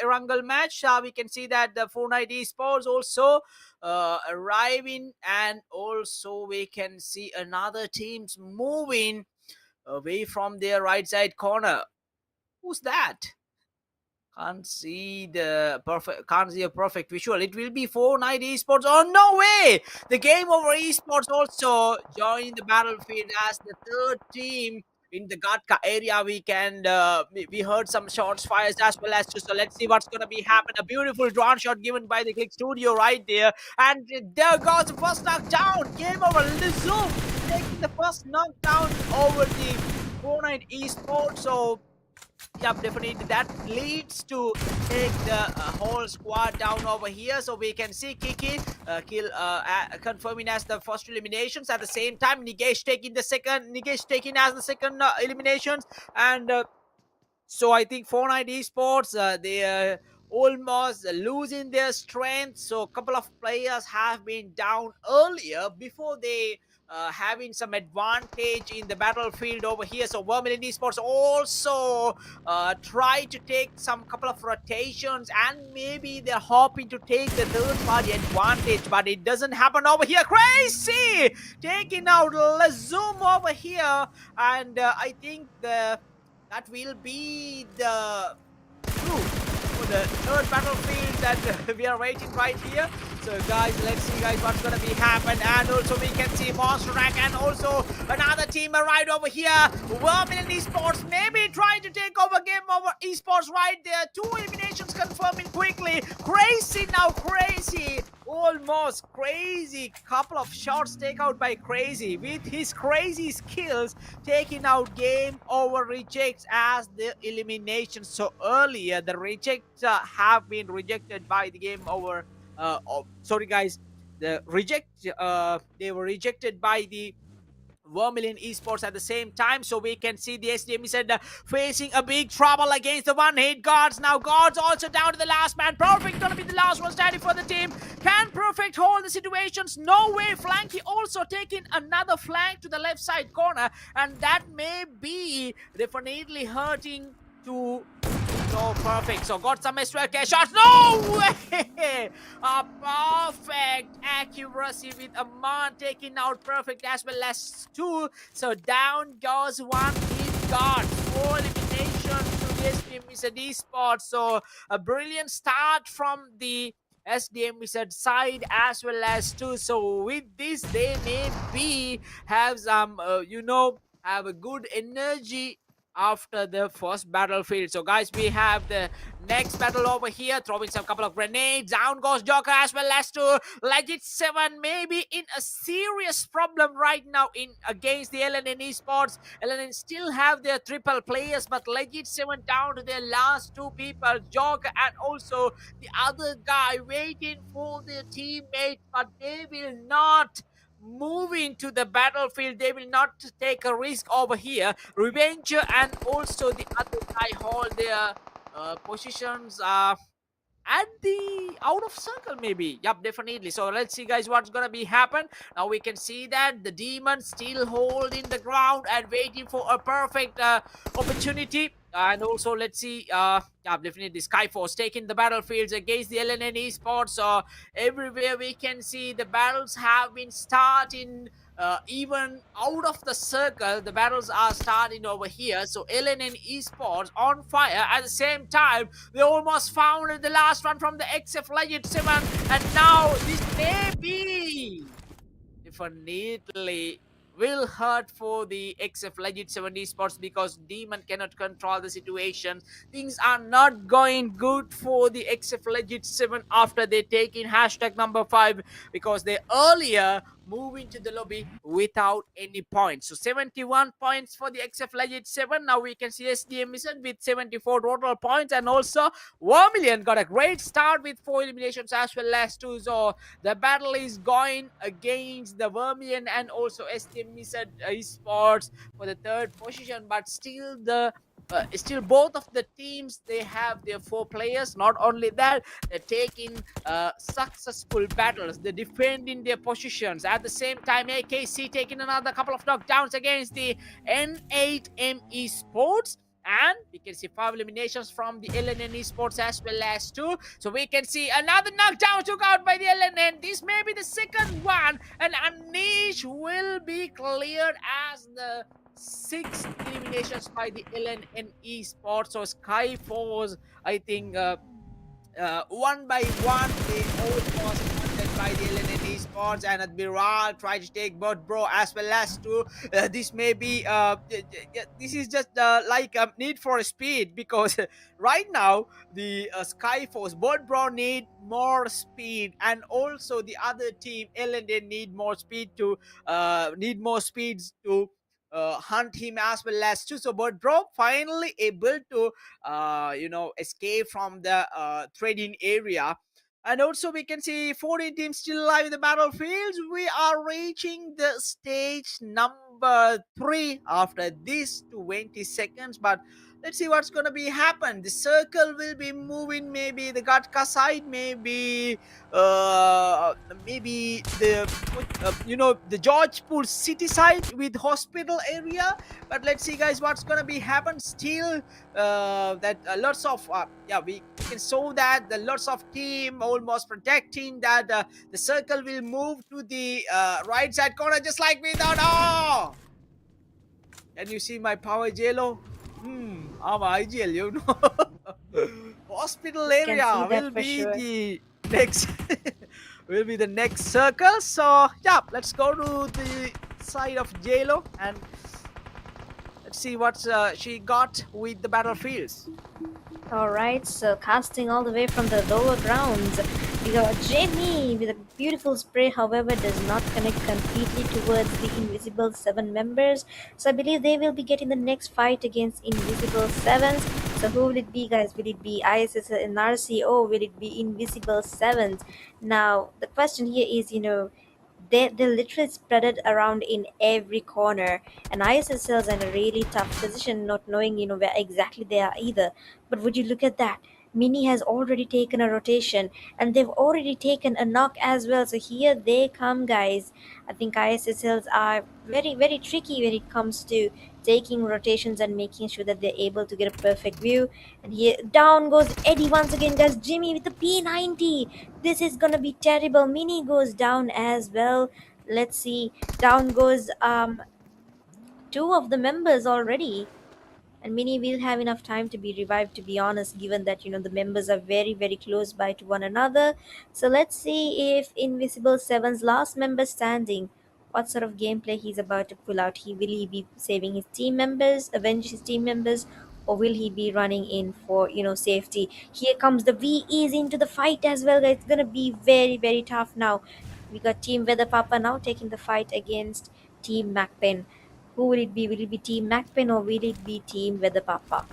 Erangel match. We can see that the Fortnite Esports also arriving, and also we can see another teams moving away from their right side corner. Who's that? Can't see a perfect visual. It will be Fortnite Esports. Oh, no way! The Gameover Esports also join the battlefield as the third team in the Gatka area. We heard some shots fires as well as two. So let's see what's gonna be happen. A beautiful drone shot given by the Click Studio right there, and there goes the first knockdown. Gameover, the zoom taking the first knockdown over the Fortnite Esports. So yeah, definitely that leads to take the whole squad down over here. So we can see Kiki confirming as the first eliminations. At the same time, Nigesh taking as the second eliminations. And so I think Fortnite Esports, they are almost losing their strength. So a couple of players have been down earlier before they having some advantage in the battlefield over here. So Vermilion Esports also try to take some couple of rotations, and maybe they're hoping to take the third party advantage, but it doesn't happen over here. Crazy taking out Lazum over here, and I think that will be the clue for the third battlefield that we are waiting right here. So, guys, let's see, guys, what's gonna be happen. And also we can see Monster Rack and also another team right over here. Vermilion Esports maybe trying to take over Gameover Esports right there. 2 eliminations confirming quickly. Crazy now, Crazy. Almost Crazy. Couple of shots take out by Crazy with his crazy skills, taking out Gameover rejects as the elimination. So earlier the rejects have been rejected by the Gameover. Sorry, guys, they were rejected by the Vermilion Esports at the same time. So we can see the SDM said facing a big trouble against the one hit gods. Now gods also down to the last man. Perfect gonna be the last one standing for the team. Can Perfect hold the situations? No way. Flanky also taking another flank to the left side corner, and that may be definitely hurting to so Perfect. So got some SWK shots. No way! A perfect accuracy with Aman taking out Perfect as well as two. So down goes one hit guard. 4 eliminations to the SDM Wizard Esports. So a brilliant start from the SDM Wizard side as well as two. So with this, they may be have some, have a good energy after the first battlefield. So guys, we have the next battle over here, throwing some couple of grenades. Down goes Joker as well as to Legit 7, maybe in a serious problem right now in against the LNN Esports. LNN still have their triple players, but Legit 7 down to their last two people, Joker and also the other guy waiting for their teammates, but they will not moving to the battlefield. They will not take a risk over here. Revenger and also the other guy hold their positions at the out of circle maybe. Yep, definitely. So let's see guys what's gonna be happen. Now we can see that the demon still holding the ground and waiting for a perfect opportunity. And also let's see, yeah, definitely Skyforce taking the battlefields against the LNN Esports. So everywhere we can see the battles have been starting. Even out of the circle, the battles are starting over here. So LNN Esports on fire. At the same time, they almost found the last one from the XF Legend 7, and now this may be definitely will hurt for the XF Legit 7 Esports because Demon cannot control the situation. Things are not going good for the XF Legit 7 after they take in hashtag number 5 because they earlier move into the lobby without any points. So 71 points for the XF Legit 7. Now we can see SDM Mission with 74 total points, and also Vermilion got a great start with 4 eliminations as well as 2. So the battle is going against the Vermilion and also SDM Mission Esports for the third position, but still still both of the teams, they have their 4 players. Not only that, they're taking successful battles, they're defending their positions. At the same time, AKC taking another couple of knockdowns against the N8M Esports, and we can see 5 eliminations from the LNN Esports as well as 2. So we can see another knockdown took out by the LNN. This may be the second one, and Anish will be cleared as the 6 eliminations by the LNN Esports. So Skyforce, I think, one by one, they almost hunted by the LNN Esports, and Admiral tried to take both bro as well as two. This may be, this is just like a need for speed because right now the Skyforce, both bro need more speed, and also the other team LNN need more speed to hunt him as well as two. So but bro finally able to escape from the trading area. And also we can see 14 teams still alive in the battlefields. We are reaching the stage number 3 after this 20 seconds, but let's see what's gonna be happen. The circle will be moving, maybe the Gatka side, maybe the Georgepur city side with hospital area. But let's see guys what's gonna be happen. Still that lots of we can show that the lots of team almost protecting that the circle will move to the right side corner just like we thought. Oh, can you see my power, JLo? I'm IGL, you know. Hospital area will be sure. the next will be the next circle. So yeah, let's go to the side of JLo and let's see what she got with the battlefields. Alright, so casting all the way from the lower grounds, we got Jamie with a beautiful spray, however does not connect completely towards the Invisible 7 members. So I believe they will be getting the next fight against Invisible 7s. So who will it be, guys? Will it be ISSLNRC or will it be Invisible 7s? Now, the question here is, They're literally spread it around in every corner, and ISSL's in a really tough position, not knowing where exactly they are either. But would you look at that? Mini has already taken a rotation, and they've already taken a knock as well. So here they come, guys. I think ISSLs are very, very tricky when it comes to taking rotations and making sure that they're able to get a perfect view. And here down goes Eddie once again, guys. Jimmy with the P90. This is gonna be terrible. Mini goes down as well. Let's see. Down goes two of the members already, and Mini will have enough time to be revived, to be honest, given that the members are very, very close by to one another. So let's see if Invisible Seven's last member standing, what sort of gameplay he's about to pull out. Will he be saving his team members, avenge his team members, or will he be running in for safety? Here comes the VEs into the fight as well, guys. It's gonna be very, very tough now. We got Team Weather Papa now taking the fight against Team MAKPEN. Who will it be? Will it be Team MAKPEN or will it be Team Weather Papa?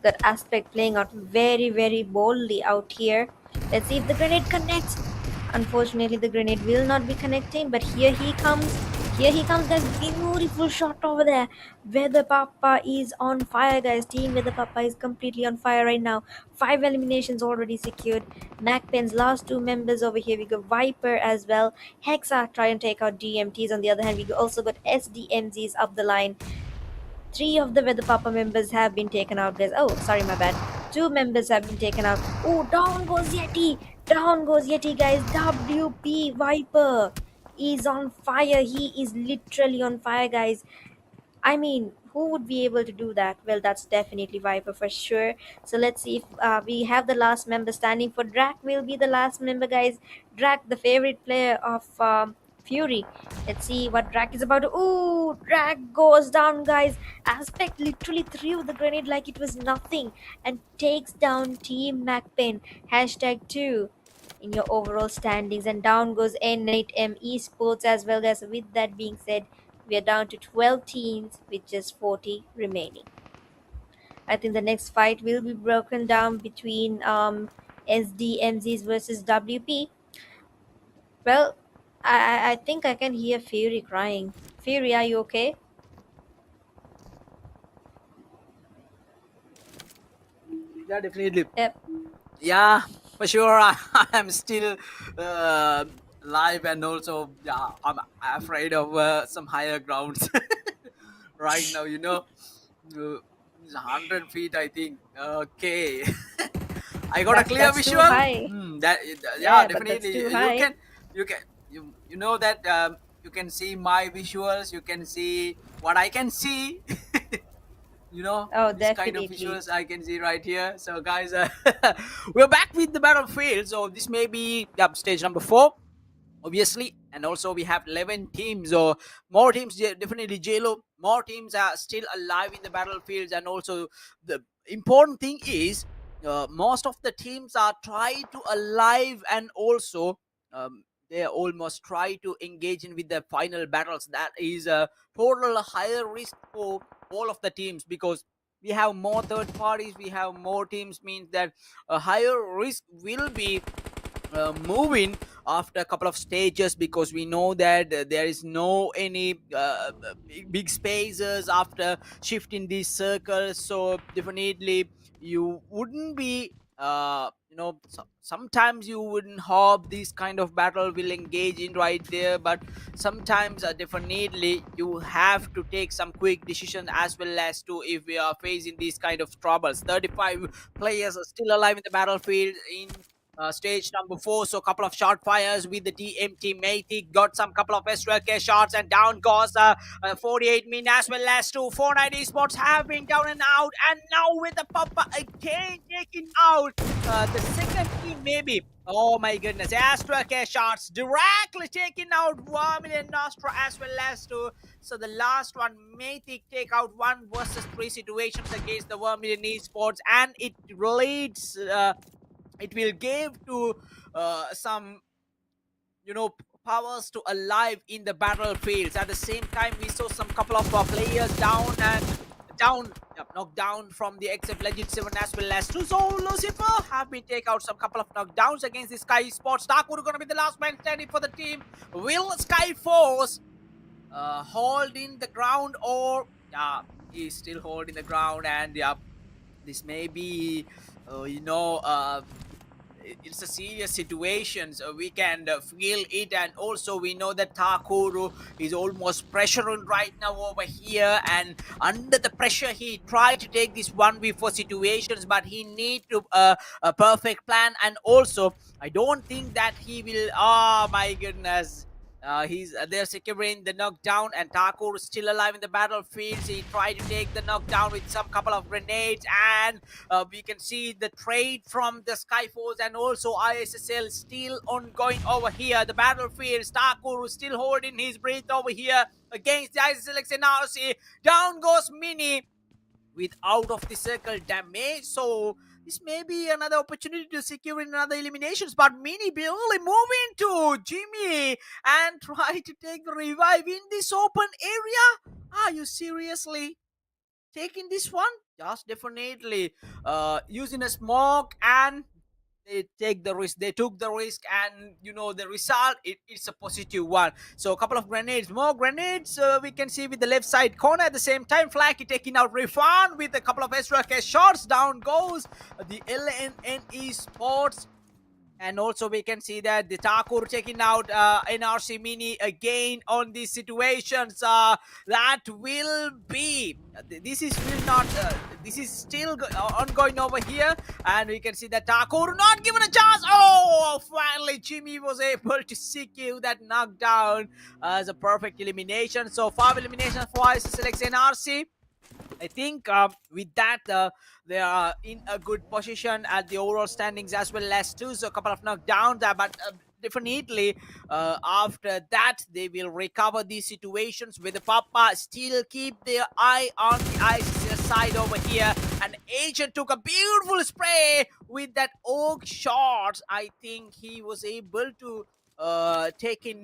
Got Aspect playing out very, very boldly out here. Let's see if the grenade connects. Unfortunately, the grenade will not be connecting, but here he comes. Here he comes, guys. Beautiful shot over there. Weather Papa is on fire, guys. Team Weather Papa is completely on fire right now. 5 eliminations already secured. MAKPEN's last 2 members over here. We got Viper as well. Hexa try and take out DMTs. On the other hand, we also got SDMZs up the line. 3 of the Weather Papa members have been taken out, guys. Oh, sorry, my bad. 2 members have been taken out. Oh, down goes Yeti. Down goes Yeti, guys. WP Viper is on fire. He is literally on fire, guys. I mean, who would be able to do that? Well, that's definitely Viper for sure. So let's see if we have the last member standing. For Drac will be the last member, guys. Drac, the favorite player of Fury. Let's see what Drac is about to. Ooh, Drac goes down, guys. Aspect literally threw the grenade like it was nothing and takes down Team MAKPEN. #2 in your overall standings. And down goes N8M Esports as well, guys. So with that being said, we are down to 12 teams with just 40 remaining. I think the next fight will be broken down between SDMZs versus WP. Well, I think I can hear Fury crying. Fury, are you okay? Yeah, definitely. Yep. Yeah, for sure. I'm still live, and also yeah, I'm afraid of some higher grounds right now. It's 100 feet, I think. Okay, I got a clear That's too visual. high. Yeah, But that's definitely. too You high. can you can you know that you can see my visuals. You can see what I can see. Oh, This kind of definitely. visuals I can see right here. So guys, we're back with the battlefield. So this may be stage number 4, obviously, and also we have 11 teams or more teams. Definitely JLo, more teams are still alive in the battlefields. And also the important thing is most of the teams are trying to alive, and also they almost try to engage in with the final battles. That is a total higher risk for all of the teams, because we have more third parties, we have more teams, means that a higher risk will be moving after a couple of stages, because we know that there is no any big spaces after shifting these circles. So definitely you wouldn't be sometimes you wouldn't hope this kind of battle will engage in right there, but sometimes definitely you have to take some quick decisions as well, as to if we are facing these kind of troubles. 35 players are still alive in the battlefield in stage number 4. So a couple of shot fires with the TMT Matic, got some couple of SKYFORCE shots, and down goes 48 min as well as 249 esports have been down and out. And now with the Papa again taking out the second team, maybe. Oh my goodness, SKYFORCE shots directly taking out Vermilion and Nostra as well as 2. So the last one, Matic take out 1 versus 3 situations against the Vermilion esports, and it leads it will give to some powers to alive in the battlefields. At the same time, we saw some couple of players down, and knockdown. Yep, knockdown from the XF Legend 7 as well as 2. So Lucifer have been take out some couple of knockdowns against the SKYFORCE. Darkwood gonna be the last man standing for the team. Will SKYFORCE holding the ground, or yeah, he's still holding the ground? And yeah, this may be it's a serious situation, so we can feel it. And also we know that Takuru is almost pressuring right now over here, and under the pressure he tried to take this 1v4 situations, but he need to a perfect plan. And also I don't think that he will, oh my goodness, they're securing the knockdown, and Takur is still alive in the battlefield. He tried to take the knockdown with some couple of grenades, and we can see the trade from the SKYFORCE and also ISSL still ongoing over here. The battlefield, Takur is still holding his breath over here against the ISSLxNRC. Down goes Mini with out of the circle damage. So this may be another opportunity to secure another eliminations, but Mini barely moving to Jimmy and try to take the revive in this open area. Are you seriously taking this one? Yes, definitely. Using a smoke, and they took the risk, and the result, it's a positive one. So a couple of grenades, more grenades, we can see with the left side corner. At the same time, Flaky taking out Refan with a couple of extra cash shots. Down goes the LNN esports. And also we can see that the Takur taking out NRC Mini again on these situations. That will be, this is still ongoing over here. And we can see that Takur not given a chance. Oh, finally Jimmy was able to secure that knockdown as a perfect elimination. So 5 eliminations for ISSLxNRC. I think with that, they are in a good position at the overall standings as well as 2. So a couple of knockdowns, but definitely after that, they will recover these situations with the PAPPA. Still keep their eye on the ISSL side over here. And Agent took a beautiful spray with that oak shot. I think he was able to taking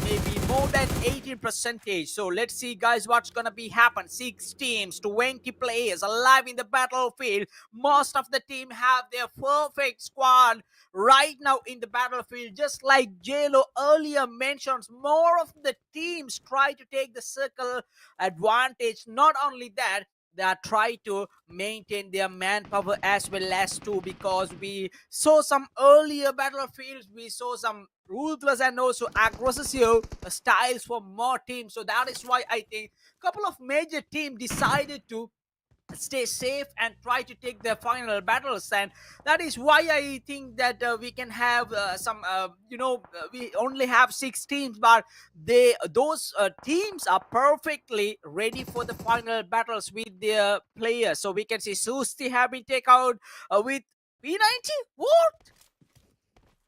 maybe more than 18%. So let's see, guys, what's gonna be happen. 6 teams, 20 players alive in the battlefield. Most of the team have their perfect squad right now in the battlefield. Just like JLo earlier mentions, more of the teams try to take the circle advantage. Not only that, they are trying to maintain their manpower as well as 2, because we saw some earlier battlefields, we saw some ruthless and also aggressive styles for more teams. So that is why I think a couple of major teams decided to stay safe and try to take the final battles. And that is why I think that we can have we only have 6 teams, but those teams are perfectly ready for the final battles with their players. So we can see Susti have been taken out with P90. What?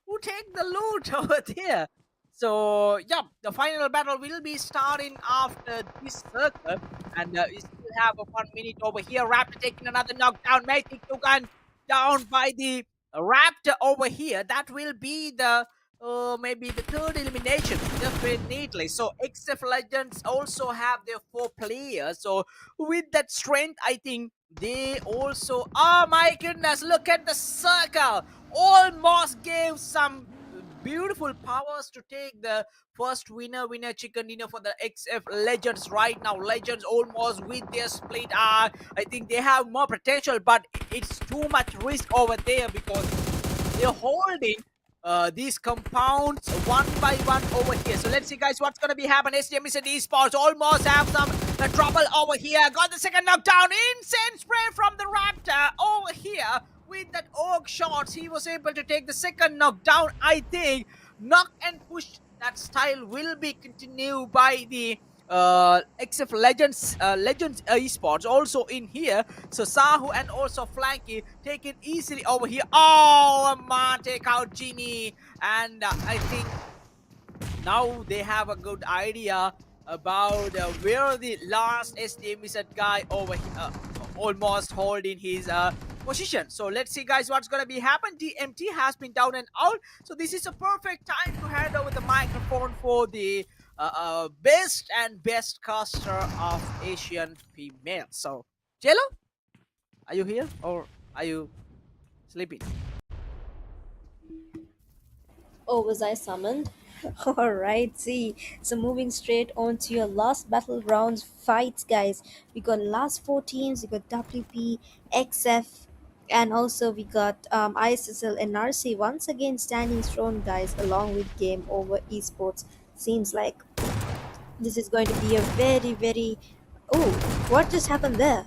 Who take the loot over there? So yeah, the final battle will be starting after this circle, and we still have a 1 minute over here. Raptor taking another knockdown, making Tugan down by the Raptor over here. That will be the maybe the 3rd elimination, definitely. So XF Legends also have their 4 players. So with that strength, I think they also, oh my goodness, look at the circle. Almost gave some beautiful powers to take the first winner chicken dinner for the XF Legends right now. Legends almost with their split. I think they have more potential, but it's too much risk over there, because they're holding these compounds one by one over here. So let's see, guys, what's gonna be happening. SDM and esports almost have some trouble over here. Got the second knockdown. Insane spray from the Raptor over here. With that oak shots, he was able to take the second knockdown. I think knock and push, that style will be continued by the XF Legends esports also in here. So Sahu and also Flanky taken easily over here. Oh man, take out Genie. And I think now they have a good idea about where the last SDM guy over here almost holding his position. So let's see, guys, what's gonna be happen. DMT has been down and out, so this is a perfect time to hand over the microphone for the best caster of Asian female. So Jello, are you here or are you sleeping? Oh, was I summoned? Alright, see. So moving straight on to your last battle rounds fights, guys. We got last four teams, we got WP, XF, and also we got ISSL and RC once again standing strong, guys, along with Game Over Esports. Seems like this is going to be a very, very. Oh, what just happened there?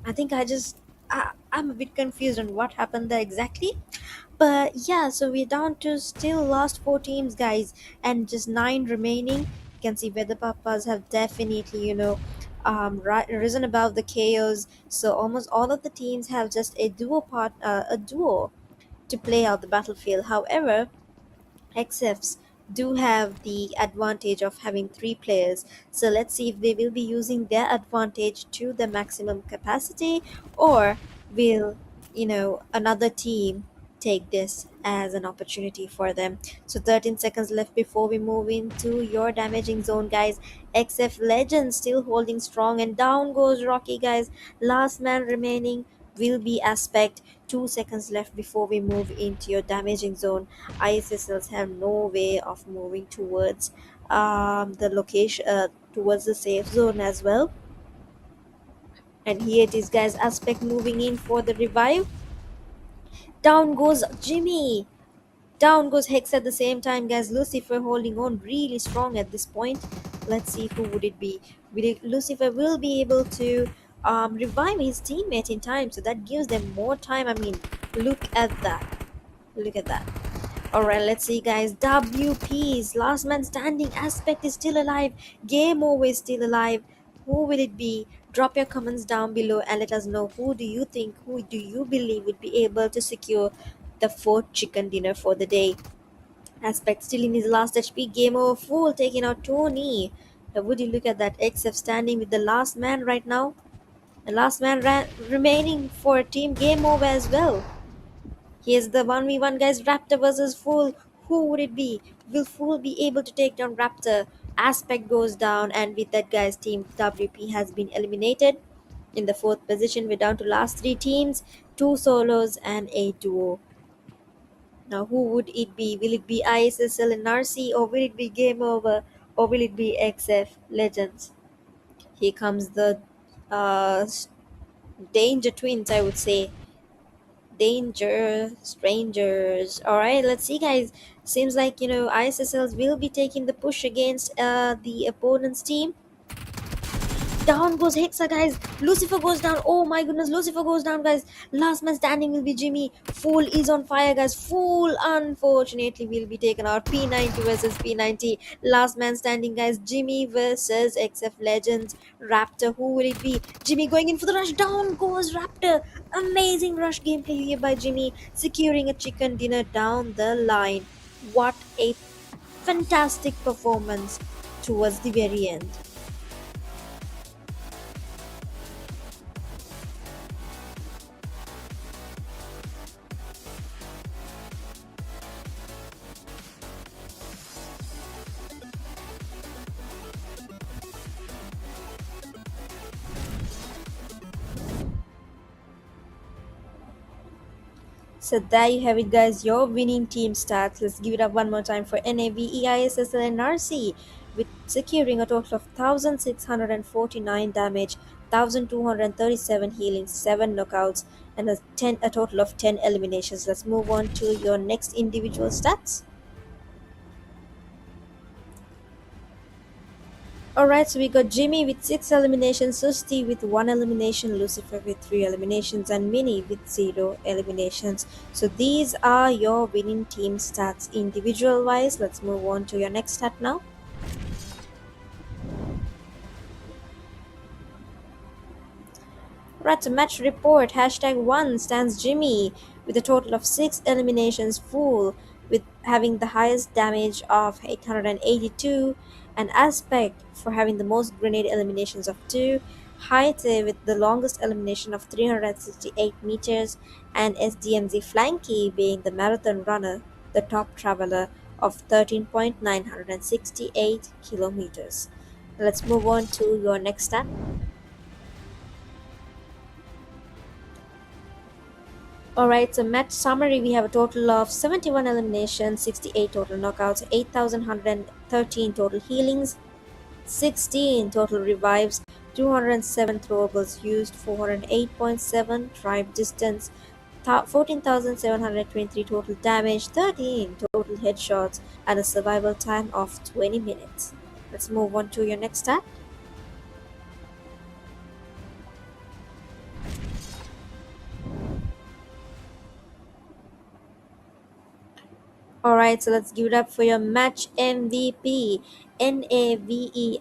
I think I'm a bit confused on what happened there exactly. But yeah, so we're down to still last four teams, guys, and just nine remaining. You can see where the Pappas have definitely, risen above the chaos. So almost all of the teams have just a duo to play out the battlefield. However, XFs do have the advantage of having three players. So let's see if they will be using their advantage to the maximum capacity, or will, another team take this as an opportunity for them. So 13 seconds left before we move into your damaging zone, guys. XF Legend still holding strong, and down goes Rocky, guys. Last man remaining will be Aspect. 2 seconds left before we move into your damaging zone. ISSLs have no way of moving towards the location, towards the safe zone as well. And here it is, guys. Aspect moving in for the revive. Down goes Jimmy. Down goes Hex at the same time, guys. Lucifer holding on really strong at this point. Let's see who would it be. Lucifer will be able to revive his teammate in time, so that gives them more time. I mean, look at that. Look at that. Alright, let's see, guys. WP's last man standing aspect is still alive. Game over is still alive. Who will it be? Drop your comments down below and let us know who do you think, who do you believe would be able to secure the fourth chicken dinner for the day. Aspect still in his last HP. Game over full, taking out Tony. Would you look at that? XF standing with the last man right now. The last man remaining for team game over as well. Here's the 1v1, guys. Raptor versus Fool. Who would it be? Will Fool be able to take down Raptor? Aspect goes down, and with that, guys, Team WP has been eliminated. In the fourth position, we're down to last three teams, two solos and a duo. Now, who would it be? Will it be ISSL and RC, or will it be Game Over, or will it be XF Legends? Here comes the uh, Danger Twins, I would say. Danger strangers. All right, let's see, guys. Seems like, ISSLs will be taking the push against the opponent's team. Down goes Hexa, guys. Lucifer goes down. Oh my goodness, Lucifer goes down, guys. Last man standing will be Jimmy. Fool is on fire, guys. Fool, unfortunately, will be taken out. P90 versus P90. Last man standing, guys. Jimmy versus XF Legends. Raptor, who will it be? Jimmy going in for the rush. Down goes Raptor. Amazing rush gameplay here by Jimmy, securing a chicken dinner down the line. What a fantastic performance towards the very end. So there you have it, guys, your winning team stats. Let's give it up one more time for NAVE ISSLNRC, with securing a total of 1649 damage, 1237 healing, 7 knockouts, and a total of 10 eliminations. Let's move on to your next individual stats. Alright, so we got Jimmy with 6 eliminations, Susti with 1 elimination, Lucifer with 3 eliminations, and Minnie with 0 eliminations. So these are your winning team stats individual wise. Let's move on to your next stat now. Right, so match report. #1 stands Jimmy with a total of 6 eliminations full, with having the highest damage of 882, and Aspect for having the most grenade eliminations of 2, Haite with the longest elimination of 368 meters, and SDMZ Flanky being the marathon runner, the top traveler of 13.968 kilometers. Let's move on to your next stat. Alright, so match summary, we have a total of 71 eliminations, 68 total knockouts, 8,113 total healings, 16 total revives, 207 throwables used, 408.7 drive distance, 14,723 total damage, 13 total headshots, and a survival time of 20 minutes. Let's move on to your next stat. Alright, so let's give it up for your match MVP, NAVE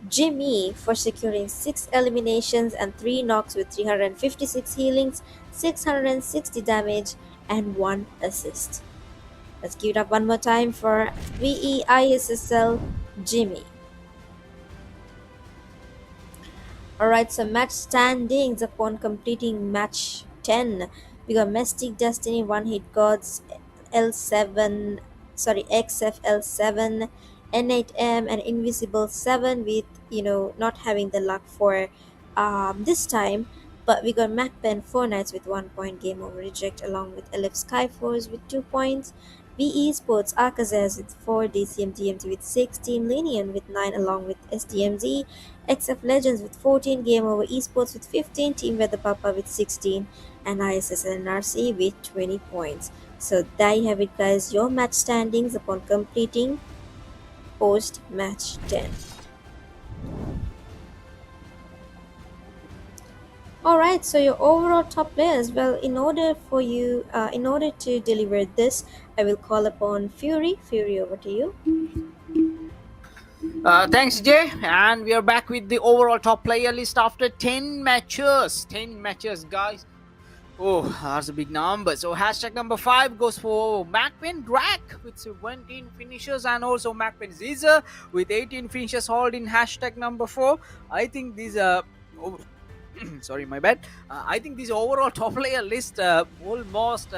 Jimmy, for securing 6 eliminations and 3 knocks with 356 healings, 660 damage, and 1 assist. Let's give it up one more time for VE ISSL Jimmy. Alright, so match standings upon completing match 10. We got Mystic Destiny, One Hit Gods, L7, sorry, XFL7, N8M, and Invisible 7 with, not having the luck for this time. But we got MAKPEN, 4 Knights with 1 point, Gameover Reject, along with LF SKYFORCE with 2 points. VE ISSPORTS AKAZAYA with 4, DCM DMT with 6, Team LENION with 9, along with SDMZ, XF Legends with 14, Gameover Esports with 15, Team Weather PAPPA with 16, and ISSLNRC with 20 points. So there you have it, guys, your match standings upon completing post match 10. Alright, so your overall top players. Well, in order to deliver this, I will call upon Fury. Fury, over to you. Thanks, Jay. And we are back with the overall top player list after 10 matches. 10 matches, guys. Oh, that's a big number. So, hashtag number 5 goes for MAKPEN Drac with 17 finishes, and also MAKPEN Ziza with 18 finishes, holding hashtag number 4. I think these are. Sorry, my bad. I think this overall top player list almost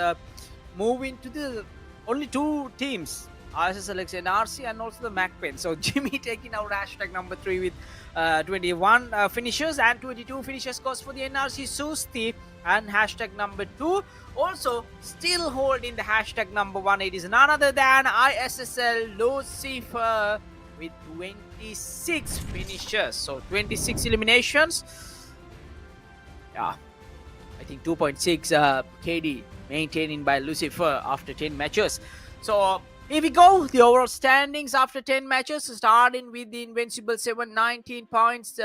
move into the only 2 teams, ISSLxNRC and also the MAKPEN. So Jimmy taking out hashtag number 3 with 21 finishes, and 22 finishes goes for the NRC Susti, and hashtag number 2 also still holding the hashtag number 1. It is none other than ISSL Lucifer with 26 finishes. So 26 eliminations. Yeah, I think 2.6 KD maintaining by Lucifer after 10 matches. So here we go, the overall standings after 10 matches, starting with the Invincible 7, 19 points,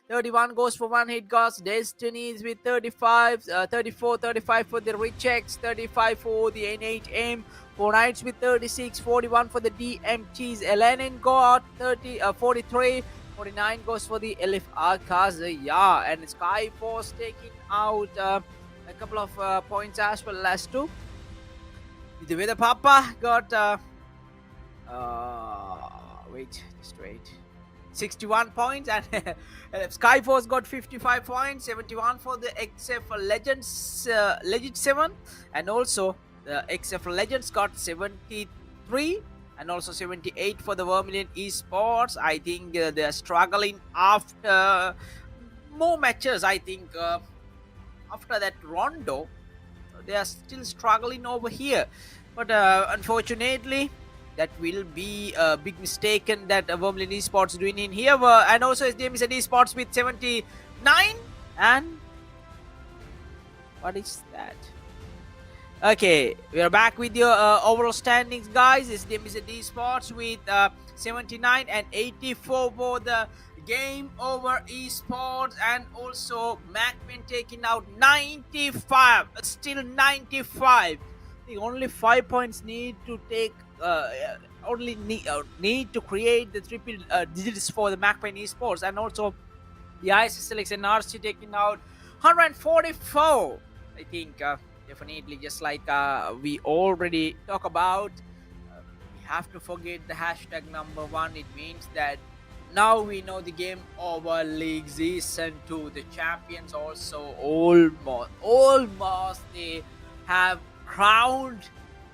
31 goes for One Hit Gods, Destinies with 35, 34, 35 for the Rejects, 35 for the N8M, 4 Knights with 36, 41 for the DMTs, LENION got 43, 49 goes for the LF AKAZAYA, and SKYFORCE taking out a couple of points as well as 2. The way the PAPPA got wait, 61 points, and SKYFORCE got 55 points, 71 for the XF Legends Legend 7, and also the XF Legends got 73, and also 78 for the Vermilion Esports. I think they are struggling after more matches. I think after that Rondo, they are still struggling over here. But unfortunately, that will be a big mistake that Vermilion Esports doing in here. And also SDM Esports with 79. And what is that? Okay, we are back with your overall standings, guys. SDM Esports with 79 and 84 for the Gameover Esports, and also MAKPEN taking out 95. Still 95. The only 5 points need to take. Only need to create the triple digits for the MAKPEN Esports, and also the ISSLxNRC taking out 144. I think definitely, just like we already talk about, we have to forget the hashtag number 1. It means that now we know the Gameover League Season 2. The champions also almost they have crowned.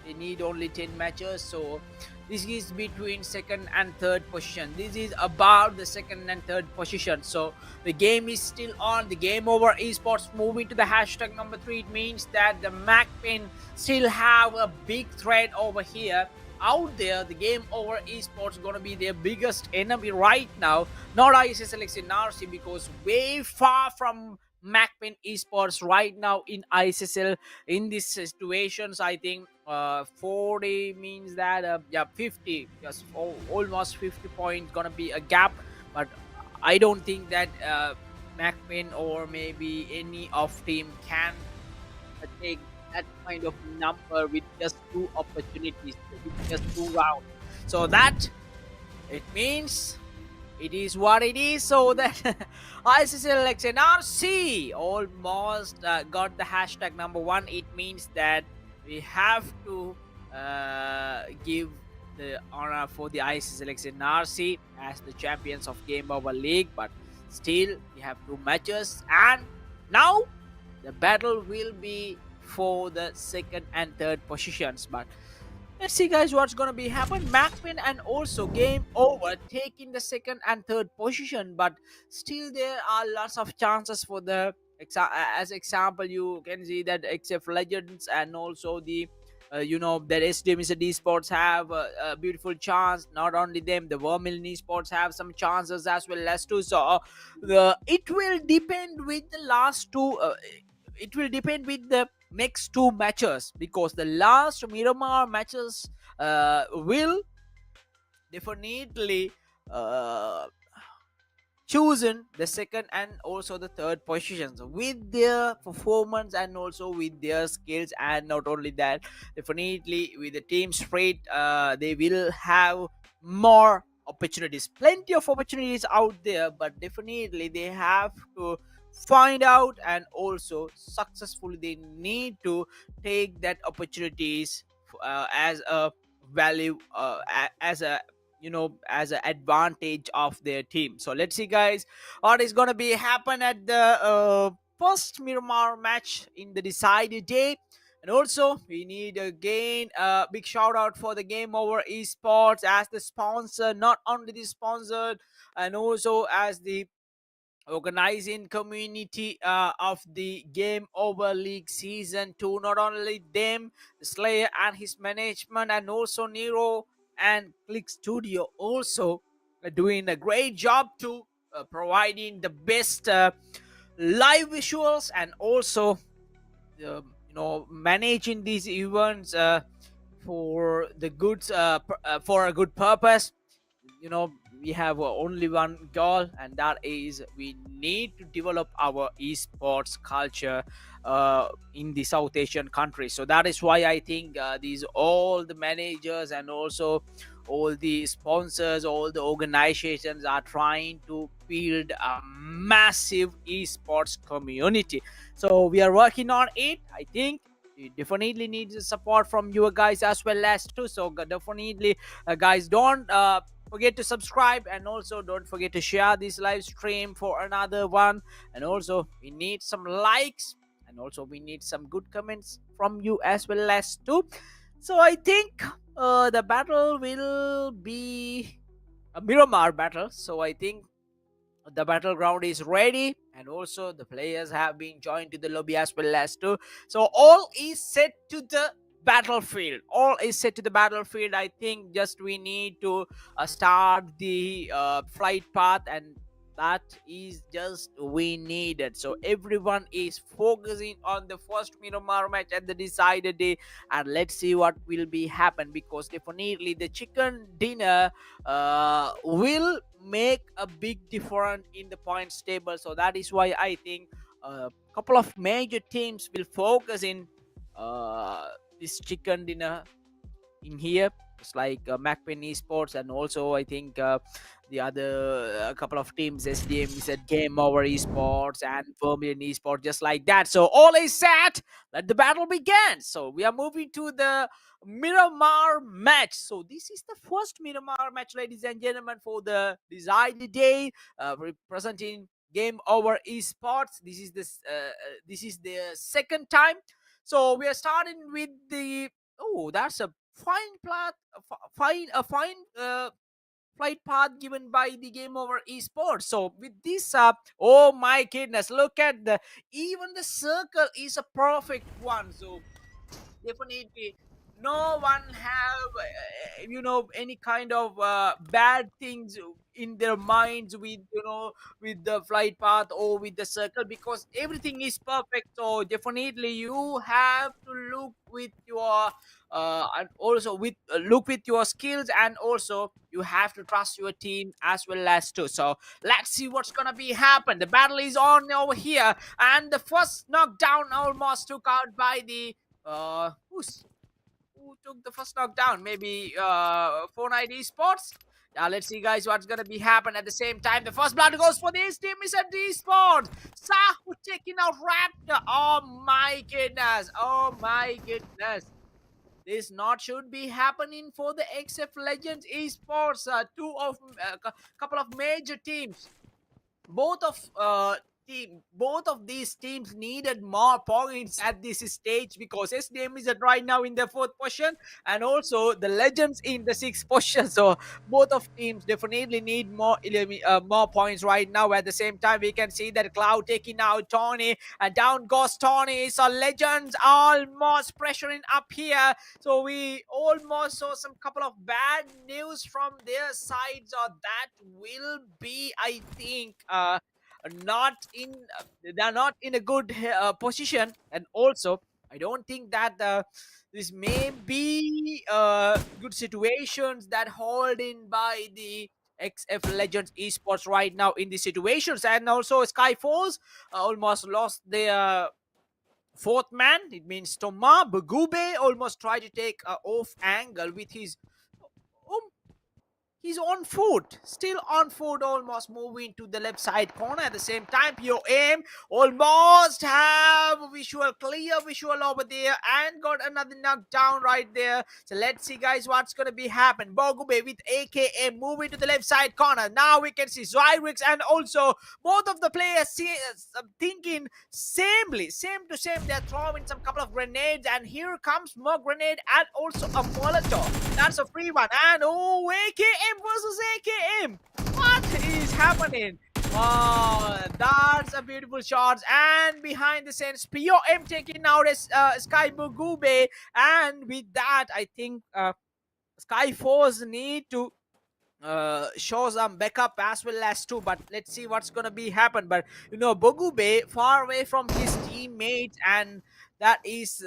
They need only 10 matches, so This is between second and third position. This is about the second and third position. So the game is still on. The game over esports moving to the hashtag number 3. It means that the MAKPEN still have a big threat over here. Out there, the game over esports gonna be their biggest enemy right now, not ISSLxNRC, because way far from MAKPEN esports right now in ISSL. In these situations, I think 40 means that yeah, 50, just almost 50 points gonna be a gap. But I don't think that MAKPEN or maybe any of team can take that kind of number with just two opportunities, with just two rounds. So that it means it is what it is. So that ISSLxNRC almost got the hashtag number 1. It means that we have to give the honor for the ISSLxNRC as the champions of Gameover League. But still, we have 2 matches, and now the battle will be for the second and third positions. But let's see, guys, what's gonna be happen. MAKPEN and also Game Over taking the second and third position, but still there are lots of chances for the as example, you can see that except Legends and also the that SDM esports have a beautiful chance. Not only them, the Vermilion esports have some chances as well as too. So it will depend with the last two. It will depend with the next 2 matches, because the last Miramar matches will definitely uh, chosen the second and also the third positions with their performance and also with their skills. And not only that, definitely with the team spirit, they will have more opportunities, plenty of opportunities out there, but definitely they have to find out, and also successfully they need to take that opportunities as a value, as a as an advantage of their team. So let's see, guys, what is going to be happen at the first Miramar match in the decided day. And also we need again a big shout out for the Game Over esports as the sponsor, not only the sponsored, and also as the organizing community of the Game Over League Season 2. Not only them, the Slayer and his management, and also Nero and Click Studio also doing a great job to providing the best live visuals, and also managing these events for the good for a good purpose. We have only one goal, and that is we need to develop our esports culture in the South Asian countries. So that is why I think these all the managers and also all the sponsors, all the organizations are trying to build a massive esports community. So we are working on it. I think it definitely needs the support from you guys as well as too. So definitely, guys, don't forget to subscribe, and also don't forget to share this live stream for another one. And also we need some likes, and also we need some good comments from you as well as too. So I think the battle will be a Miramar battle. So I think the battleground is ready, and also the players have been joined to the lobby as well as too. So all is set to the battlefield. All is set to the battlefield. I think just we need to start the flight path, and that is just we needed. So everyone is focusing on the first Miramar match at the decided day, and let's see what will be happen, because definitely the chicken dinner will make a big difference in the points table. So that is why I think a couple of major teams will focus in this chicken dinner in here. It's like MAKPEN Esports, and also I think the other couple of teams, SDM is at Game Over Esports and Vermilion Esports, just like that. So all is set. Let the battle begin. So we are moving to the Miramar match. So this is the first Miramar match, ladies and gentlemen, for the decided day, representing Game Over Esports. This is the second time. So we are starting with the, oh, that's a fine path, flight path given by the Game Over Esports. So with this oh my goodness, look at the, even the circle is a perfect one. So definitely no one have any kind of bad things in their minds with with the flight path or with the circle, because everything is perfect. So definitely you have to look with your and also with look with your skills, and also you have to trust your team as well as too. So let's see what's gonna be happen. The battle is on over here, and the first knockdown almost took out by the who took the first knockdown? Maybe Fortnite Esports. Now let's see, guys, what's gonna be happen at the same time. The first blood goes for this team is at Esports. Sahu taking out Raptor. Oh my goodness! Oh my goodness! This not should be happening for the XF Legends Esports. Couple of major teams, both of both of these teams needed more points at this stage, because SDM is at right now in the fourth position, and also the Legends in the sixth position. So both of teams definitely need more points right now. At the same time, we can see that Cloud taking out Tony, and down goes Tony. So Legends almost pressuring up here. So we almost saw some couple of bad news from their side. So that will be, I think, not in they're not in a good position. And also I don't think that this may be good situations that hold in by the XF Legends Esports right now in these situations. And also SKYFORCE almost lost their fourth man. It means Toma Bugube almost tried to take a off angle with his he's on foot, still on foot, almost moving to the left side corner. At the same time, Pure Aim almost have clear visual over there, and got another knockdown right there. So let's see, guys, what's gonna be happen. Bogube with AKM moving to the left side corner. Now we can see Zyrix, and also both of the players thinking same to same. They're throwing some couple of grenades, and here comes more grenade and also a Molotov. That's a free one. And oh, AKM versus AKM. What is happening? Oh, that's a beautiful shot. And behind the scenes, POM taking out Sky Bugube. And with that, I think Skyforce need to show some backup as well as too. But let's see what's gonna be happen. But Bogube far away from his teammates, and that is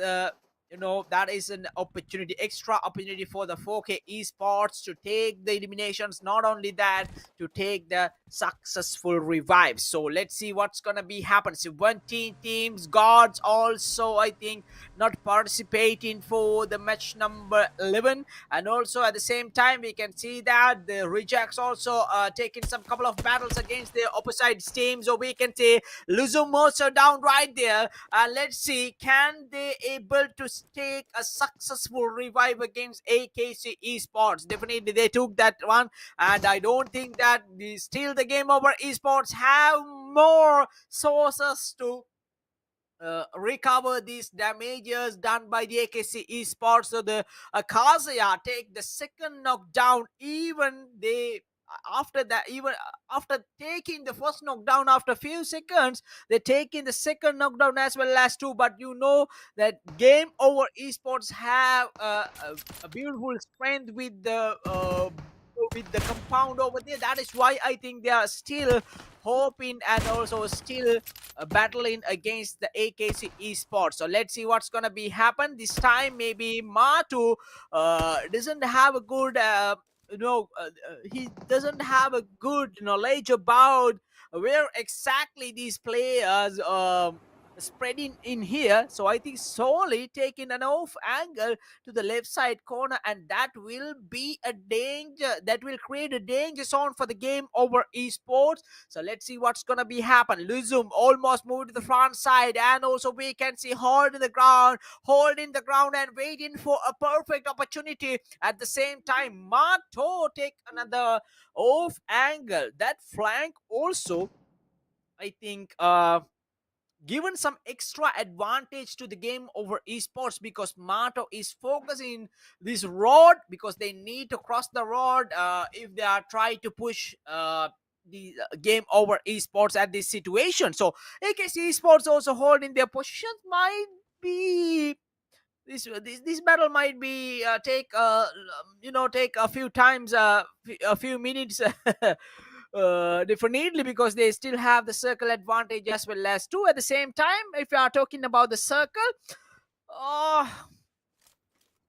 that is an opportunity, extra opportunity for the 4K esports to take the eliminations. Not only that, to take the successful revives. So let's see what's gonna be happen. 17 teams, gods also, I think, not participating for the match number 11. And also at the same time, we can see that the rejects also taking some couple of battles against the opposite teams. So we can see Luzum also down right there. And let's see, can they able to take a successful revive against AKC Esports? Definitely they took that one, and I don't think that still the Game Over Esports have more sources to recover these damages done by the AKC Esports. So the AKAZAYA take the second knockdown. Even they after that, even after taking the first knockdown after a few seconds, they taking the second knockdown as well as two. But that Game Over Esports have a beautiful strength with the compound over there. That is why I think they are still hoping and also still battling against the AKC Esports. So let's see what's gonna be happen this time. Maybe Matu doesn't have a good he doesn't have a good knowledge about where exactly these players spreading in here. So I think solely taking an off angle to the left side corner, and that will be a danger, that will create a danger zone for the Game Over Esports. So let's see what's gonna be happen. Luzum almost moved to the front side, and also we can see holding the ground and waiting for a perfect opportunity. At the same time, Mato take another off angle. That flank also, I think given some extra advantage to the game over esports, because Mato is focusing this road because they need to cross the road if they are trying to push the game over esports at this situation. So AKC esports also holding their positions. Might be this battle might be take take a few times a few minutes definitely, because they still have the circle advantage as well as two at the same time. If you are talking about the circle, oh,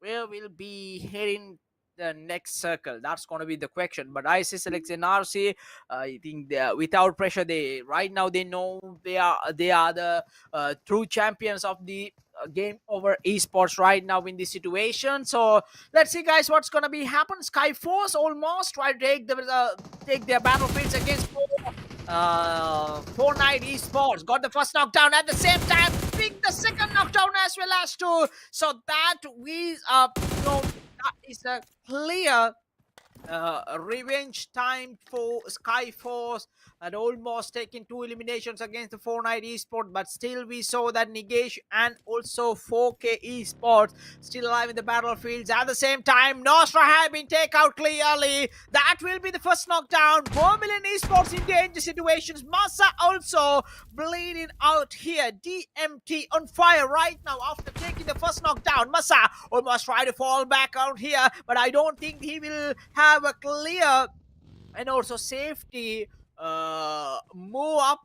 where will be heading the next circle? That's going to be the question. But I select NRC. I think without pressure, they right now they know they are the true champions of the game over esports right now in this situation. So let's see, guys, what's going to be happen. Skyforce almost try to take their battlefields against Fortnite Esports. Got the first knockdown at the same time. Pick the second knockdown as well as two. So that we that is a clear revenge time for Skyforce, and almost taking two eliminations against the Fortnite Esports, but still we saw that Nigesh and also 4K Esports still alive in the battlefields. At the same time, Nostra have been taken out clearly. That will be the first knockdown. Vermilion Esports in danger situations. Masa also bleeding out here. DMT on fire right now after taking the first knockdown. Masa almost try to fall back out here, but I don't think he will have a clear and also safety move up.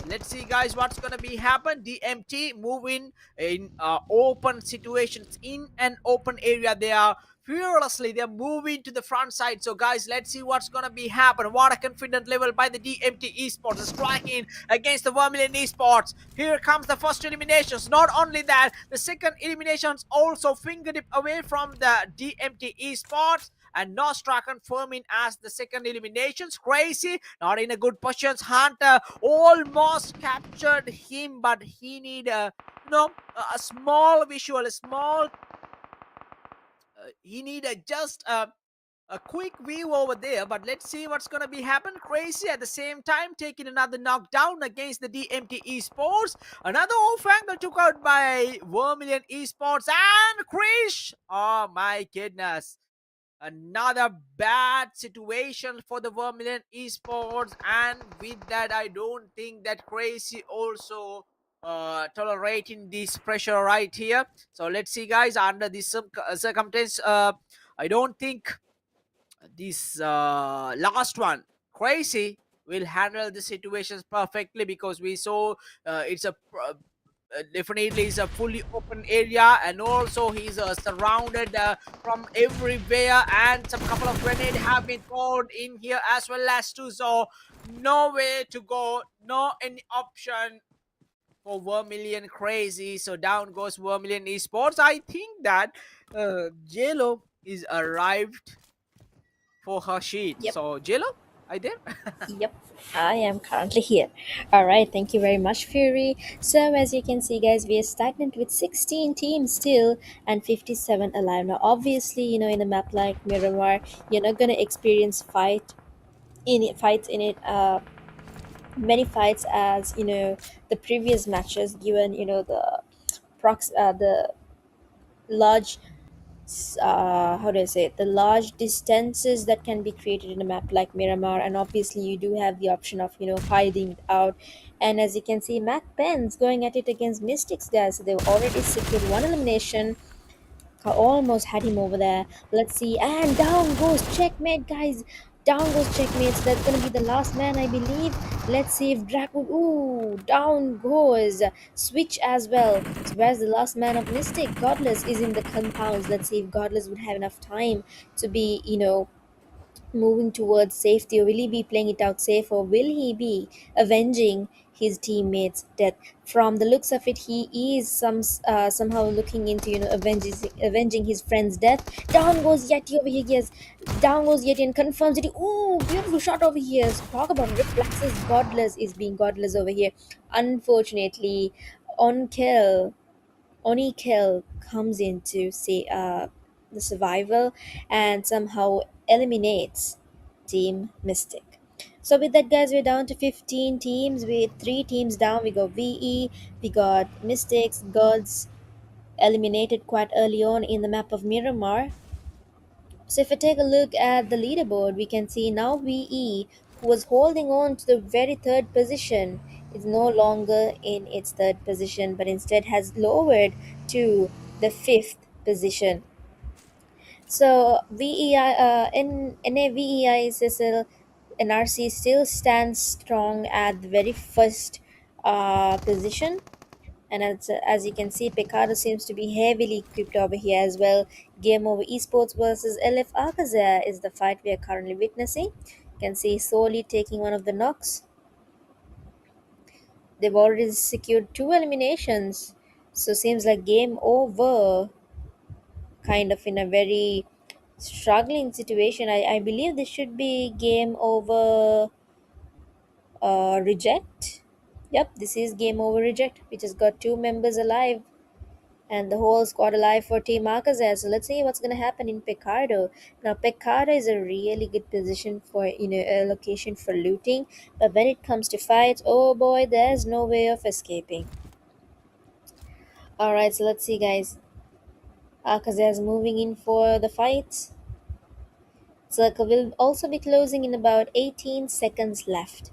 Let's see, guys, what's gonna be happen. DMT moving in open situations, in an open area. They are fearlessly, they're moving to the front side. So guys, let's see what's gonna be happen. What a confident level by the DMT Esports, striking against the Vermilion Esports. Here comes the first eliminations. Not only that, the second eliminations also fingertip away from the DMT Esports, and Nostra confirming as the second eliminations. Crazy, not in a good position. Hunter almost captured him, but he need a small visual, a small. He need a quick view over there, but let's see what's gonna be happen. Crazy at the same time taking another knockdown against the DMT Esports. Another off angle took out by Vermilion Esports, and Krish. Oh my goodness. Another bad situation for the Vermilion Esports, and with that, I don't think that Crazy also tolerating this pressure right here. So let's see, guys, under this circumstance, I don't think this last one, Crazy, will handle the situations perfectly, because we saw it's a definitely is a fully open area, and also he's surrounded from everywhere, and some couple of grenades have been thrown in here as well as too. So no way to go, no any option for Vermilion. Crazy. So down goes Vermilion Esports. I think that JLo is arrived for her sheet. Yep. So JLo, are you there? Yep, I am currently here. All right, thank you very much, Fury. So, as you can see, guys, we are stagnant with 16 teams still and 57 alive. Now, obviously, in a map like Miramar, you're not gonna experience fights in it. Many fights as the previous matches, given the large how do I say it, the large distances that can be created in a map like Miramar, and obviously you do have the option of hiding it out. And as you can see, MAKPEN's going at it against Mystics there, so they've already secured one elimination. Almost had him over there. Let's see, and down goes checkmate, guys. Down goes checkmate. So that's gonna be the last man, I believe. Let's see if Drac would. Ooh, down goes Switch as well. So where's the last man of Mystic? Godless is in the compounds. Let's see if Godless would have enough time to be, moving towards safety, or will he be playing it out safe, or will he be avenging his teammates' death? From the looks of it, he is somehow looking into avenging his friend's death. Down goes Yeti over here. Yes, down goes Yeti and confirms it. Oh, beautiful shot over here. So talk about reflexes. Godless is being godless over here. Unfortunately, on kill Onikel comes in to say the survival and somehow eliminates Team Mystic. So with that, guys, we're down to 15 teams. With three teams down, we got VE, we got Mystics, Gods, eliminated quite early on in the map of Miramar. So if I take a look at the leaderboard, we can see now VE, who was holding on to the very third position, is no longer in its third position, but instead has lowered to the fifth position. So in NAVEI SSL NRC still stands strong at the very first position. And as you can see, Picado seems to be heavily equipped over here as well. Game over esports versus LF AKAZAYA is the fight we are currently witnessing. You can see Soli taking one of the knocks. They've already secured two eliminations. So seems like game over, kind of in a very struggling situation. I believe this should be game over reject. Yep, this is game over reject. We just got two members alive and the whole squad alive for Team Akaza. So let's see what's gonna happen in Picardo. Now Picardo is a really good position for a location for looting, but when it comes to fights, oh boy, there's no way of escaping. Alright, so let's see guys. Akaza is moving in for the fights. Circle will also be closing in about 18 seconds left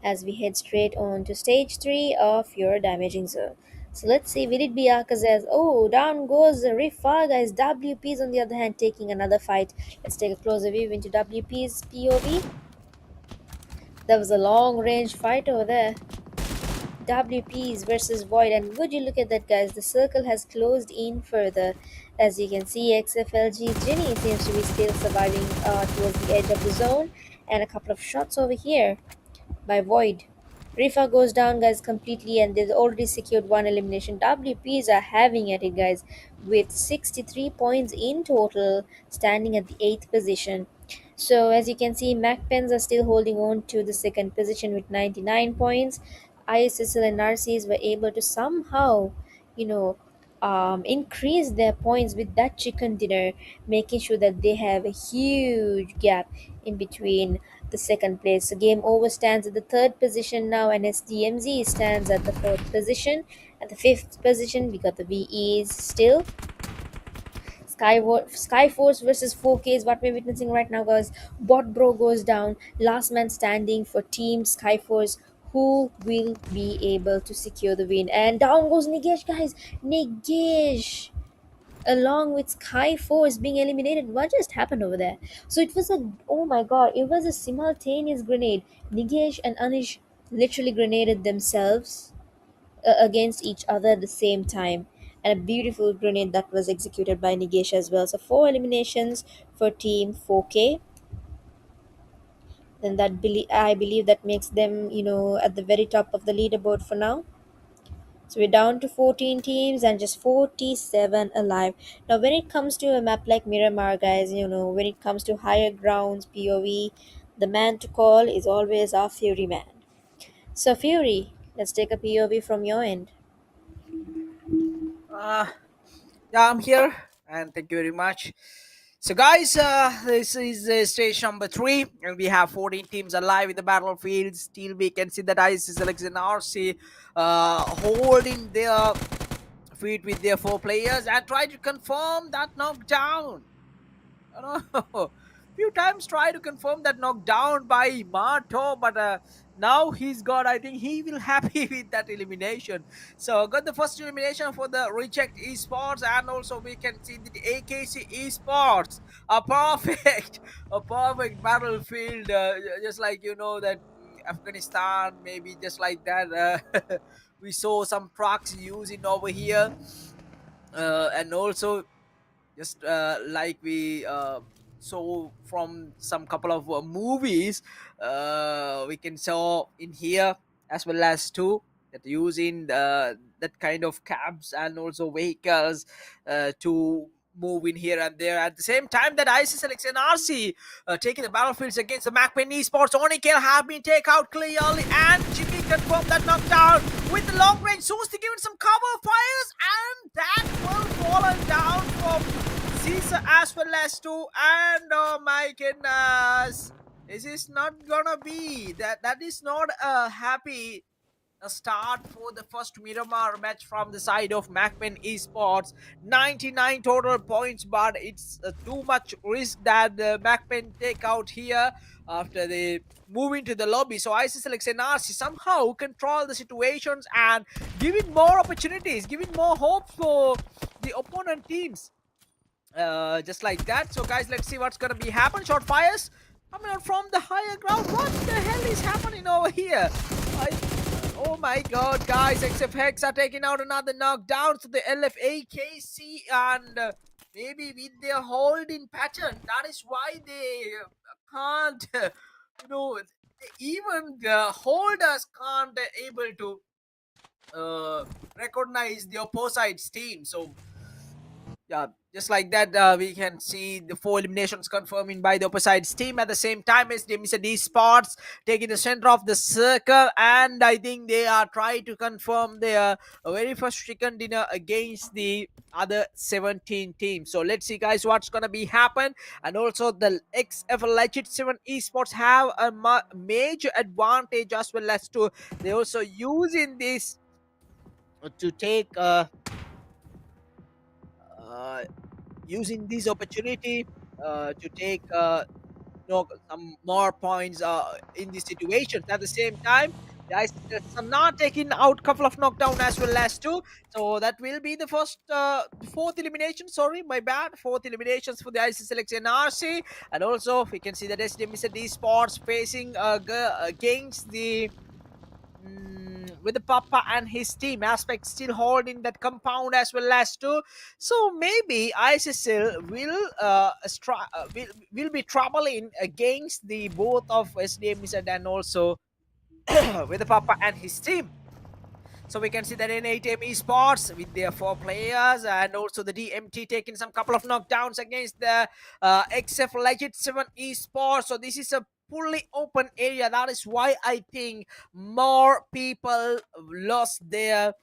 as we head straight on to stage 3 of your damaging zone. So let's see, will it be Akaza's? Oh, down goes the Rifa, guys. WP's on the other hand taking another fight. Let's take a closer view into WP's POV. That was a long range fight over there. WP's versus Void, and would you look at that, guys? The circle has closed in further. As you can see, XFLG's Ginny seems to be still surviving towards the edge of the zone, and a couple of shots over here by Void. Rifa goes down, guys, completely, and they've already secured one elimination. WPs are having at it, guys, with 63 points in total, standing at the 8th position. So, as you can see, MAKPENs are still holding on to the second position with 99 points. ISSL and RCs were able to somehow, you know, increase their points with that chicken dinner, making sure that they have a huge gap in between the second place. So game over stands at the third position now, and SDMZ stands at the fourth position. At the fifth position, we got the VEs still. Skyforce versus 4K is what we're witnessing right now, guys. Bot Bro goes down. Last man standing for Team Skyforce. Who will be able to secure the win? And down goes Nigesh, guys. Nigesh, along with Skyforce being eliminated. What just happened over there? So it was a, oh my god, it was a simultaneous grenade. Nigesh and Anish literally grenaded themselves against each other at the same time. And a beautiful grenade that was executed by Nigesh as well. So four eliminations for Team 4K. Then I believe that makes them, at the very top of the leaderboard for now. So we're down to 14 teams and just 47 alive. Now, when it comes to a map like Miramar, guys, when it comes to higher grounds, POV, the man to call is always our Fury man. So, Fury, let's take a POV from your end. Uh, yeah, I'm here, and thank you very much. So, guys, this is stage number 3, and we have 14 teams alive in the battlefield. Still, we can see that ISSLxNRC holding their feet with their 4 players and try to confirm that knockdown. I don't know. Few times try to confirm that knockdown by Mato, but now he's got, I think he will happy with that elimination. So got the first elimination for the Reject Esports, and also we can see the AKC Esports. A perfect, a perfect battlefield, just like that Afghanistan, maybe just like that. We saw some trucks using over here, and also just like we saw from some couple of movies, we can saw in here as well as too that using that kind of cabs and also vehicles to move in here and there at the same time that ISSLxNRC taking the battlefields against the MAKPEN Esports. Onikel have been taken out clearly, and Jimmy confirmed that knockdown with the long range. Susti giving some cover fires, and that will fallen down from Caesar as well as too. And oh my goodness, This is not gonna be that is not a happy start for the first Miramar match from the side of MAKPEN Esports. 99 total points, but it's too much risk that the MAKPEN take out here after they move into the lobby. So ISSLxNRC somehow control the situations and giving more opportunities, giving more hope for the opponent teams. Just like that. So guys, let's see what's gonna be happen. Short fires coming out from the higher ground. What the hell is happening over here? Oh my god, guys, XF Hex are taking out another knockdown to the LFAKC, and maybe with their holding pattern, that is why they can't, even the holders can't able to recognize the opposite team. So yeah, just like that, we can see the 4 eliminations confirming by the opposite team. At the same time as Mr. D Sports taking the center of the circle, and I think they are trying to confirm their very first chicken dinner against the other 17 teams. So let's see, guys, what's gonna be happen. And also the XF Legit 7 Esports have a major advantage as well as to they also using this to take uh, using this opportunity to take some more points in these situations. At the same time, the ISS are not taking out a couple of knockdown as well as two. So that will be the first fourth elimination. Sorry, my bad. Fourth eliminations for the ISSLxNRC. And also we can see that Mr. D Sports facing against the with the Papa and his team. Aspect still holding that compound as well as two. So maybe ISSL will be troubling against the both of SDM and also with the Papa and his team. So we can see that in ATM Esports with their 4 players, and also the DMT taking some couple of knockdowns against the XF Legit 7 Esports. So this is a fully open area. That is why I think more people lost their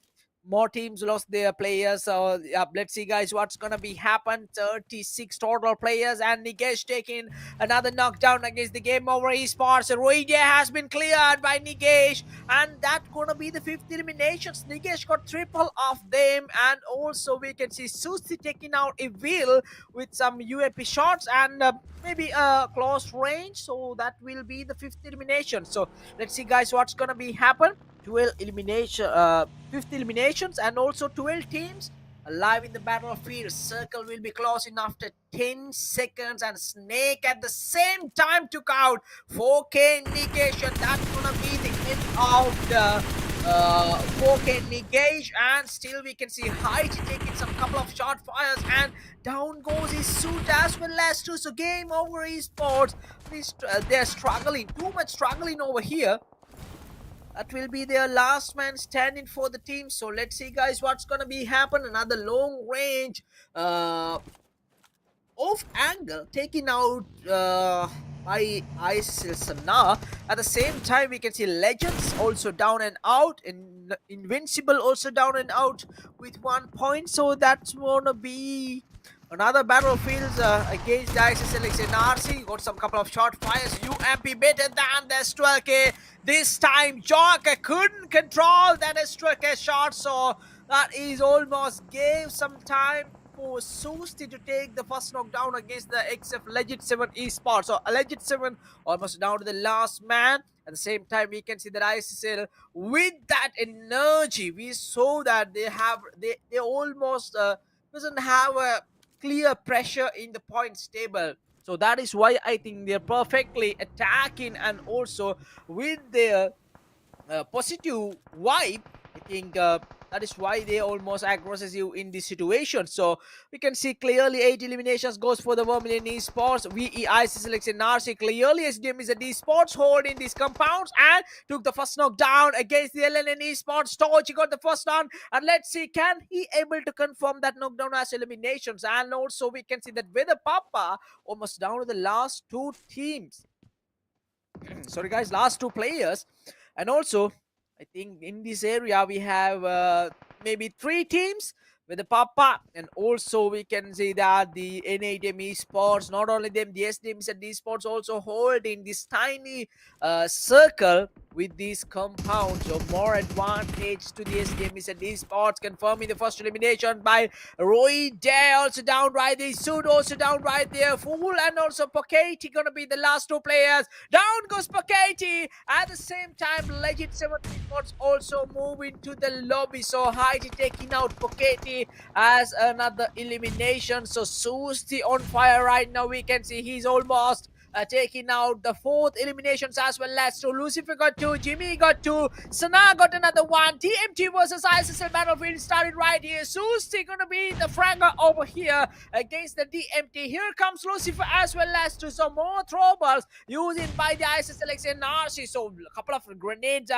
more teams lost their players. So yeah, let's see, guys, what's gonna be happen. 36 total players, and Nigesh taking another knockdown against the Gameover Esports. Roige has been cleared by Nigesh, and that's gonna be the 5th eliminations. Nigesh got triple of them, and also we can see Susi taking out Evil with some UAP shots and maybe a close range. So that will be the 5th elimination. So let's see, guys, what's gonna be happen. 12 elimination 5th eliminations, and also 12 teams alive in the battlefield. Circle will be closing after 10 seconds, and Snake at the same time took out 4K negation. That's gonna be the end of the 4K negation, and still we can see Haiti taking some couple of shot fires, and down goes his suit as well as two. So Gameover Esports, they're struggling, too much struggling over here. That will be their last man standing for the team. So let's see, guys, what's gonna be happen. Another long range off angle taking out by ISSL. At the same time, we can see Legends also down and out, and Invincible also down and out with 1 point. So that's gonna be another battlefield against the ISSLxNRC. Got some couple of short fires. UMP better than the S12K. This time, Joker couldn't control that S12K shot. So that is almost gave some time for Susti to take the first knockdown against the XF Legit 7 Esports. So Legit 7 almost down to the last man. At the same time, we can see that ISSL with that energy, we saw that they almost doesn't have a clear pressure in the points table. So that is why I think they're perfectly attacking, and also with their positive vibe, I think that is why they almost aggressive in this situation. So we can see clearly 8 eliminations goes for the Vermilion Esports. VE ISSLxNRC clearly SDM is a D Sports holding these compounds and took the first knockdown against the LNN Esports. Torch got the first down, and let's see, can he able to confirm that knockdown as eliminations. And also we can see that with the Papa almost down to the last 2 teams. Sorry, guys, last 2 players. And also I think in this area we have maybe 3 teams with the PAPPA, and also we can see that the N8M esports, not only them, the SDMs and esports also hold in this tiny circle with these compounds. So more advantage to the SDMs and esports, confirming the first elimination by Roy Day, also down right there, Sud also down right there, Fool and also Pocati gonna be the last two players. Down goes Pocati. At the same time, Legit 7 esports also moving to the lobby. So Heidi taking out Pocati as another elimination. So Susti on fire right now. We can see he's almost taking out the fourth eliminations as well as two. Lucifer got two, Jimmy got two, Sana got another one. TMT versus ISSL battlefield started right here. Susti gonna be the fragger over here against the DMT. Here comes Lucifer as well as two. Some more throwables using by the ISSLxNRC. So a couple of grenades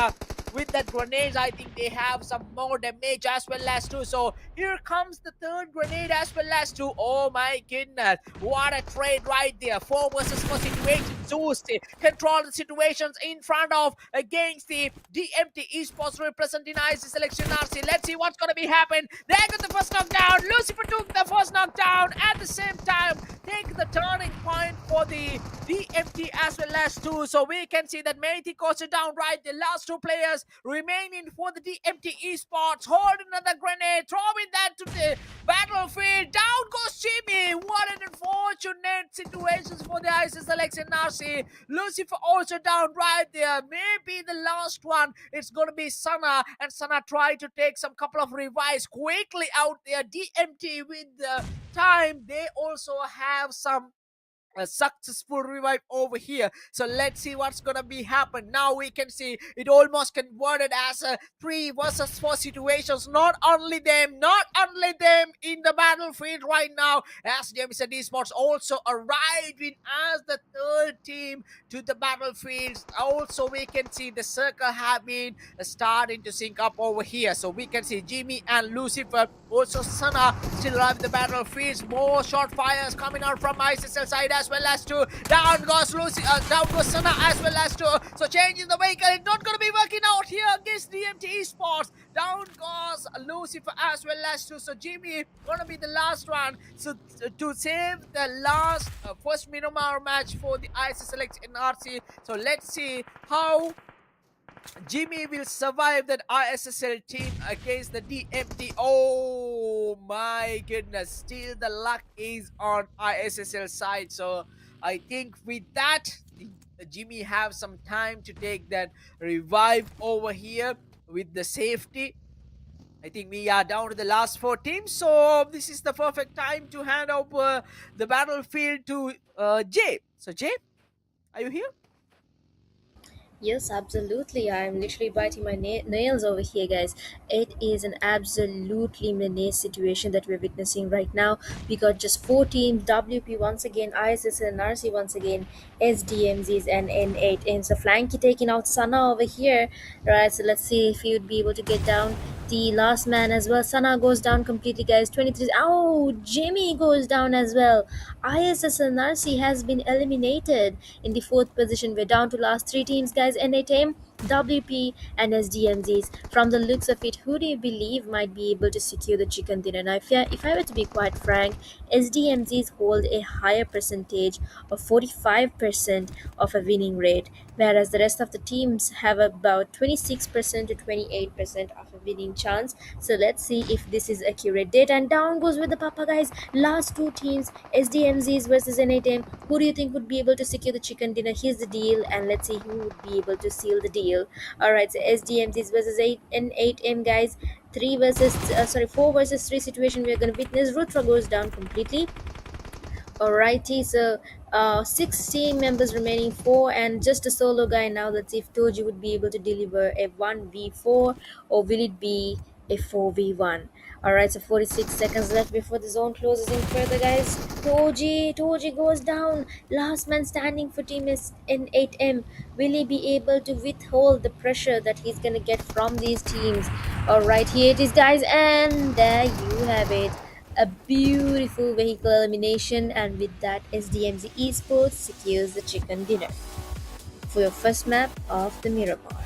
with that grenades, I think they have some more damage as well as two. So here comes the third grenade as well as two. Oh my goodness, what a trade right there. 4 versus 4 situation. Susti control the situations in front of against the DMT esports representing ISSLxNRC. Let's see what's gonna be happening. They got the first knockdown. Lucifer took the first knockdown. At the same time, take the turning point for the DMT as well as two. So we can see that Meiti goes down right. The last two players remaining for the DMT esports. Hold another grenade, throwing that to the battlefield. Down goes Jimmy. What an unfortunate situations for the ISSLxNRC. Lucifer also down right there. Maybe the last one, it's gonna be Sana, and Sana tried to take some couple of revives quickly out there. DMT with the time, they also have some a successful revive over here. So let's see what's gonna be happen. Now we can see it almost converted as a 3 versus 4 situations. Not only them in the battlefield right now, as James and Esports also arriving as the third team to the battlefield. Also we can see the circle have been starting to sync up over here. So we can see Jimmy and Lucifer, also Sana still arrive in the battlefield. More short fires coming out from ISSL side as well as two. Down goes down goes Sana as well as two. So changing the vehicle, it's not going to be working out here against DMT esports. Down goes Lucifer as well as two. So Jimmy gonna be the last one. So to save the last first Miramar match for the ISSLxNRC. So let's see how Jimmy will survive that ISSL team against the DMT. Oh my goodness. Still the luck is on ISSL side. So I think with that, Jimmy have some time to take that revive over here with the safety. I think we are down to the last 4 teams. So this is the perfect time to hand over the battlefield to Jay. So Jay, are you here? Yes, absolutely. I'm literally biting my nails over here, guys. It is an absolutely menace situation that we're witnessing right now. We got just 4 teams: WP once again, ISS and RC once again, SDMZs and N8. So Flanky taking out Sana over here. Right, so let's see if he would be able to get down the last man as well. Sana goes down completely, guys. 23. Oh, Jimmy goes down as well. ISS and RC has been eliminated in the 4th position. We're down to last 3 teams, guys. N8M, WP, and SDMZs. From the looks of it, who do you believe might be able to secure the chicken dinner? Now, if I were to be quite frank, SDMZs hold a higher percentage of 45% of a winning rate, whereas the rest of the teams have about 26% to 28% of a winning chance. So let's see if this is accurate data. And down goes with the Papa, guys. Last 2 teams, SDMZs versus N8M. Who do you think would be able to secure the chicken dinner? Here's the deal, and let's see who would be able to seal the deal. All right, so SDMZs versus N8M, guys. 4 versus 3 situation we are going to witness. Rutra goes down completely. Alrighty, so 16 members remaining, 4 and just a solo guy now. Let's see if Toji would be able to deliver a 1v4 or will it be a 4v1. Alright, so 46 seconds left before the zone closes in further, guys. Toji goes down. Last man standing for team is N8M. Will he be able to withhold the pressure that he's gonna get from these teams? Alright, here it is, guys, and there you have it. A beautiful vehicle elimination, and with that, SDMZ Esports secures the chicken dinner for your first map of the Miramar.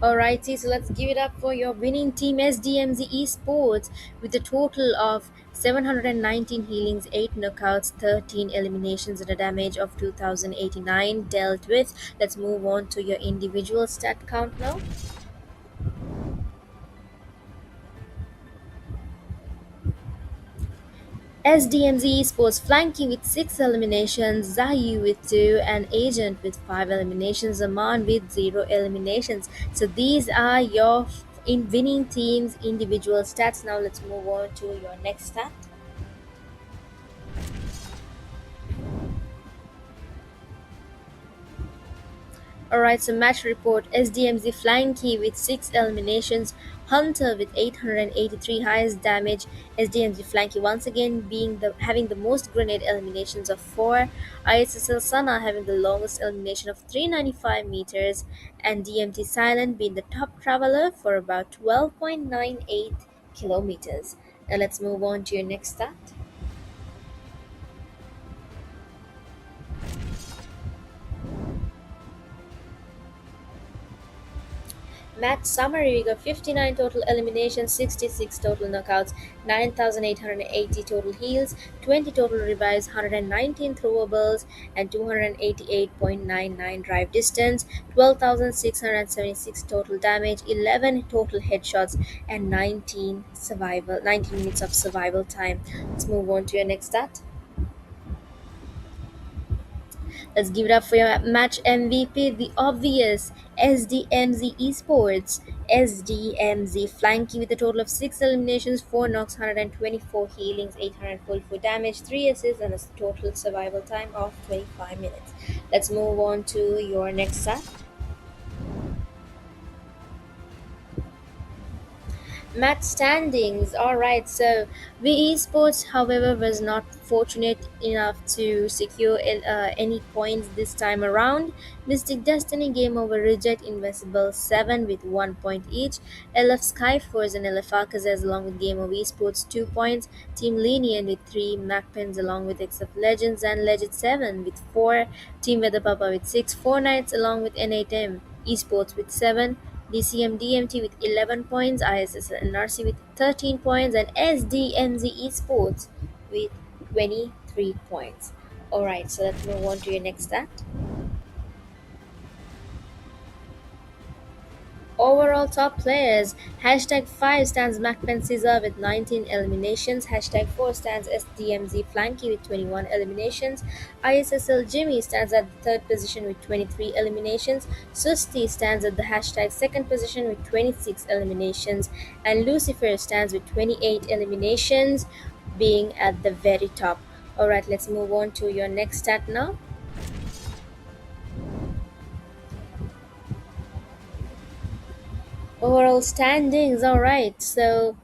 Alrighty, so let's give it up for your winning team SDMZ Esports with a total of 719 healings, 8 knockouts, 13 eliminations, and a damage of 2089 dealt with. Let's move on to your individual stat count now. SDMZ Esports flanking with 6 eliminations, Zayu with 2, and Agent with 5 eliminations, Aman with 0 eliminations. So these are your in winning teams' individual stats. Now let's move on to your next stat. Alright, so match report SDMZ Flanky with 6 eliminations, Hunter with 883 highest damage, SDMZ Flanky once again being having the most grenade eliminations of 4, ISSL Sana having the longest elimination of 395 meters, and DMT Silent being the top traveler for about 12.98 kilometers. Now let's move on to your next stat. Match summary: we got 59 total eliminations, 66 total knockouts, 9,880 total heals, 20 total revives, 119 throwables, and 288.99 drive distance, 12,676 total damage, 11 total headshots, and 19 minutes of survival time. Let's move on to your next stat. Let's give it up for your match MVP, the obvious SDMZ Esports. SDMZ flanking with a total of 6 eliminations, 4 knocks, 124 healings, 844 damage, 3 assists, and a total survival time of 25 minutes. Let's move on to your next stat. Match standings. Alright, so VE Sports, however, was not fortunate enough to secure any points this time around. Mystic Destiny, Gameover, Reject, Invisible 7 with 1 point each. LF Skyforce and LF AKAZAYA along with Gameover Esports 2 points. Team LENION with 3. MAKPENs along with XF Legends and Legend 7 with 4. Team Weather PAPPA with 6. 4 Knights along with N8M Esports with 7. DCM DMT with 11 points, ISSLNRC with 13 points, and SDMZ Esports with 23 points. Alright, so let's move on to your next stat. Overall top players, hashtag 5 stands MAKPEN Caesar with 19 eliminations, hashtag 4 stands SDMZ Flanky with 21 eliminations, ISSL Jimmy stands at the third position with 23 eliminations, Susti stands at the hashtag second position with 26 eliminations, and Lucifer stands with 28 eliminations, being at the very top. Alright, let's move on to your next stat now. Overall standings, alright. So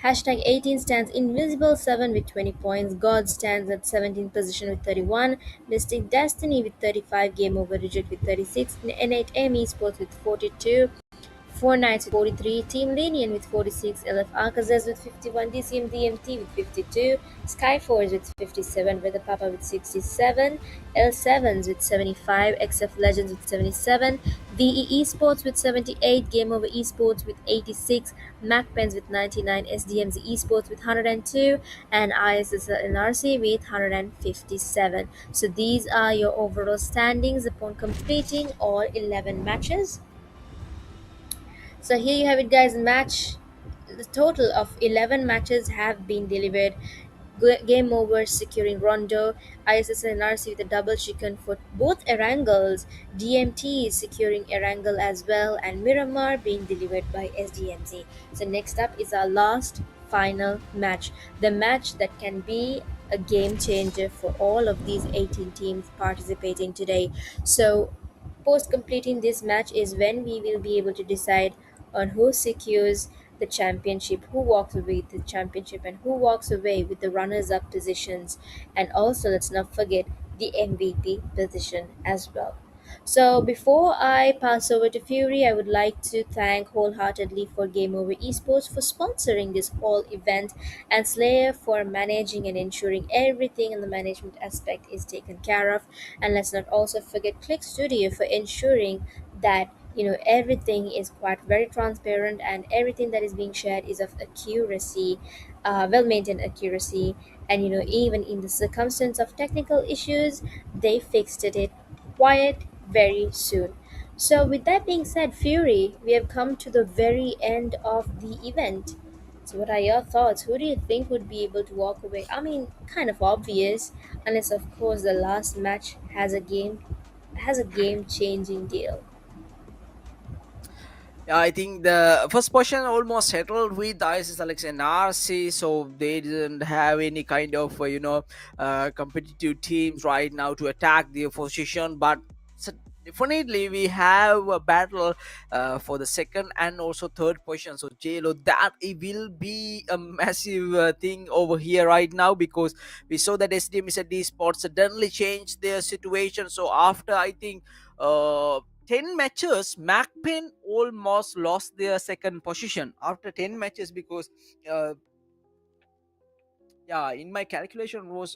hashtag 18 stands Invisible 7 with 20 points. God stands at 17th position with 31. Mystic Destiny with 35. Gameover Reject with 36. N8M Esports with 42. 4 Knights with 43, Team LENION with 46, LF AKAZAYA with 51, DCM DMT with 52, SKYFORCE with 57, Weather PAPPA with 67, L7s with 75, XF Legends with 77, VE Esports with 78, Gameover Esports with 86, MAKPENs with 99, SDMZ Esports with 102, and ISSLNRC with 157. So these are your overall standings upon completing all 11 matches. So here you have it, guys. The total of 11 matches have been delivered. Game over, securing Rondo, ISSNRC with a double chicken for both Erangels, DMT is securing Erangel as well, and Miramar being delivered by SDMZ. So next up is our last final match, the match that can be a game changer for all of these 18 teams participating today. So post completing this match is when we will be able to decide on who secures the championship, who walks away with the championship, and who walks away with the runners up positions. And also, let's not forget the MVP position as well. So, before I pass over to Fury, I would like to thank wholeheartedly for Gameover Esports for sponsoring this whole event, and Slayer for managing and ensuring everything in the management aspect is taken care of. And let's not also forget Click Studio for ensuring that everything is quite very transparent, and everything that is being shared is of accuracy, well maintained accuracy. And even in the circumstance of technical issues, they fixed it quite very soon. So with that being said, Fury, we have come to the very end of the event. So what are your thoughts? Who do you think would be able to walk away? I mean, kind of obvious, unless of course the last match has a game changing deal. Yeah, I think the first portion almost settled with ISSLxNRC, so they didn't have any kind of competitive teams right now to attack the opposition. But s- definitely we have a battle for the second and also third position. So JLo, that it will be a massive thing over here right now, because we saw that SDM is at Sports suddenly changed their situation. So after I think 10 matches, MAKPEN almost lost their second position after 10 matches, because uh, yeah, in my calculation was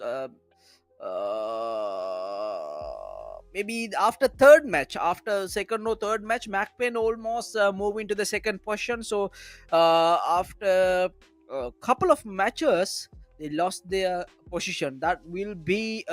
maybe after third match, after second or third match, MAKPEN almost move into the second position. So after a couple of matches, they lost their position. That will be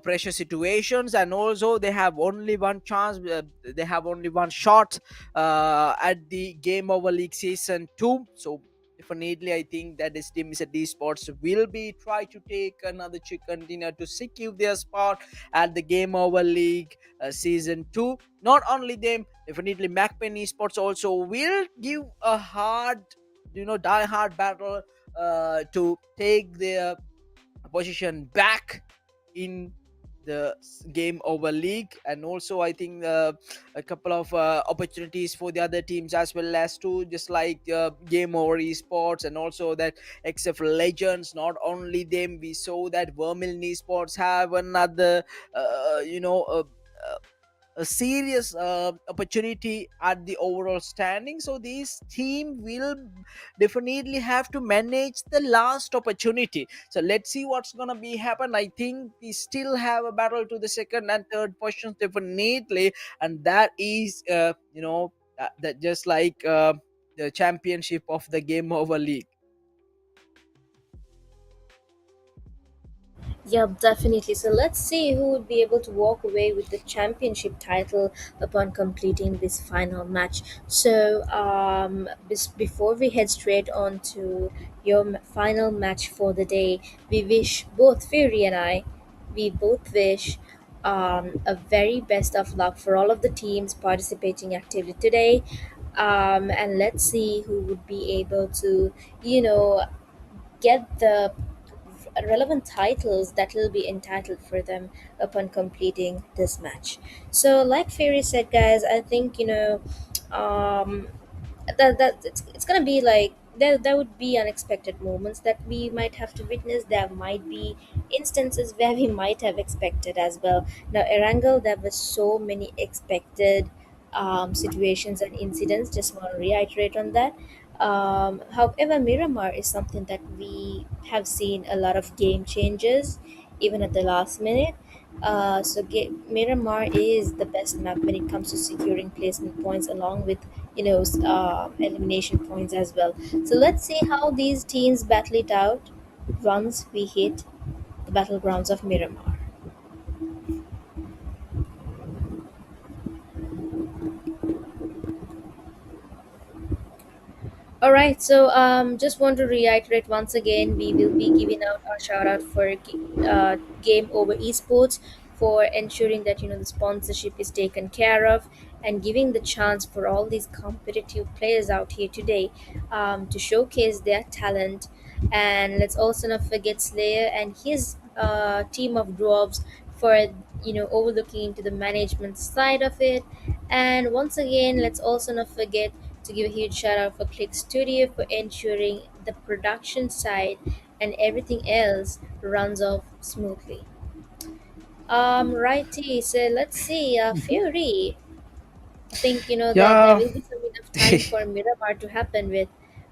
pressure situations, and also they have only one chance. They have only one shot at the Game Over League season 2. So definitely I think that this team is a Sports will be try to take another chicken dinner to secure their spot at the Game Over League season 2. Not only them, definitely MAKPEN Esports also will give a hard, die hard battle to take their position back in the Game Over League. And also I think a couple of opportunities for the other teams as well, as to just like Game Over Esports, and also that XF Legends. Not only them, we saw that Vermilion Esports have another a serious opportunity at the overall standing. So this team will definitely have to manage the last opportunity. So let's see what's gonna be happen. I think we still have a battle to the second and third positions definitely, and that is that just like the championship of the Game Over League. Yep, definitely. So let's see who would be able to walk away with the championship title upon completing this final match. So, before we head straight on to your final match for the day, we wish both Fury and I, we both wish a very best of luck for all of the teams participating actively today. And let's see who would be able to, you know, get the relevant titles that will be entitled for them upon completing this match. So, like Fairy said, guys, I think um, that it's gonna be like there would be unexpected moments that we might have to witness. There might be instances where we might have expected as well. Now, Erangel, there were so many expected situations and incidents. Just want to reiterate on that. However, Miramar is something that we have seen a lot of game changes, even at the last minute. Miramar is the best map when it comes to securing placement points, along with elimination points as well. So let's see how these teams battle it out once we hit the battlegrounds of Miramar. All right, so just want to reiterate once again, we will be giving out our shout out for Game Over Esports for ensuring that the sponsorship is taken care of, and giving the chance for all these competitive players out here today to showcase their talent. And let's also not forget Slayer and his team of dwarves for overlooking into the management side of it. And once again, let's also not forget to give a huge shout out for Click Studio for ensuring the production side and everything else runs off smoothly. Righty, so let's see, Fury. I think that there Yeah. will be some enough time for Miramar to happen with.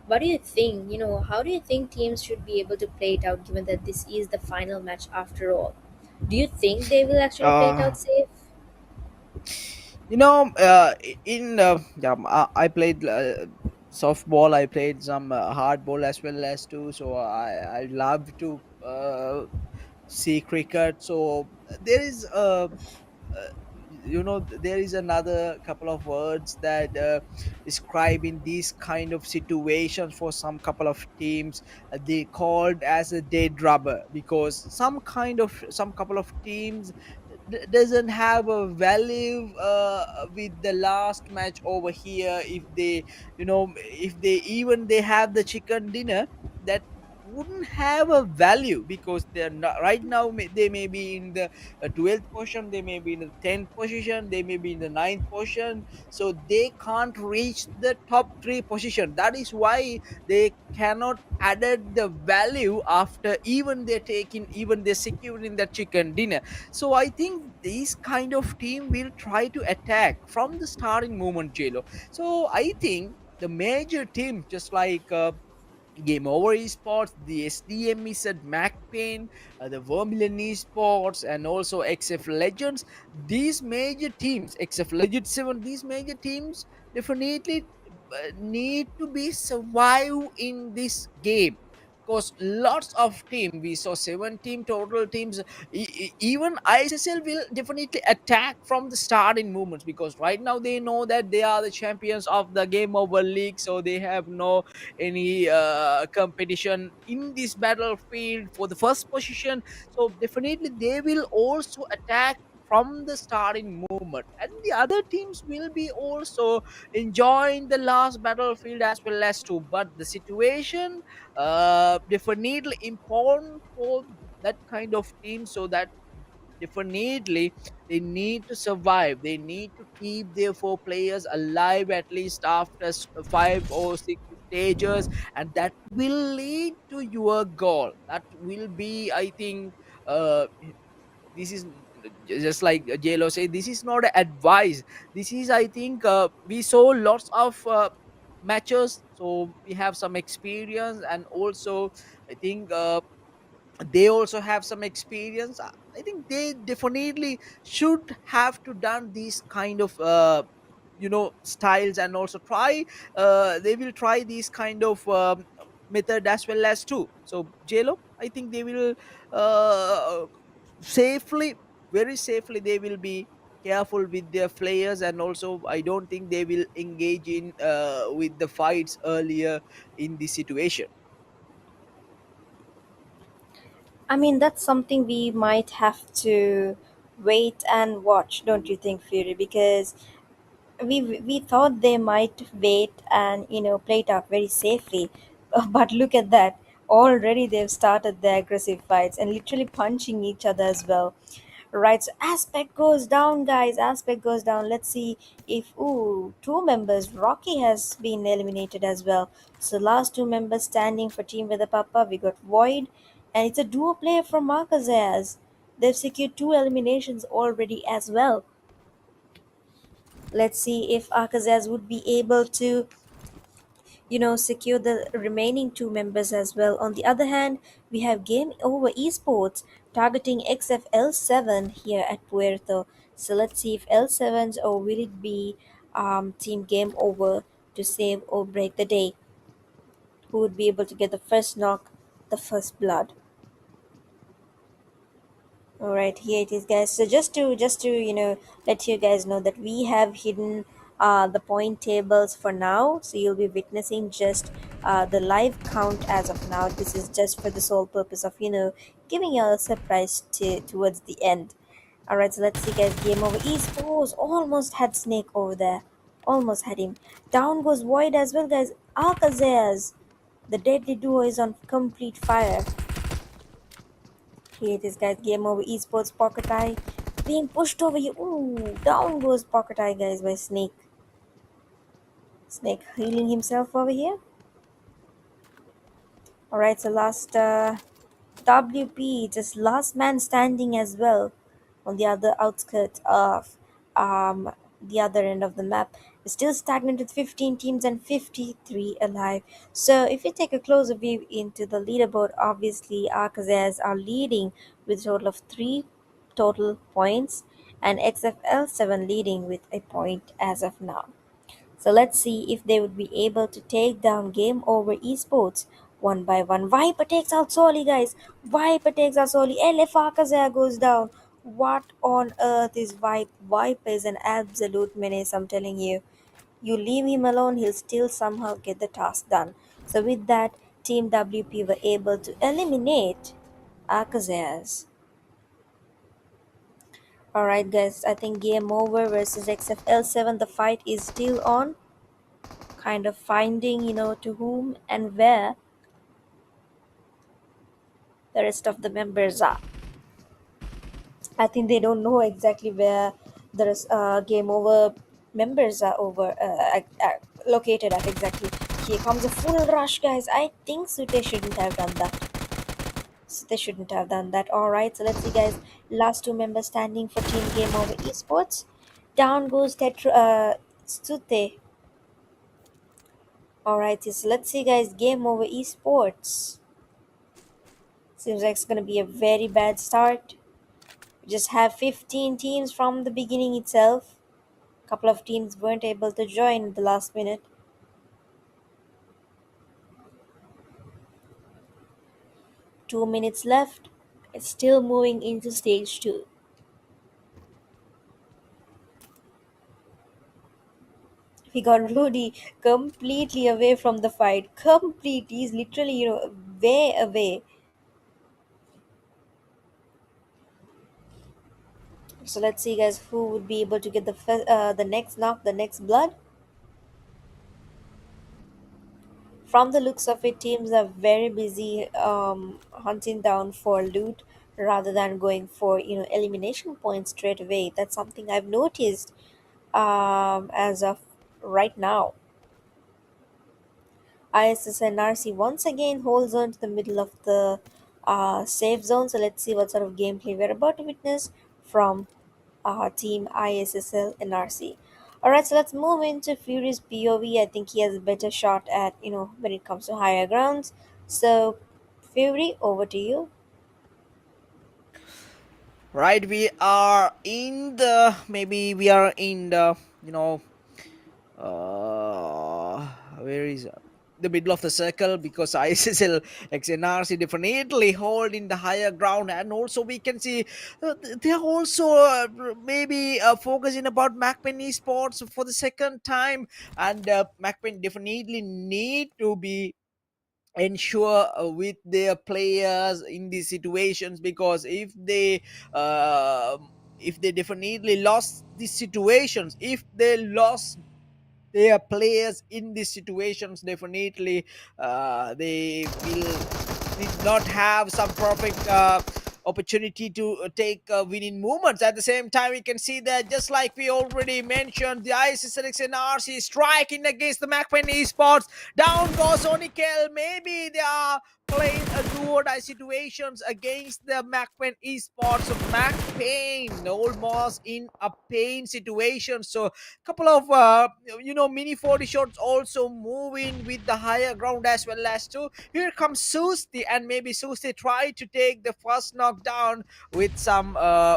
What do you think? How do you think teams should be able to play it out, given that this is the final match after all? Do you think they will actually play it uh, out safe? In yeah, I played softball. I played some hardball as well as too. So I love to see cricket. So there is uh, there is another couple of words that describing these kind of situations for some couple of teams. They called as a dead rubber, because some couple of teams doesn't have a value with the last match over here. If they, if they even they have the chicken dinner, that wouldn't have a value, because they're not right now. They may be in the 12th position, they may be in the 10th position, they may be in the ninth position, so they can't reach the top three position. That is why they cannot added the value after even they're taking, even they're securing the chicken dinner. So I think these kind of team will try to attack from the starting moment, JLo. So I think the major team, just like Gameover Esports, the SDM is at MAKPEN, the Vermilion Esports, and also XF Legends. These major teams, XF Legends 7, these major teams definitely need to be survive in this game, because lots of team, we saw 17 total teams. Even ISSL will definitely attack from the starting movements, because right now they know that they are the champions of the Game Over League, so they have no any competition in this battlefield for the first position. So definitely they will also attack from the starting movement, and the other teams will be also enjoying the last battlefield as well as too. But the situation definitely important for that kind of team, so that definitely they need to survive, they need to keep their four players alive at least after five or six stages, and that will lead to your goal. That will be, I think, uh this is just like JLo said, this is not a advice. This is, I think, we saw lots of matches, so we have some experience, and also I think they also have some experience. I think they definitely should have to done these kind of styles, and also try, they will try these kind of method as well as too. So JLo, I think they will safely, very safely, they will be careful with their players, and also I don't think they will engage in with the fights earlier in this situation. I mean, that's something we might have to wait and watch, don't you think, Fury? Because we thought they might wait and play it out very safely, but look at that. Already they've started their aggressive fights and literally punching each other as well. Right, so aspect goes down, guys. Aspect goes down. Let's see if, two members. Rocky has been eliminated as well. So last two members standing for team with the Papa. We got Void, and it's a duo player from AKAZAYA. They've secured two eliminations already as well. Let's see if AKAZAYA would be able to secure the remaining two members as well. On the other hand, we have Game Over Esports targeting XFL7 here at Puerto. So let's see if L7s, or will it be Team Game Over to save or break the day? Who would be able to get the first knock, the first blood? All right, here it is, guys. So just to let you guys know that we have hidden the point tables for now, so you'll be witnessing just the live count as of now. This is just for the sole purpose of giving you a surprise towards the end. All right, so let's see, guys. Game over. Esports almost had Snake over there, almost had him. Down goes Void as well, guys. Alcazars, the deadly duo is on complete fire. Here it is, guys. Game over. Esports Pocket Eye being pushed over here. Ooh, down goes Pocket Eye, guys, by Snake. Snake healing himself over here. Alright, so last WP, just last man standing as well on the other outskirts of the other end of the map. We're still stagnant with 15 teams and 53 alive. So if you take a closer view into the leaderboard, obviously Arcazes are leading with a total of 3 total points. and XFL7 leading with a point as of now. So let's see if they would be able to take down Game Over Esports one by one. Viper takes out Soli, guys. Viper takes out Soli. LF AKAZAYA goes down. What on earth is Viper? Viper is an absolute menace, I'm telling you. You leave him alone, he'll still somehow get the task done. So with that, Team WP were able to eliminate AKAZAYA's. Alright guys, I think Game Over versus XFL7, the fight is still on. Kind of finding, to whom and where the rest of the members are. I think they don't know exactly where the Game Over members are located at exactly. Here comes a full rush, guys. I think so they shouldn't have done that. So they shouldn't have done that. Alright, so let's see, guys. Last two members standing for Team Game Over Esports. Down goes Stute. Alright, so let's see, guys. Game Over Esports. Seems like it's going to be a very bad start. We just have 15 teams from the beginning itself. A couple of teams weren't able to join at the last minute. 2 minutes left. It's still moving into stage 2. We got Rudy completely away from the fight. Complete. He's literally, way away. So let's see, guys, who would be able to get the next knock, the next blood. From the looks of it, teams are very busy hunting down for loot rather than going for elimination points straight away. That's something I've noticed as of right now. ISSNRC once again holds on to the middle of the safe zone. So let's see what sort of gameplay we're about to witness from team ISSL NRC. Alright, so let's move into Fury's POV. I think he has a better shot at, when it comes to higher grounds. So, Fury, over to you. Right, we are in the, maybe we are in the, where is the middle of the circle, because ISSL XNRC definitely holding the higher ground, and also we can see they are also maybe focusing about MAKPEN esports for the second time, and MAKPEN definitely need to be ensure with their players in these situations, because if they definitely lost these situations, if they lost their players in these situations, definitely they will did not have some perfect opportunity to take winning movements. At the same time, we can see that, just like we already mentioned, the ISSLxNRC striking against the MAKPEN esports. Down goes Onikel. Maybe they are playing a do or die situations against the MAKPEN esports. So MAKPEN almost in a pain situation. So couple of mini 40 shots also moving with the higher ground as well as two. Here comes Susti, and maybe Susti tried to take the first knockdown with some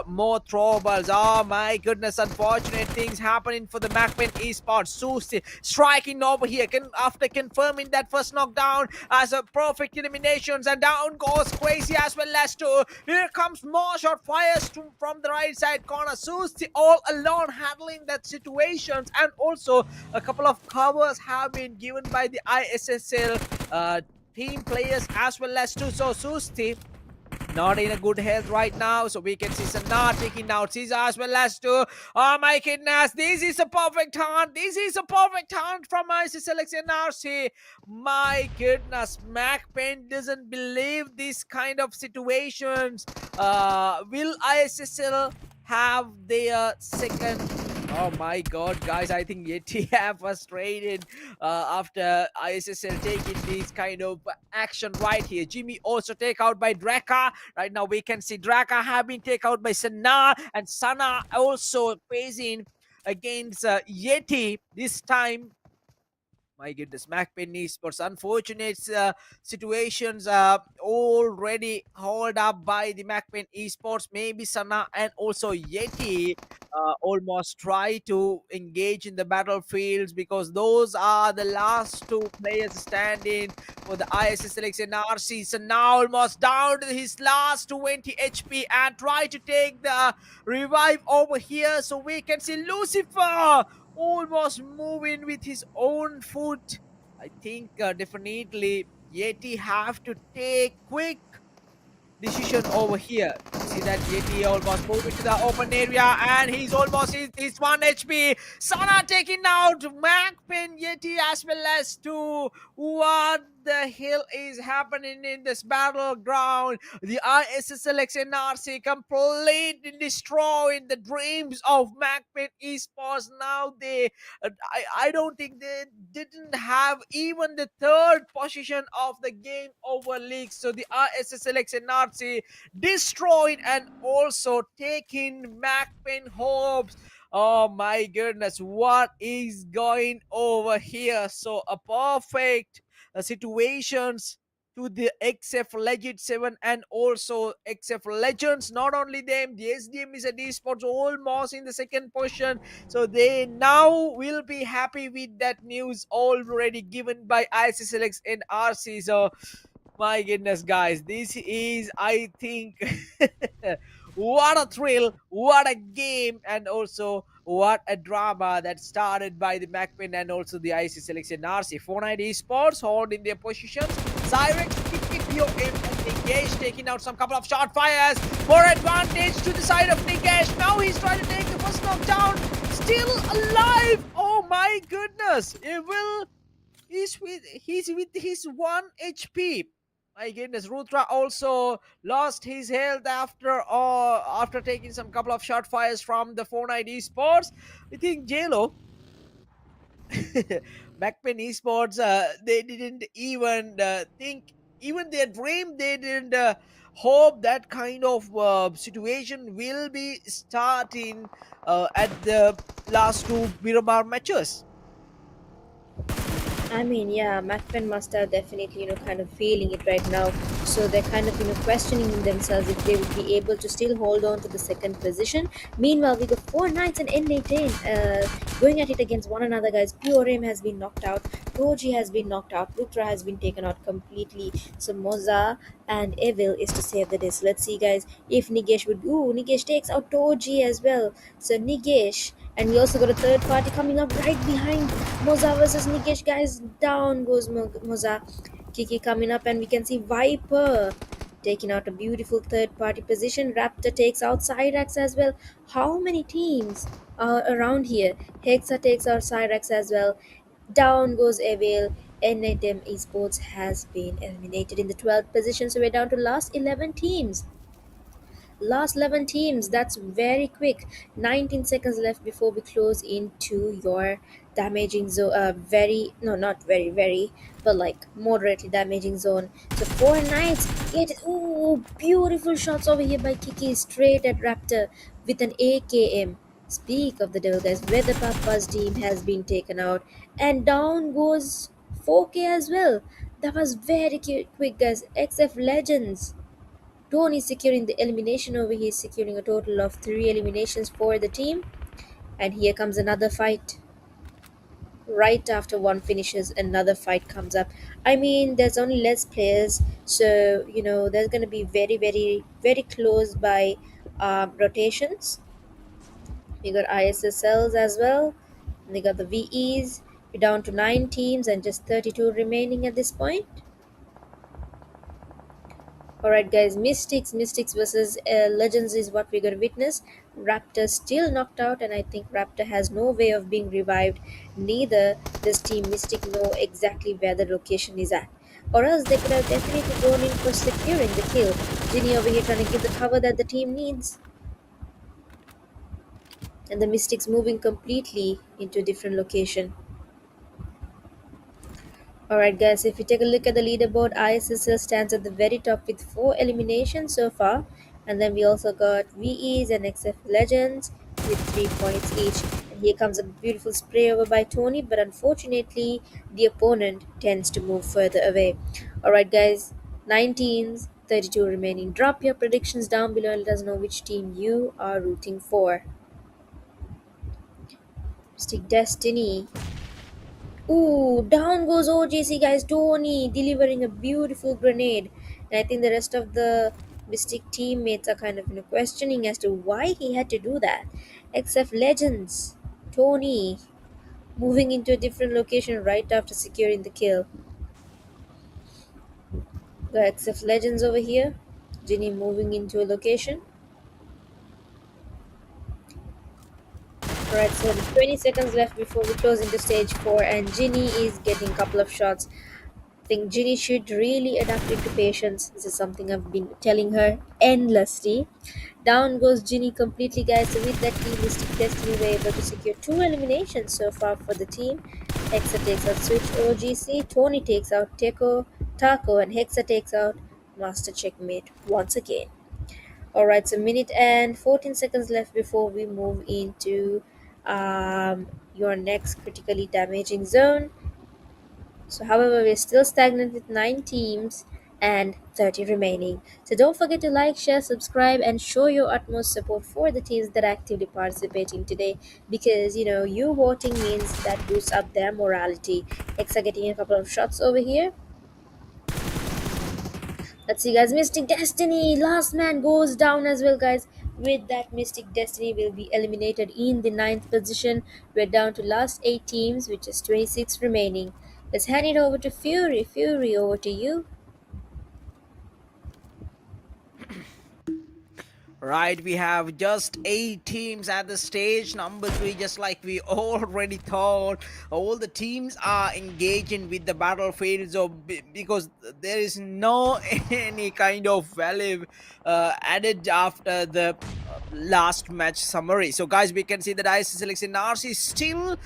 more throwables. Oh my goodness, unfortunate things happening for the MAKPEN esports. Susti striking over here after confirming that first knockdown as a perfect eliminations, and down goes Crazy as well as two. Here comes more shot fires from the right side corner. Susti all alone handling that situations, and also a couple of covers have been given by the ISSL team players as well as two. So Susti not in a good health right now, so we can see Sana taking out Caesar as well as two. Oh my goodness, this is a perfect hunt. This is a perfect hunt from ISSLxNRC. My goodness, MAKPEN doesn't believe this kind of situations. Will ISSL have their second? Oh my god, guys, I think Yeti have frustrated after ISSL taking this kind of action right here. Jimmy also take out by Draka. Right now we can see Draka have been taken out by Sana, and Sana also facing against Yeti this time. My goodness, MAKPEN Esports. Unfortunate situations already held up by the MAKPEN Esports. Maybe Sana and also Yeti almost try to engage in the battlefields because those are the last two players standing for the ISSLxNRC. So now almost down to his last 20 HP and try to take the revive over here. So we can see Lucifer almost moving with his own foot. I think definitely Yeti have to take quick decision over here. You see that Yeti almost moving to the open area and he's almost his 1 HP. Sana taking out MAKPEN, Yeti as well as 2. What the hell is happening in this battleground? The ISSLxNRC completely destroying the dreams of MAKPEN Esports. Now I don't think they didn't have even the third position of the game over league. So the ISSLxNRC destroyed and also taking MAKPEN hopes. Oh my goodness, what is going over here? So a perfect situations to the XF Legend 7 and also XF Legends. Not only them, the SDM is a esports almost in the second position. So they now will be happy with that news already given by ISSLX and RC. So my goodness, guys, this is, I think, what a thrill, what a game, and also what a drama that started by the MAKPEN and also the IC Selection RC. Fortnite Esports holding their positions. Cyrex, POM, and Nikesh taking out some couple of shot fires. More advantage to the side of Nikesh. Now he's trying to take the first knockdown. Still alive. Oh my goodness. He's with his 1 HP. My goodness, Rutra also lost his health after taking some couple of shot fires from the Fortnite Esports. I think JLo, MAKPEN Esports, they didn't even think, even their dream, they didn't hope that kind of situation will be starting at the last two Miramar matches. I mean, yeah, MACPEN must have definitely, kind of feeling it right now. So they're kind of, questioning themselves if they would be able to still hold on to the second position. Meanwhile, we got four knights and N18 going at it against one another, guys. Purem has been knocked out. Toji has been knocked out. Lutra has been taken out completely. So Moza and Evil is to save the day. So let's see, guys, if Nigesh would. Ooh, Nigesh takes out Toji as well. So Nigesh. And we also got a third party coming up right behind Moza versus Nigesh, guys. Down goes Moza. Kiki coming up, and we can see Viper taking out a beautiful third party position. Raptor takes out Cyrax as well. How many teams are around here? Hexa takes out Cyrax as well. Down goes Evil. NATM Esports has been eliminated in the 12th position, so we're down to last 11 teams. Last 11 teams, that's very quick. 19 seconds left before we close into your damaging zone. Very, no, not very, very, but like moderately damaging zone. So four knights get it. Ooh, beautiful shots over here by Kiki straight at Raptor with an AKM. Speak of the devil, guys, where the Pappa's team has been taken out, and down goes 4K as well. That was very quick, guys. XF Legends. Tony is securing the elimination over here, securing a total of 3 eliminations for the team. And here comes another fight. Right after one finishes, another fight comes up. I mean, there's only less players, so there's going to be very, very, very close by rotations. We got ISSLs as well. And they got the VEs. We're down to 9 teams and just 32 remaining at this point. Alright, guys, Mystics versus Legends is what we're going to witness. Raptor still knocked out, and I think Raptor has no way of being revived. Neither does Team Mystic know exactly where the location is at. Or else they could have definitely gone in for securing the kill. Ginny over here trying to give the cover that the team needs. And the Mystics moving completely into a different location. Alright, guys, if you take a look at the leaderboard, ISSL stands at the very top with 4 eliminations so far. And then we also got VEs and XF Legends with 3 points each. Here comes a beautiful spray over by Tony, but unfortunately, the opponent tends to move further away. Alright, guys, 19s, 32 remaining. Drop your predictions down below and let us know which team you are rooting for. Stick Destiny. Ooh, down goes OGC, guys. Tony delivering a beautiful grenade. And I think the rest of the Mystic teammates are kind of questioning as to why he had to do that. XF Legends. Tony moving into a different location right after securing the kill. The XF Legends over here. Ginny moving into a location. Alright, so 20 seconds left before we close into stage 4, and Ginny is getting a couple of shots. Think Ginny should really adapt into patience. This is something I've been telling her endlessly. Down goes Ginny completely, guys. So with that team, Mystic Destiny were able to secure 2 eliminations so far for the team. Hexa takes out Switch OGC, Tony takes out Taco, and Hexa takes out Master Checkmate once again. Alright, so minute and 14 seconds left before we move into your next critically damaging zone. So, however, we're still stagnant with 9 teams and 30 remaining. So, don't forget to like, share, subscribe, and show your utmost support for the teams that are actively participating today, because you voting means that boosts up their morality. X are getting a couple of shots over here. Let's see, guys. Mystic Destiny, last man goes down as well, guys. With that, Mystic Destiny will be eliminated in the 9th position. We're down to last 8 teams, which is 26 remaining. Let's hand it over to Fury. Fury, over to you. Right, we have just 8 teams at the stage number 3, just like we already thought. All the teams are engaging with the battlefield, so because there is no any kind of value added after the last match summary. So guys, we can see that ISSLxNRC is still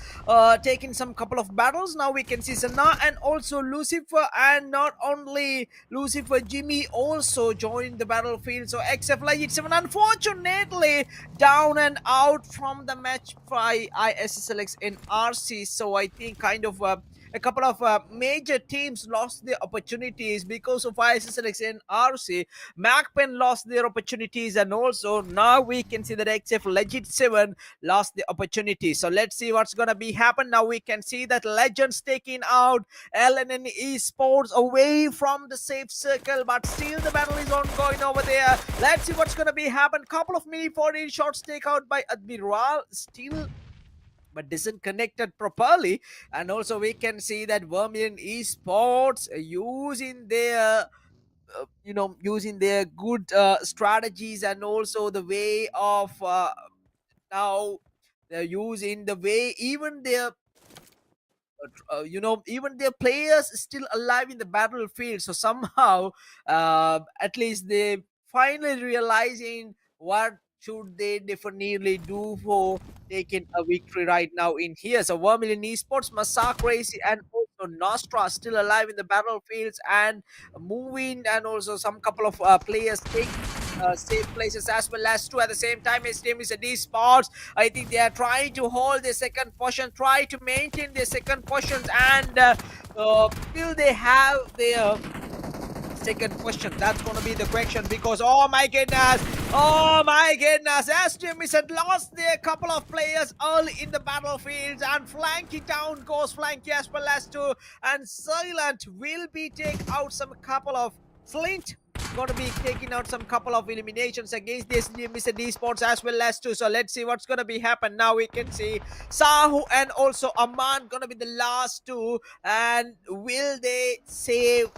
taking some couple of battles. Now we can see Sana and also Lucifer, and not only Lucifer, Jimmy also joined the battlefield. So XF Legit 7 unfortunately down and out from the match by ISSLxNRC. So I think kind of a couple of major teams lost their opportunities because of ISSLxNRC. MAKPEN lost their opportunities, and also now we can see that XF Legit 7 lost the opportunity. So let's see what's gonna be happen. Now we can see that Legends taking out LNN Esports away from the safe circle, but still the battle is ongoing over there. Let's see what's gonna be happen. Couple of mini 14 shots take out by Admiral, still but isn't connected properly. And also we can see that Vermilion Esports using their using their good strategies, and also the way of now they're using the way even their even their players still alive in the battlefield. So somehow at least they finally realizing what should they definitely do for taking a victory right now in here. So Vermilion Esports, Massacre Crazy, and also Nostra still alive in the battlefields and moving, and also some couple of players take safe places as well as two at the same time. His team is a D Sports. I think they are trying to hold their second position, try to maintain their second positions, and till they have their second question, that's going to be the question, because oh my goodness, STM had lost their couple of players early in the battlefields, and Flanky down goes Flanky as well as two, and Silent will be take out some couple of Slint going to be taking out some couple of eliminations against this Mr. D Sports as well as two. So let's see what's going to be happen. Now we can see Sahu and also Aman going to be the last two, and will they save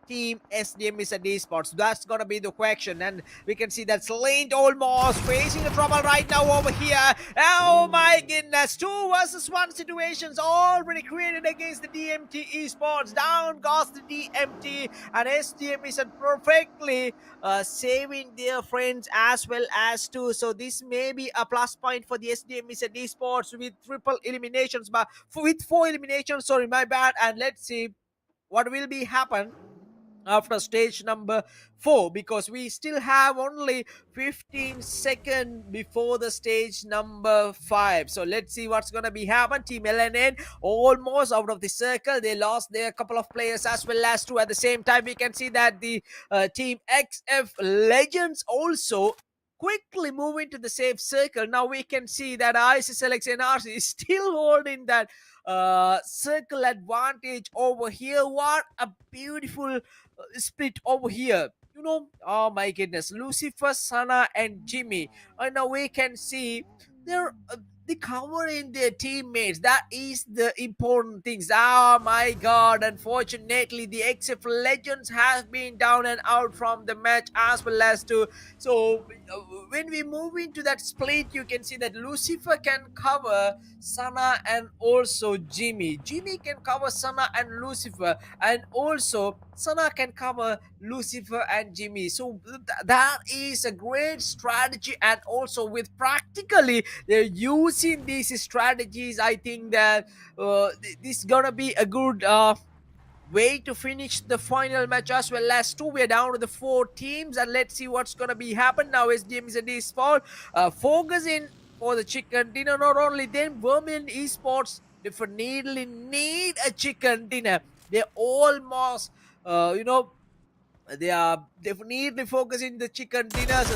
team SDM is a D Sports? That's gonna be the question. And we can see that Slaint almost facing the trouble right now over here. Oh my goodness, 2 versus 1 situations already created against the DMT Esports. Down goes the DMT, and SDM is perfectly saving their friends as well as two. So this may be a plus point for the SDM is a D Sports with triple eliminations, but with 4 eliminations, sorry, my bad. And let's see what will be happen after stage number 4, because we still have only 15 seconds before the stage number 5. So let's see what's gonna be happen. Team LNN almost out of the circle. They lost their couple of players as well as two. At the same time, we can see that the team XF Legends also quickly move into the safe circle. Now we can see that ISSLxNRC is still holding that circle advantage over here. What a beautiful split over here. You know, oh my goodness, Lucifer, Sana, and Jimmy. And now we can see they're they covering their teammates. That is the important things. Oh my god, unfortunately the XF Legends has been down and out from the match as well as to. So when we move into that split, you can see that Lucifer can cover Sana and also Jimmy. Jimmy can cover Sana and Lucifer, and also Sana can cover Lucifer and Jimmy. So that is a great strategy, and also with practically they're using these strategies. I think that this is gonna be a good way to finish the final match as well as two. We're down to the 4 teams, and let's see what's gonna be happen now. SDM is a D sport focusing for the chicken dinner. Not only then, Vermilion Esports definitely need a chicken dinner. They almost you know, they are definitely focusing the chicken dinners.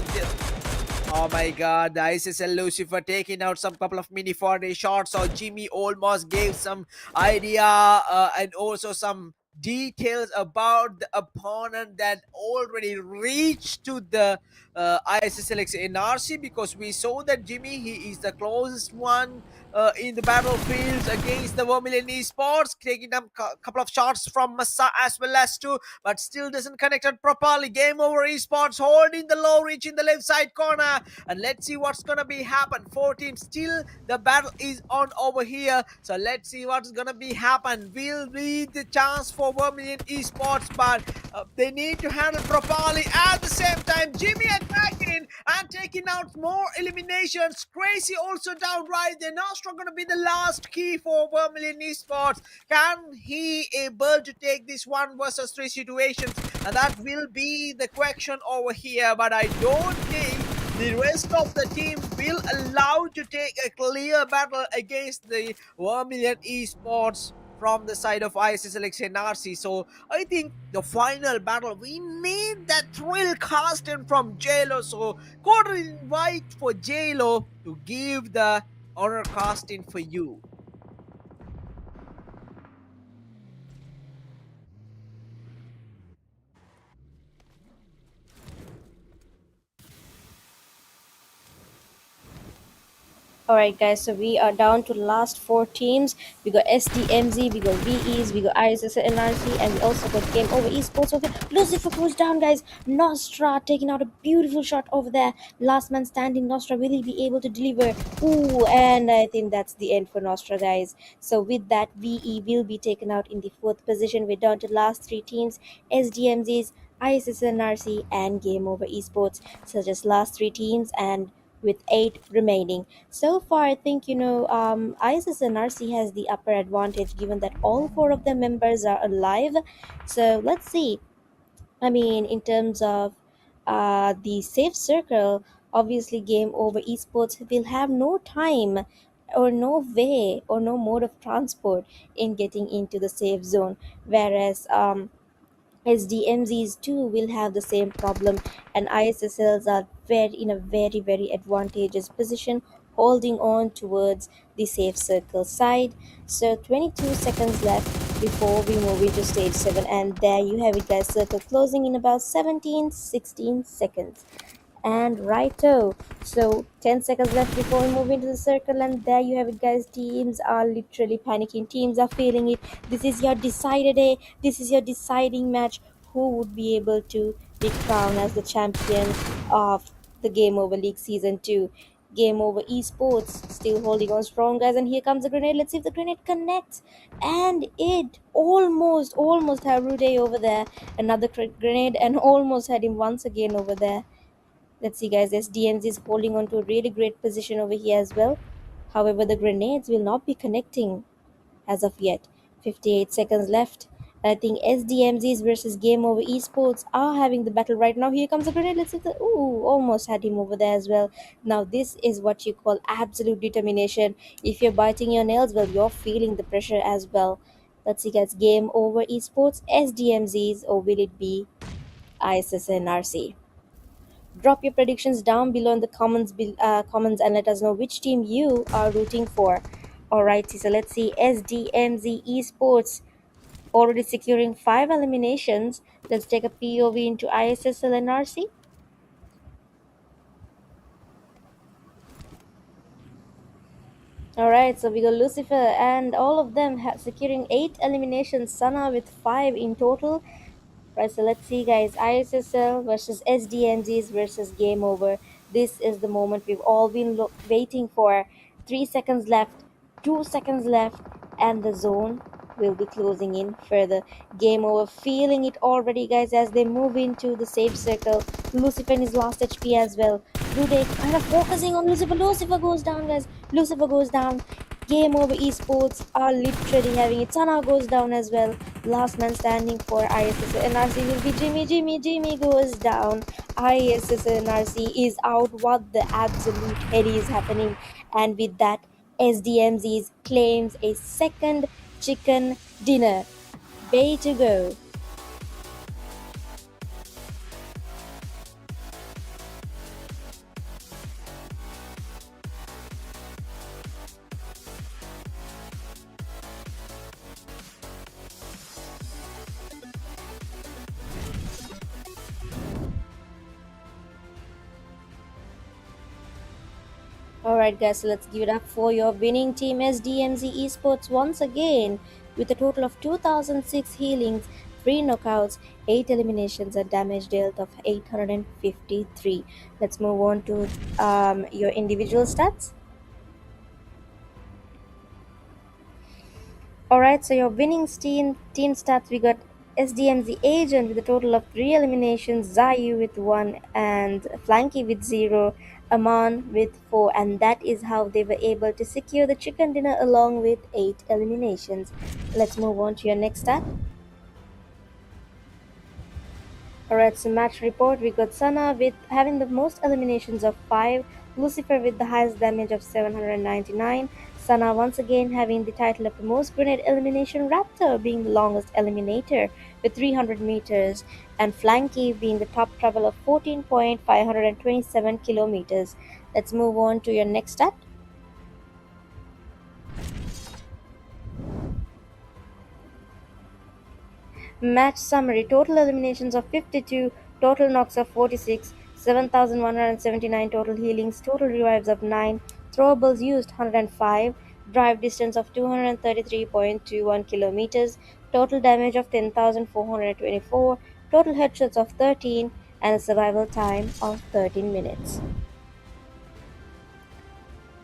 Oh my god, the ISSL Lucifer taking out some couple of mini 4-day shots. So Jimmy almost gave some idea and also some details about the opponent that already reached to the ISSLX NRC, because we saw that Jimmy, he is the closest one in the battlefields against the Vermilion Esports, taking them couple of shots from Massa as well as two, but still doesn't connect it properly. Gameover Esports holding the low reach in the left side corner, and let's see what's gonna be happen. 4 teams still, the battle is on over here. So let's see what's gonna be happen. Will be the chance for Vermilion Esports, but they need to handle properly. At the same time, Jimmy attacking and taking out more eliminations. Crazy also down right there. Nostra gonna be the last key for Vermilion Esports. Can he able to take this 1 versus 3 situations? And that will be the question over here. But I don't think the rest of the team will allow to take a clear battle against the Vermilion Esports from the side of ISSLxNRC. So I think the final battle, we need that thrill casting from JLo. So quarter invite for JLo to give the honor casting for you. Alright guys, so we are down to the last 4 teams. We got SDMZ, we got VEs, we got ISSNRC, and we also got Game Over Esports over there. Lucifer goes down, guys. Nostra taking out a beautiful shot over there. Last man standing, Nostra, will he be able to deliver? Ooh, and I think that's the end for Nostra, guys. So with that, VE will be taken out in the 4th position. We're down to the last 3 teams, SDMZs, ISSNRC, and Game Over Esports. So just last 3 teams, and with 8 remaining. So far, I think, ISSNRC has the upper advantage given that all 4 of the members are alive. So let's see. I mean, in terms of the safe circle, obviously, Game Over Esports will have no time or no way or no mode of transport in getting into the safe zone, whereas SDMZs too will have the same problem, and ISSLs are in a very advantageous position, holding on towards the safe circle side. So 22 seconds left before we move into stage 7, and there you have it, guys. Circle closing in about 17-16 seconds. And righto, so 10 seconds left before we move into the circle, and there you have it, guys. Teams are literally panicking, teams are feeling it. This is your decider day, this is your deciding match. Who would be able to be crowned as the champion of the Game Over League Season 2? Game Over Esports still holding on strong, guys, and here comes the grenade. Let's see if the grenade connects, and it almost had Rude over there. Another grenade, and almost had him once again over there. Let's see, guys. SDMs is holding on to a really great position over here as well. However, the grenades will not be connecting as of yet. 58 seconds left. I think SDMZs versus Game Over Esports are having the battle right now. Here comes a grenade. Let's see the. Ooh, almost had him over there as well. Now, this is what you call absolute determination. If you're biting your nails, well, you're feeling the pressure as well. Let's see, guys. Game Over Esports, SDMZs, or will it be ISSNRC? Drop your predictions down below in the comments and let us know which team you are rooting for. Alrighty, so let's see. SDMZ Esports already securing 5 eliminations. Let's take a POV into ISSLNRC. Alright, so we got Lucifer and all of them securing 8 eliminations. Sana with 5 in total. Right, so let's see, guys. ISSL versus SDMGs versus Game Over. This is the moment we've all been waiting for. 3 seconds left, 2 seconds left, and the zone will be closing in further. Game Over feeling it already, guys, as they move into the safe circle. Lucifer in his last HP as well. Do they kind of focusing on Lucifer? Lucifer goes down, guys. Lucifer goes down. Game Over Esports are literally having it. Sana goes down as well. Last man standing for ISSL NRC will be Jimmy. Jimmy goes down. ISSL NRC is out. What the absolute hell is happening? And with that, SDMZs claims a second chicken dinner. Way to go. Alright, guys, so let's give it up for your winning team SDMZ Esports once again with a total of 2006 healings, 3 knockouts, 8 eliminations, and damage dealt of 853. Let's move on to your individual stats. Alright, so your winning team stats, we got SDMZ Agent with a total of 3 eliminations, Zayu with 1, and Flanky with 0, Aman with 4, and that is how they were able to secure the chicken dinner along with 8 eliminations. Let's move on to your next stat. Alright, so match report, we got Sana with having the most eliminations of 5, Lucifer with the highest damage of 799, Sana once again having the title of the most grenade elimination, Raptor being the longest eliminator with 300 meters, and Flanky being the top travel of 14.527 kilometers. Let's move on to your next stat. Match summary, total eliminations of 52, total knocks of 46, 7,179 total healings, total revives of 9, throwables used 105, drive distance of 233.21 kilometers, total damage of 10,424, total headshots of 13, and a survival time of 13 minutes.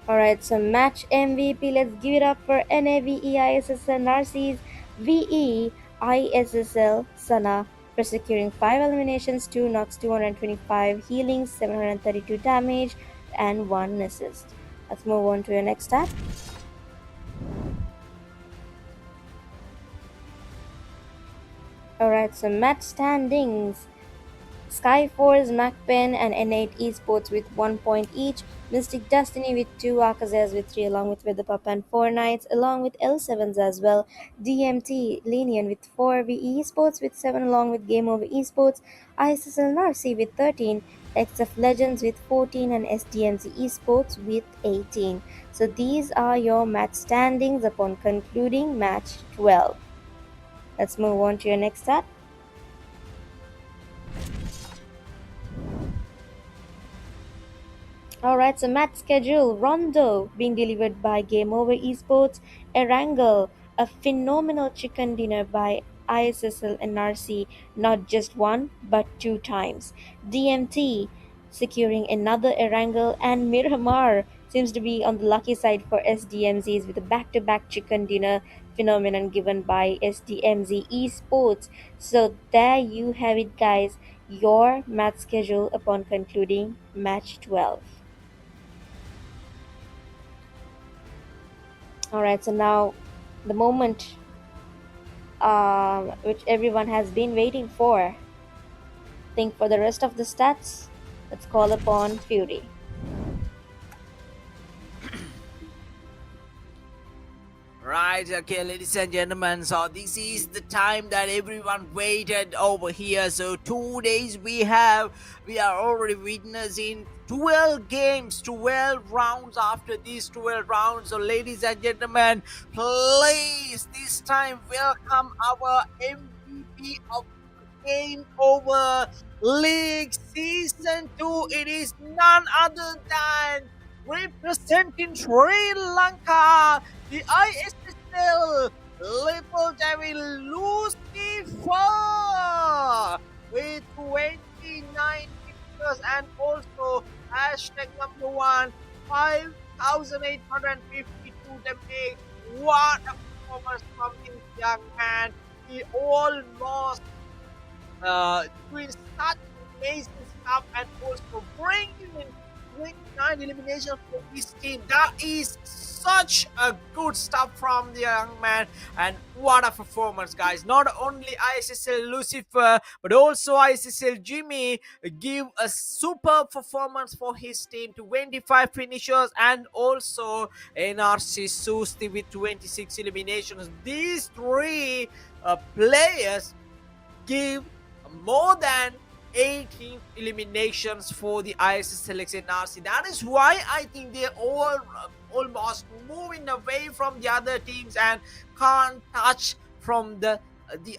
Alright, so match MVP, let's give it up for NAVEISSNRC's VE ISSL Sana for securing 5 eliminations, 2 knocks, 225 healings, 732 damage, and 1 assist. Let's move on to your next stat. Alright, so match standings. SKYFORCE, MAKPEN, and N8 Esports with 1 point each, Mystic Destiny with 2, AKAZAYA with 3, along with the PAPPA and 4 Knights, along with L7s as well, DMT, LENION with 4, VE Esports with 7, along with Gameover Esports, ISSLNRC with 13, XF Legends with 14, and SDMZ Esports with 18. So these are your match standings upon concluding match 12. Let's move on to your next stat. Alright, so match schedule, Rondo being delivered by Gameover Esports, Erangel, a phenomenal chicken dinner by ISSL NRC, not just one but 2 times. DMT securing another Erangel, and Miramar seems to be on the lucky side for SDMZs with a back-to-back chicken dinner phenomenon given by SDMZ Esports. So there you have it, guys, your match schedule upon concluding match 12. Alright, so now the moment which everyone has been waiting for. Think for the rest of the stats, let's call upon Fury. Right, okay, ladies and gentlemen. So this is the time that everyone waited over here. So 2 days we are already witnessing 12 games, 12 rounds after these 12 rounds. So ladies and gentlemen, please this time welcome our MVP of Game Over League Season 2. It is none other than representing Sri Lanka, the ISSL Little Devil Lucifer with 29 pictures and also hashtag number one 5,852 damage. What a performance from this young man. He almost doing such amazing stuff and also bringing in 29 eliminations for his team. That is such a good stuff from the young man, and what a performance, guys. Not only ISSL Lucifer but also ISSL Jimmy give a super performance for his team, 25 finishers, and also NRC Susti with 26 eliminations. These three players give more than 18 eliminations for the ISSLxNRC. That is why I think they're all almost moving away from the other teams and can't touch from the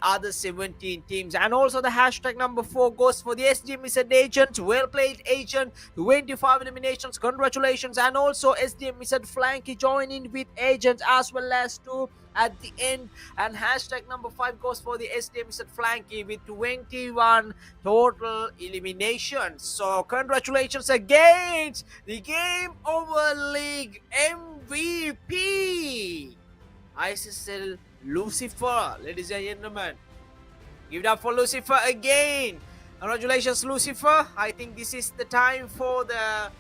other 17 teams. And also the hashtag number 4 goes for the SDM Missed Agent. Well played, Agent. 25 eliminations. Congratulations. And also SDM Missed Flanky joining with Agent as well as 2 at the end. And hashtag number 5 goes for the SDM Missed Flanky with 21 total eliminations. So congratulations against the Game Over League MVP, ISSL Lucifer. Ladies and gentlemen, give it up for Lucifer again. Congratulations, Lucifer. I think this is the time for the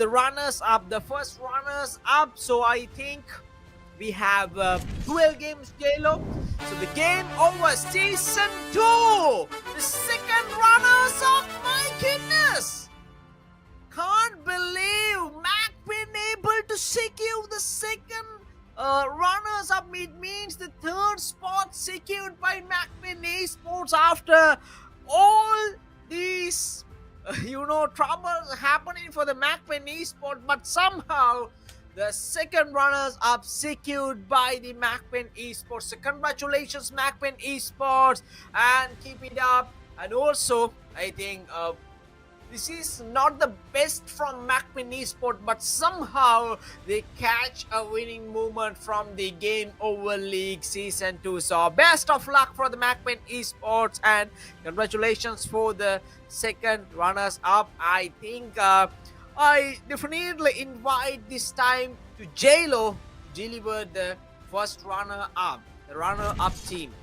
runners up, the first runners up. So I think we have 12 games, JLo. So the Game Over Season 2, the second runners up. My goodness, can't believe MAKPEN able to secure the second runners up. It means the third spot secured by MAKPEN Esports after all these troubles happening for the MAKPEN Esports, but somehow the second runners up secured by the MAKPEN Esports. So congratulations, MAKPEN Esports, and keep it up. And also I think this is not the best from MAKPEN Esports, but somehow they catch a winning moment from the Game Over League Season 2. So best of luck for the MAKPEN Esports, and congratulations for the second runners up. I think I definitely invite this time to JLo deliver the first runner up, the runner up team.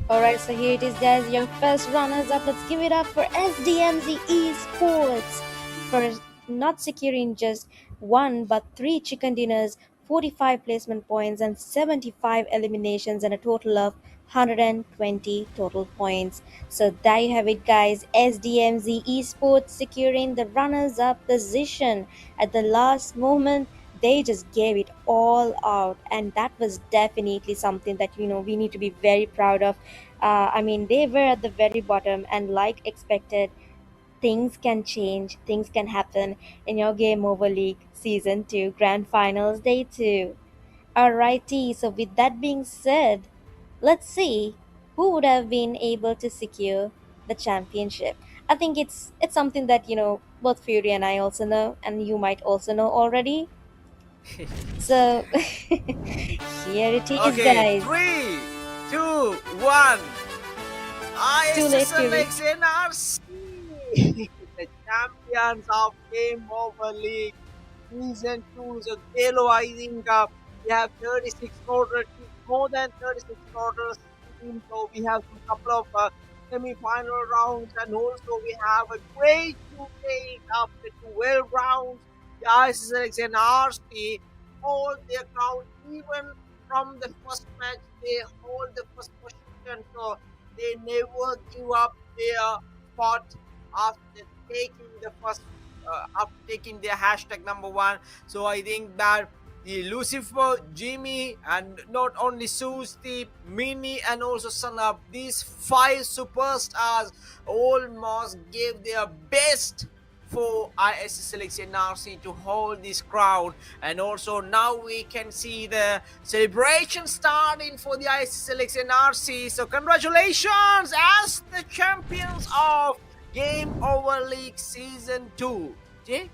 Alright, so here it is, guys. Your first runners up. Let's give it up for SDMZ Esports for not securing just one but three chicken dinners, 45 placement points, and 75 eliminations, and a total of 120 total points. So there you have it, guys. SDMZ Esports securing the runners up position at the last moment. They just gave it all out, and that was definitely something that we need to be very proud of. I mean, they were at the very bottom, and like expected, things can change, things can happen in your Game Over League Season 2 Grand Finals Day 2. Alrighty, so with that being said, let's see who would have been able to secure the championship. I think it's something that both Fury and I also know, and you might also know already. So here it is, Okay, guys. 3, 2, 1. Too late, Fury. ISSLxNRC, the champions of Game Over League Season 2. So, JLo, I think we have 36 total, more than 36 total teams. So, we have a couple of semi-final rounds, and also we have a great 2 days after 12 rounds. The ISSLxNRC hold their ground even from the first match, they hold the first position, so they never give up their spot after taking the first, after taking their hashtag number one. So I think that the Lucifer, Jimmy, and not only Susti, Mini, and also Sanab, these five superstars almost gave their best for ISSLxNRC to hold this crown. And also now we can see the celebration starting for the ISSLxNRC. So congratulations as the champions of Game Over League Season 2. Jay?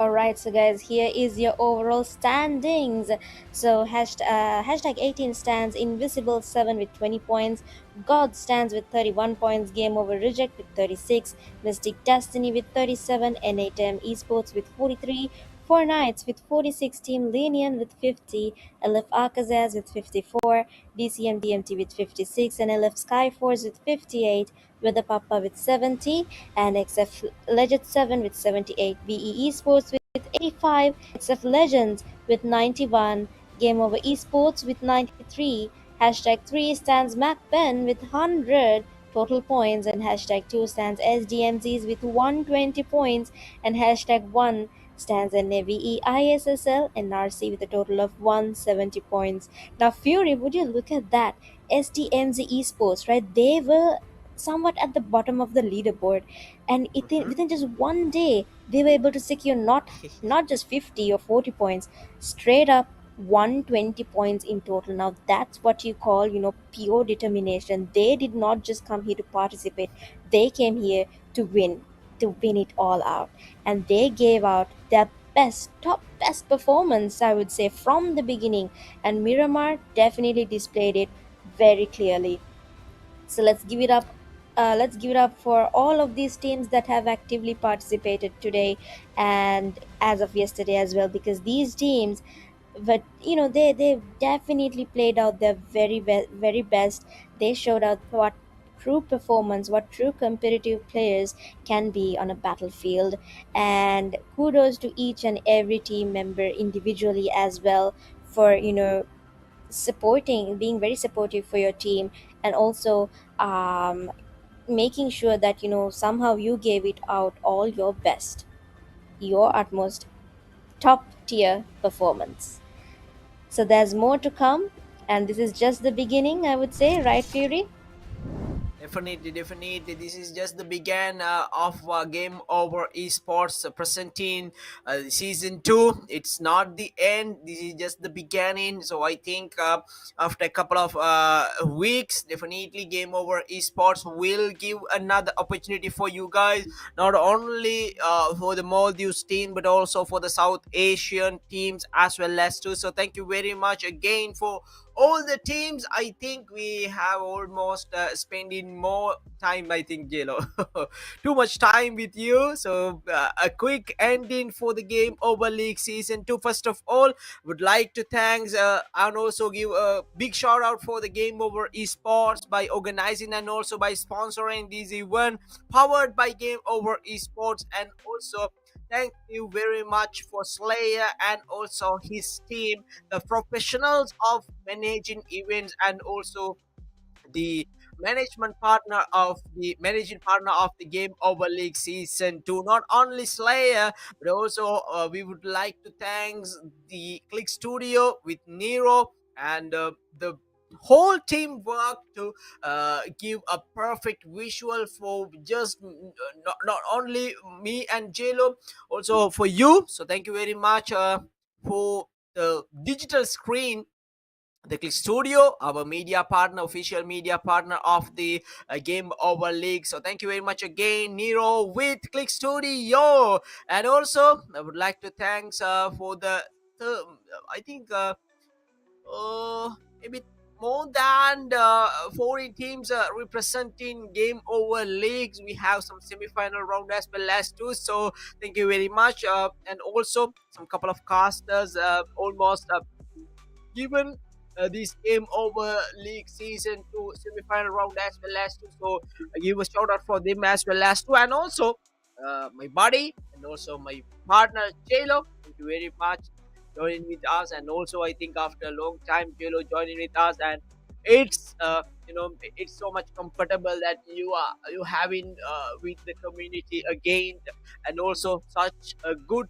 Alright, so guys, here is your overall standings. So hashtag 18 stands Invisible 7 with 20 points, God stands with 31 points, Game Over Reject with 36, Mystic Destiny with 37, NATM Esports with 43, Four Knights with 46, Team LENION with 50, LF AKAZAYA with 54, DCM DMT with 56, and LF SKYFORCE with 58, with the PAPPA with 70, and XF Legend 7 with 78, VE Esports with 85, XF Legends with 91, Gameover Esports with 93, hashtag 3 stands MAKPEN with 100 total points, and hashtag 2 stands SDMZs with 120 points, and hashtag 1 stands VE ISSLNRC with a total of 170 points. Now, Fury, would you look at that? SDMZ Esports, right? They were somewhat at the bottom of the leaderboard, and within just one day they were able to secure not just 50 or 40 points, straight up 120 points in total. Now that's what you call, pure determination. They did not just come here to participate, they came here to win it all out, and they gave out their best performance, I would say, from the beginning, and Miramar definitely displayed it very clearly. So let's give it up. Let's give it up for all of these teams that have actively participated today and as of yesterday as well, because these teams, but they definitely played out their very best. They showed out what true performance, what true competitive players can be on a battlefield. And kudos to each and every team member individually as well for supporting, being very supportive for your team, and also um, making sure that somehow you gave it out all your best, your utmost top tier performance. So there's more to come, and this is just the beginning, I would say, right, Fury? Definitely, definitely. This is just the beginning of Game Over Esports presenting season 2. It's not the end. This is just the beginning. So I think after a couple of weeks, definitely Game Over Esports will give another opportunity for you guys. Not only for the Maldives team, but also for the South Asian teams as well as too. So thank you very much again for all the teams. I think we have almost spending more time, I think, Jelo. Too much time with you. So a quick ending for the Game Over League Season 2. First of all, would like to thanks and also give a big shout out for the Game Over Esports by organizing and also by sponsoring this event powered by Game Over Esports. And also thank you very much for Slayer and also his team, the professionals of managing events, and also the managing partner of the Game Over League Season 2. Not only Slayer, but also we would like to thank the Click Studio with Nero and the whole team work to give a perfect visual for just not only me and JLo, also for you. So thank you very much for the digital screen, the Click Studio, our media partner, official media partner of the Game Over League. So thank you very much again, Nero with Click Studio. And also, I would like to thanks for the I think maybe more than 40 teams representing Game Over Leagues. We have some semi-final round as well as two. So thank you very much. And also some couple of casters almost given this Game Over League Season 2 semi-final round as well as two. So I give a shout out for them as well as two. And also my buddy and also my partner JLo. Thank you very much. joining with us, and also I think after a long time JLo joining with us, and it's it's so much comfortable that you having with the community again, and also such a good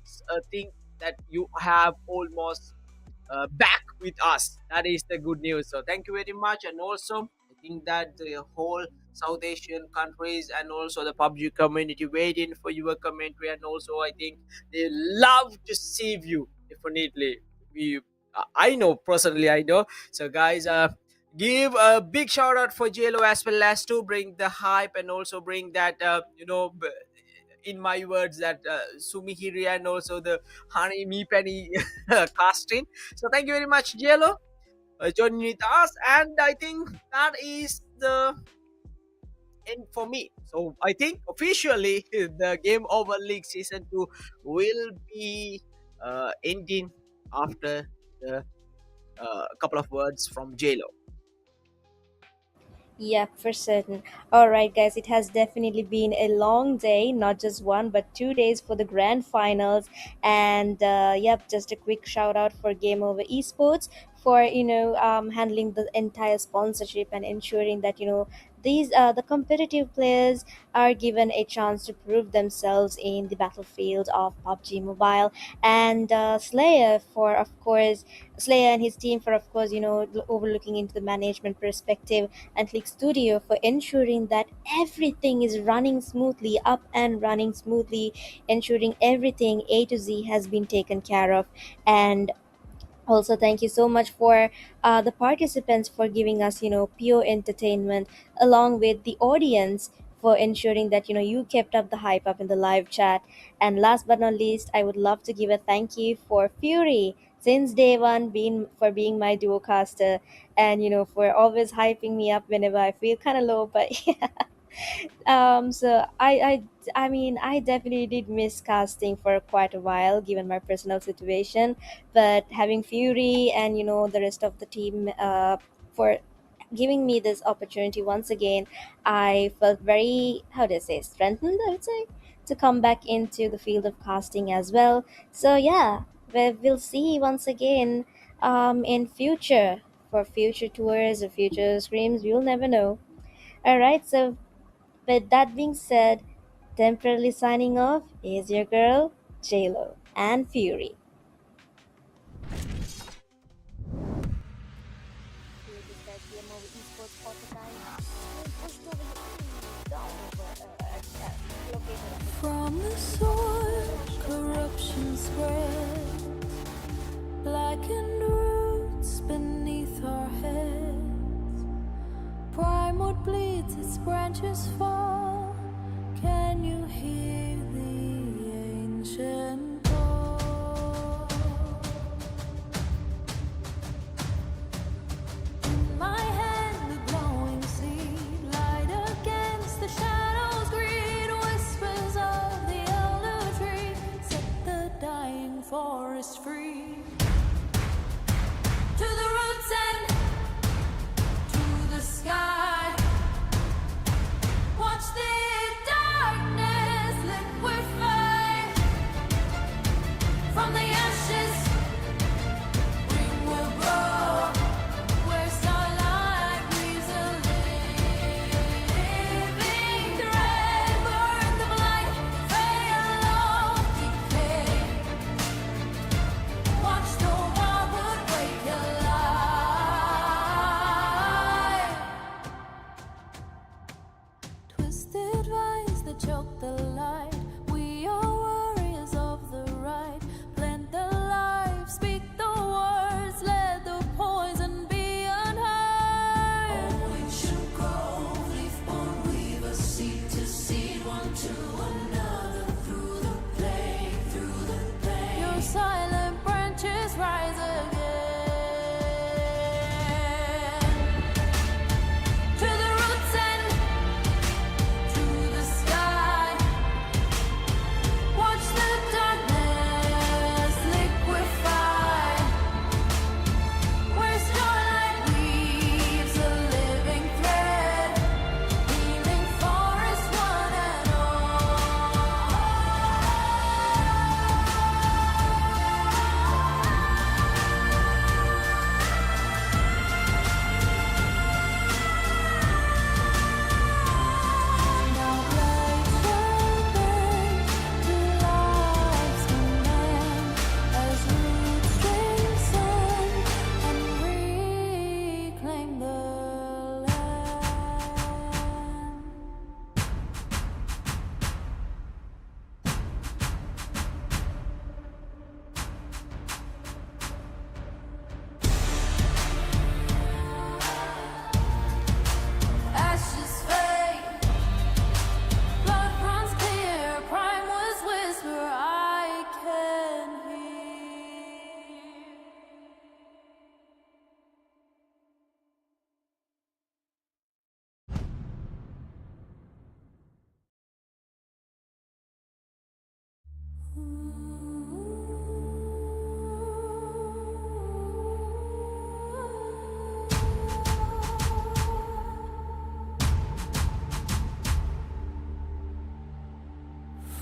thing that you have almost back with us. That is the good news. So thank you very much. And also, I think that the whole South Asian countries and also the PUBG community waiting for your commentary. And also, I think they love to see you. Definitely, we. I know personally. I know. So guys, give a big shout out for JLo as well as to bring the hype and also bring that in my words that Sumihiri and also the honey me penny casting. So thank you very much, JLo, joining with us, and I think that is the end for me. So I think officially the Game Over League Season 2 will be ending after the couple of words from JLo. Yep, for certain. All right, guys, it has definitely been a long day, not just one, but 2 days for the grand finals. And yep, just a quick shout out for Game Over Esports for handling the entire sponsorship and ensuring that these the competitive players are given a chance to prove themselves in the battlefield of PUBG Mobile, and Slayer for of course Slayer and his team for of course overlooking into the management perspective, and Click Studio for ensuring that everything is running smoothly, up and running smoothly, ensuring everything A to Z has been taken care of. And also, thank you so much for the participants for giving us, pure entertainment, along with the audience for ensuring that you kept up the hype up in the live chat. And last but not least, I would love to give a thank you for Fury since day one, being my duocaster, and for always hyping me up whenever I feel kind of low. But so I mean, I definitely did miss casting for quite a while given my personal situation, but having Fury and the rest of the team for giving me this opportunity once again, I felt very, how do I say, strengthened, I would say, to come back into the field of casting as well. So yeah, we'll see once again in future, for future tours or future screams, you'll never know. All right, so with that being said, temporarily signing off is your girl, JLo and Fury. From the soil, corruption spreads, blackened roots beneath our heads. Primewood bleeds, its branches fall. Can you hear the ancient call? In my hand, the glowing seed, light against the shadows, greed, whispers of the elder tree, set the dying forest free. To the roots and to the sky, watch the darkness liquefy. From the ashes, spring will grow, where starlight weaves a living thread. Birth of light, fail of decay. Watch the wildwood wake alive. Twisted vines that choke the light. We are warriors of the right. Plant the life, speak the words, let the poison be unheard. Oh, ancient grove, leaf-born weaver, seed to seed, one to another, through the plague, through the plague. Your silent branches rise again. To the roots and to the sky,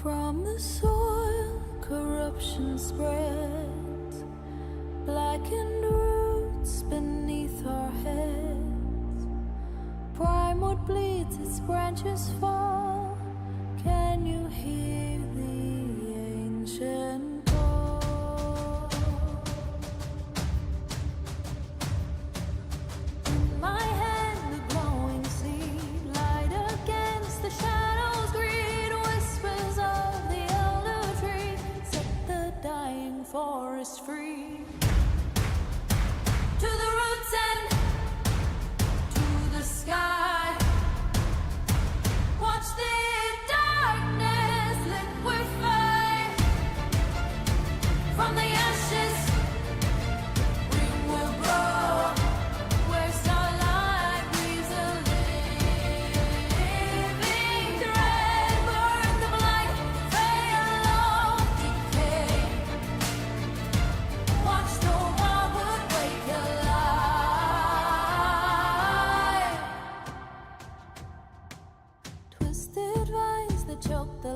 From the soil, corruption spreads, blackened roots beneath our heads. Primewood bleeds, its branches fall. Can you hear the ancient call? In my hand, the glowing seed, light against the shadows, greed whispers of the elder tree, set the dying forest free. To the roots and to the sky, watch the darkness liquefy. From the ashes, green will grow, where starlight weaves a living thread. Birth of light, fail of decay. Watch the wildwood wake alive. Twisted vines that choke the